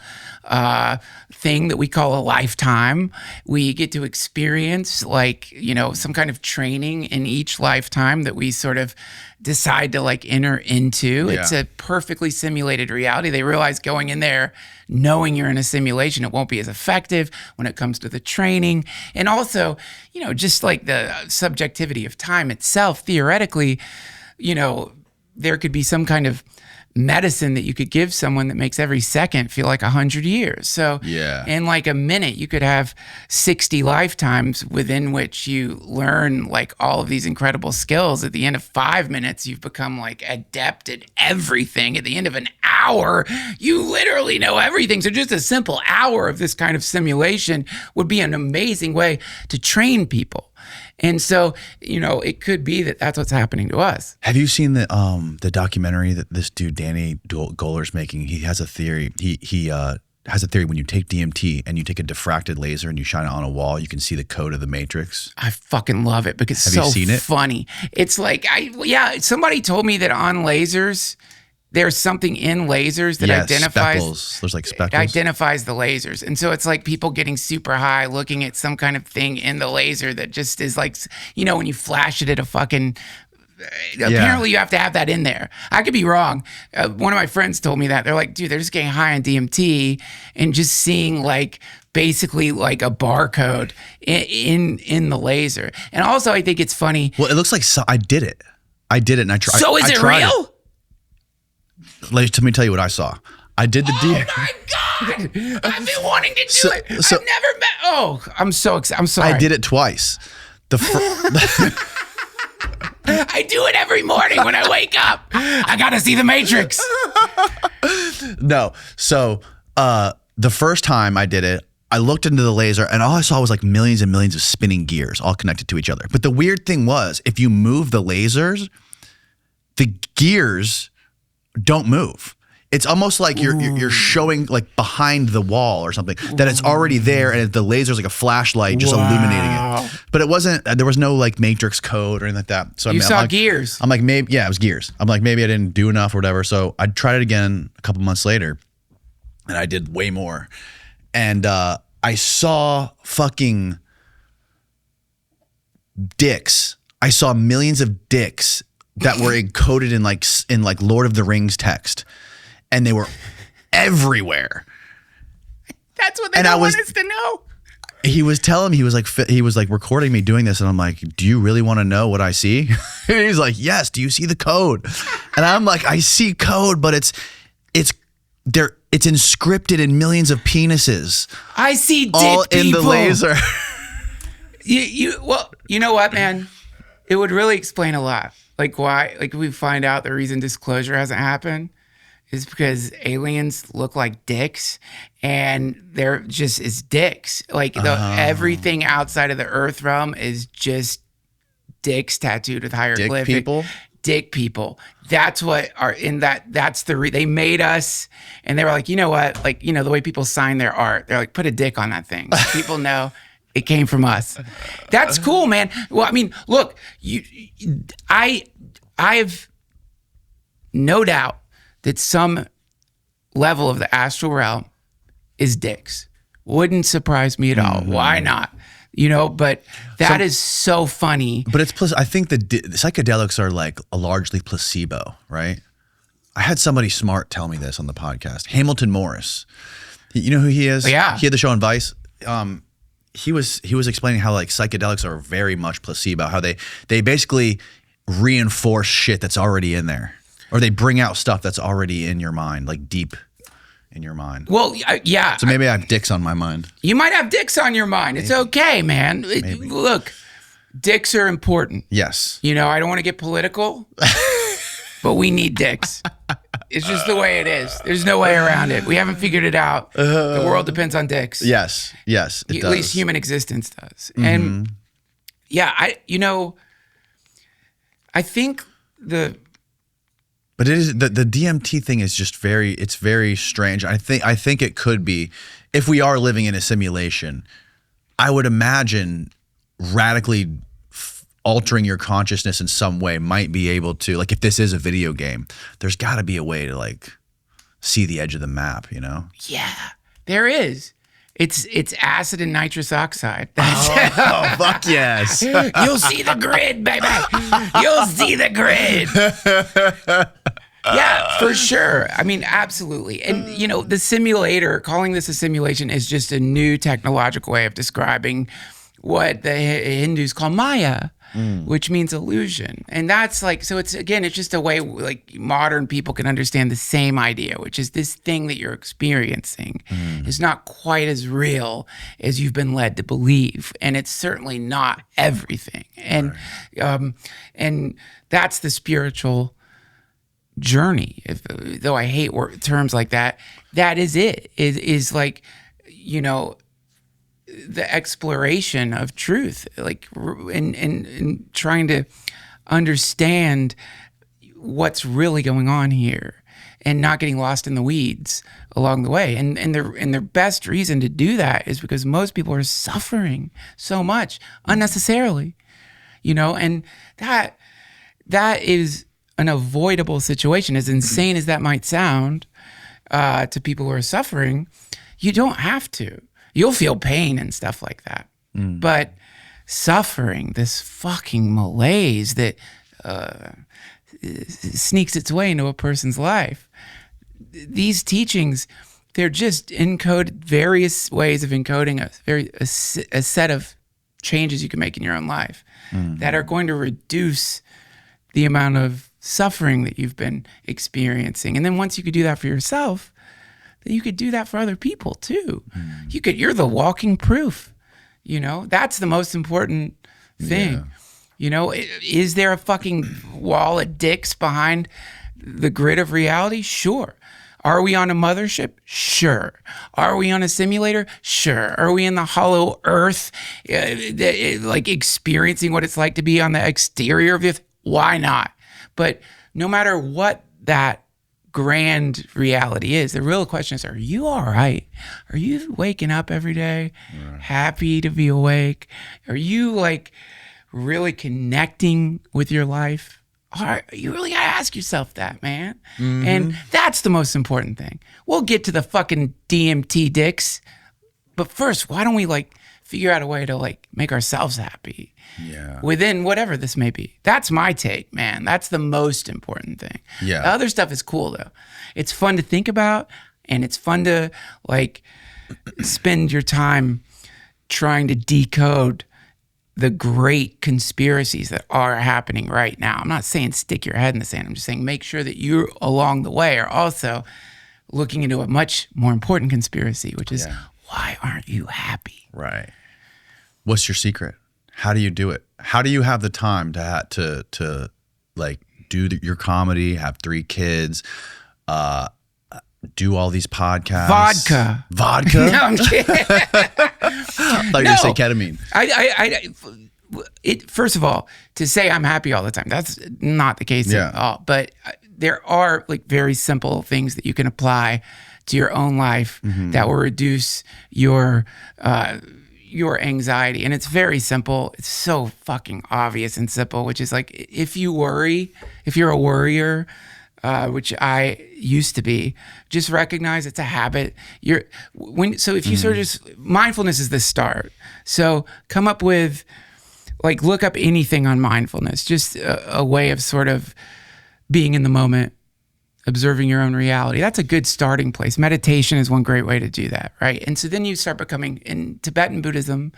thing that we call a lifetime. We get to experience some kind of training in each lifetime that we sort of decide to enter into. Yeah. It's a perfectly simulated reality. They realize going in there, knowing you're in a simulation, it won't be as effective when it comes to the training. And also, just like the subjectivity of time itself, theoretically, there could be some kind of medicine that you could give someone that makes every second feel like 100 years. So in like a minute, you could have 60 lifetimes within which you learn like all of these incredible skills. At the end of 5 minutes, you've become like adept at everything. At the end of an hour, you literally know everything. So just a simple hour of this kind of simulation would be an amazing way to train people. And so, it could be that that's what's happening to us. Have you seen the documentary that this dude, Danny Goler's making? He has a theory. He has a theory when you take DMT and you take a diffracted laser and you shine it on a wall, you can see the code of the Matrix. I fucking love it because it's so funny. It's like, somebody told me that on lasers, there's something in lasers that identifies speckles. There's like speckles. Identifies the lasers. And so it's like people getting super high looking at some kind of thing in the laser that just is like, when you flash it at a fucking, apparently you have to have that in there. I could be wrong. One of my friends told me that. They're like, dude, they're just getting high on DMT and just seeing like basically like a barcode in the laser. And also I think it's funny. Well, it looks like I did it and I tried. So is it real? Let me tell you what I saw. I did the deal. Oh my God! I've been wanting to do it. I've never met. Oh, I'm so excited. I'm sorry. I did it twice. I do it every morning when I wake up. I gotta see the Matrix. No. So the first time I did it, I looked into the laser and all I saw was like millions and millions of spinning gears all connected to each other. But the weird thing was, if you move the lasers, the gears don't move. It's almost like you're showing like behind the wall or something that it's already there, and the laser's like a flashlight just illuminating it. But it wasn't. There was no like matrix code or anything like that. So you saw gears. I'm like, maybe it was gears. I'm like, maybe I didn't do enough or whatever. So I tried it again a couple months later, and I did way more. And I saw fucking dicks. I saw millions of dicks that were encoded in like Lord of the Rings text. And they were everywhere. That's what they don't want us to know. He was telling me, he was like recording me doing this, and I'm like, do you really want to know what I see? And he's like, yes. Do you see the code? And I'm like, I see code, but it's inscripted in millions of penises. I see dick all in people. the laser. Well, you know what, man? It would really explain a lot. Like why? Like we find out the reason disclosure hasn't happened is because aliens look like dicks, and they're just is dicks. Like everything outside of the Earth realm is just dicks tattooed with hieroglyphic. Dick people. That's what are in that. That's they made us, and they were like, you know what? Like, you know, the way people sign their art, they're like, put a dick on that thing. People know it came from us. That's cool, man. Well, I mean, look, I've no doubt that some level of the astral realm is dicks. Wouldn't surprise me at all. Why not? You know, but that is so funny. But it's I think the psychedelics are like a largely placebo, right? I had somebody smart tell me this on the podcast. Hamilton Morris. You know who he is? Yeah. He had the show on Vice. He was explaining how like psychedelics are very much placebo, how they basically reinforce shit that's already in there. Or they bring out stuff that's already in your mind, like deep in your mind. Well, yeah. So maybe I have dicks on my mind. You might have dicks on your mind. It's okay, man. Look, dicks are important. Yes. You know, I don't want to get political, but we need dicks. It's just the way it is. There's no way around it. We haven't figured it out. The world depends on dicks. Yes. Yes. It At does. least human existence does. And yeah, I think But it is the DMT thing is just it's very strange. I think it could be, if we are living in a simulation, I would imagine radically altering your consciousness in some way might be able to, like if this is a video game, there's got to be a way to like see the edge of the map, you know? Yeah, there is. It's acid and nitrous oxide. Oh, fuck yes. You'll see the grid, baby. You'll see the grid. Yeah, for sure. I mean, absolutely. And, you know, the simulator, calling this a simulation is just a new technological way of describing what the Hindus call Maya, which means illusion. And that's like, so it's just a way like modern people can understand the same idea, which is this thing that you're experiencing is not quite as real as you've been led to believe. And it's certainly not everything. And, and that's the spiritual journey. Though I hate terms like that, that is it. It is like, you know, the exploration of truth, like in trying to understand what's really going on here and not getting lost in the weeds along the way. And their best reason to do that is because most people are suffering so much unnecessarily, you know, and that is an avoidable situation. As insane as that might sound to people who are suffering, you don't have to. You'll feel pain and stuff like that. But suffering, this fucking malaise that sneaks its way into a person's life, these teachings, they're just encoded, various ways of encoding a set of changes you can make in your own life that are going to reduce the amount of suffering that you've been experiencing. And then once you could do that for yourself, then you could do that for other people too. You're the walking proof, you know? That's the most important thing. Yeah. You know, is there a fucking wall of dicks behind the grid of reality? Sure. Are we on a mothership? Sure. Are we on a simulator? Sure. Are we in the hollow earth, like experiencing what it's like to be on the exterior of it? Why not? But no matter what that grand reality is. The real question is, are you all right? Are you waking up every day happy to be awake? Are you like really connecting with your life? You really gotta ask yourself that, man. And that's the most important thing. We'll get to the fucking DMT dicks, but first, why don't we like figure out a way to like make ourselves happy within whatever this may be? That's my take, man. That's the most important thing. Yeah. The other stuff is cool though. It's fun to think about, and it's fun to like spend your time trying to decode the great conspiracies that are happening right now. I'm not saying stick your head in the sand. I'm just saying make sure that you along the way are also looking into a much more important conspiracy, which is why aren't you happy? Right. What's your secret? How do you do it? How do you have the time to like do your comedy, have 3 kids, do all these podcasts? Vodka? No, I'm kidding. I thought you were going to say ketamine. First of all, to say I'm happy all the time, that's not the case at all. But there are like very simple things that you can apply to your own life that will reduce your anxiety. And it's very simple. It's so fucking obvious and simple, which is like, if you worry, if you're a worrier, which I used to be, just recognize it's a habit. So if you sort of just, mindfulness is the start. So come up with, like, look up anything on mindfulness, just a way of sort of being in the moment, observing your own reality. That's a good starting place. Meditation is one great way to do that, right? And so then you start becoming, in Tibetan Buddhism,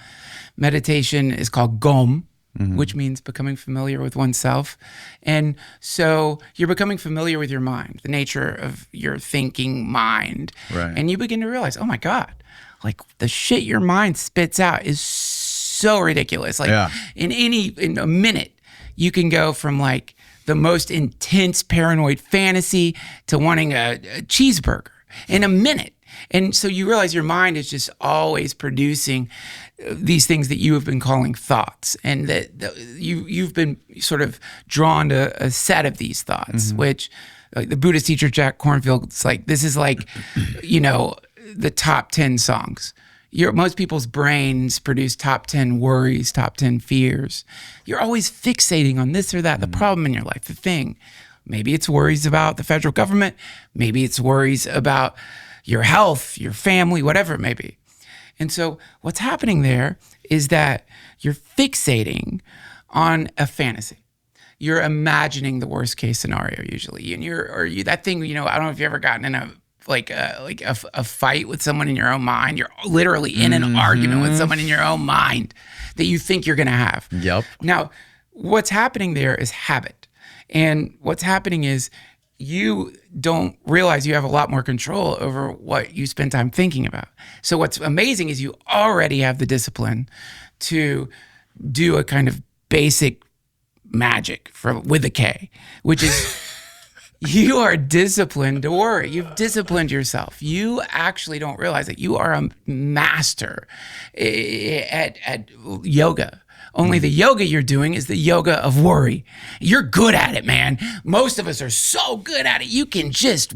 meditation is called Gom, which means becoming familiar with oneself. And so you're becoming familiar with your mind, the nature of your thinking mind. Right. And you begin to realize, oh my God, like the shit your mind spits out is so ridiculous. Like in a minute, you can go from like the most intense paranoid fantasy to wanting a cheeseburger in a minute. And so you realize your mind is just always producing these things that you have been calling thoughts, and that you've been sort of drawn to a set of these thoughts, which like the Buddhist teacher Jack Kornfield's like, this is like, the top 10 songs. Most people's brains produce top 10 worries, top 10 fears. You're always fixating on this or that, the problem in your life, the thing. Maybe it's worries about the federal government. Maybe it's worries about your health, your family, whatever it may be. And so what's happening there is that you're fixating on a fantasy. You're imagining the worst case scenario usually. And that thing, I don't know if you've ever gotten in a fight with someone in your own mind. You're literally in an argument with someone in your own mind that you think you're going to have. Yep. Now, what's happening there is habit. And what's happening is you don't realize you have a lot more control over what you spend time thinking about. So what's amazing is you already have the discipline to do a kind of basic magic with a K, which is you are disciplined to worry. You've disciplined yourself. You actually don't realize that you are a master at yoga. Only the yoga you're doing is the yoga of worry. You're good at it, man. Most of us are so good at it. You can just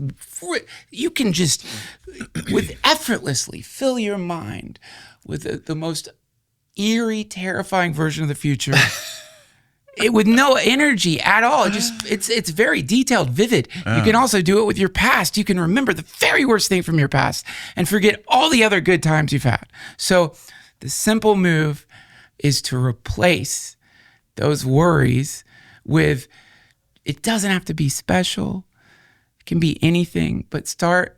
with effortlessly fill your mind with the most eerie, terrifying version of the future. With no energy at all. It's very detailed, vivid. You can also do it with your past. You can remember the very worst thing from your past and forget all the other good times you've had. So the simple move is to replace those worries with, it doesn't have to be special. It can be anything, but start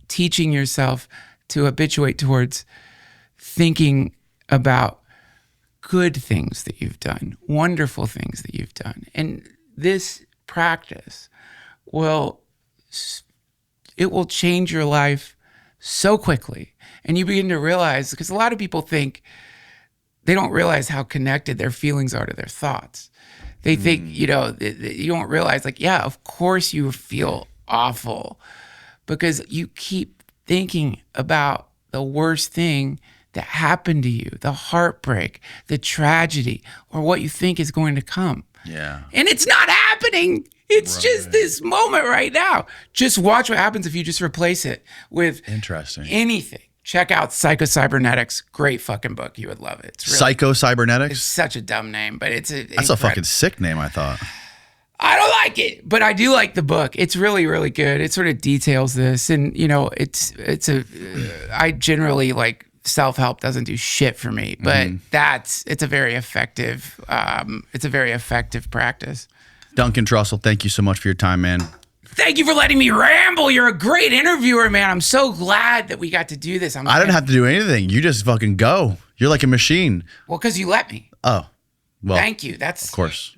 teaching yourself to habituate towards thinking about good things that you've done, wonderful things that you've done. And this practice will change your life so quickly. And you begin to realize, because a lot of people think, they don't realize how connected their feelings are to their thoughts. They think, you don't realize, like, yeah, of course you feel awful because you keep thinking about the worst thing that happened to you, the heartbreak, the tragedy, or what you think is going to come. Yeah. And it's not happening. happening. It's just this moment right now. Just watch what happens if you just replace it with anything. Check out Psycho-Cybernetics. Great fucking book. You would love it. It's really, Psycho-Cybernetics? It's such a dumb name, but it's That's a fucking sick name, I thought. I don't like it, but I do like the book. It's really, really good. It sort of details this, and I generally like self-help doesn't do shit for me, but it's a very effective practice. Duncan Trussell, thank you so much for your time, man. Thank you for letting me ramble. You're a great interviewer, man. I'm so glad that we got to do this. I didn't have to do anything. You just fucking go. You're like a machine. Well, because you let me. Oh. Well, thank you. Of course.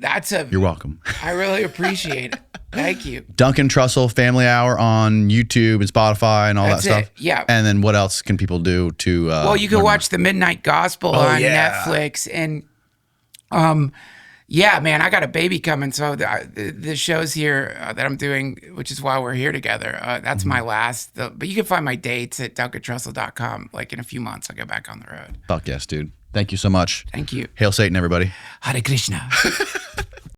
You're welcome. I really appreciate it. Thank you. Duncan Trussell, Family Hour on YouTube and Spotify and all that stuff. Yeah. And then what else can people do to well, you can watch The Midnight Gospel on Netflix. And yeah, man, I got a baby coming. So the shows here that I'm doing, which is why we're here together, that's my last. But you can find my dates at duncantrussell.com. Like in a few months, I'll go back on the road. Fuck yes, dude. Thank you so much. Thank you. Hail Satan, everybody. Hare Krishna.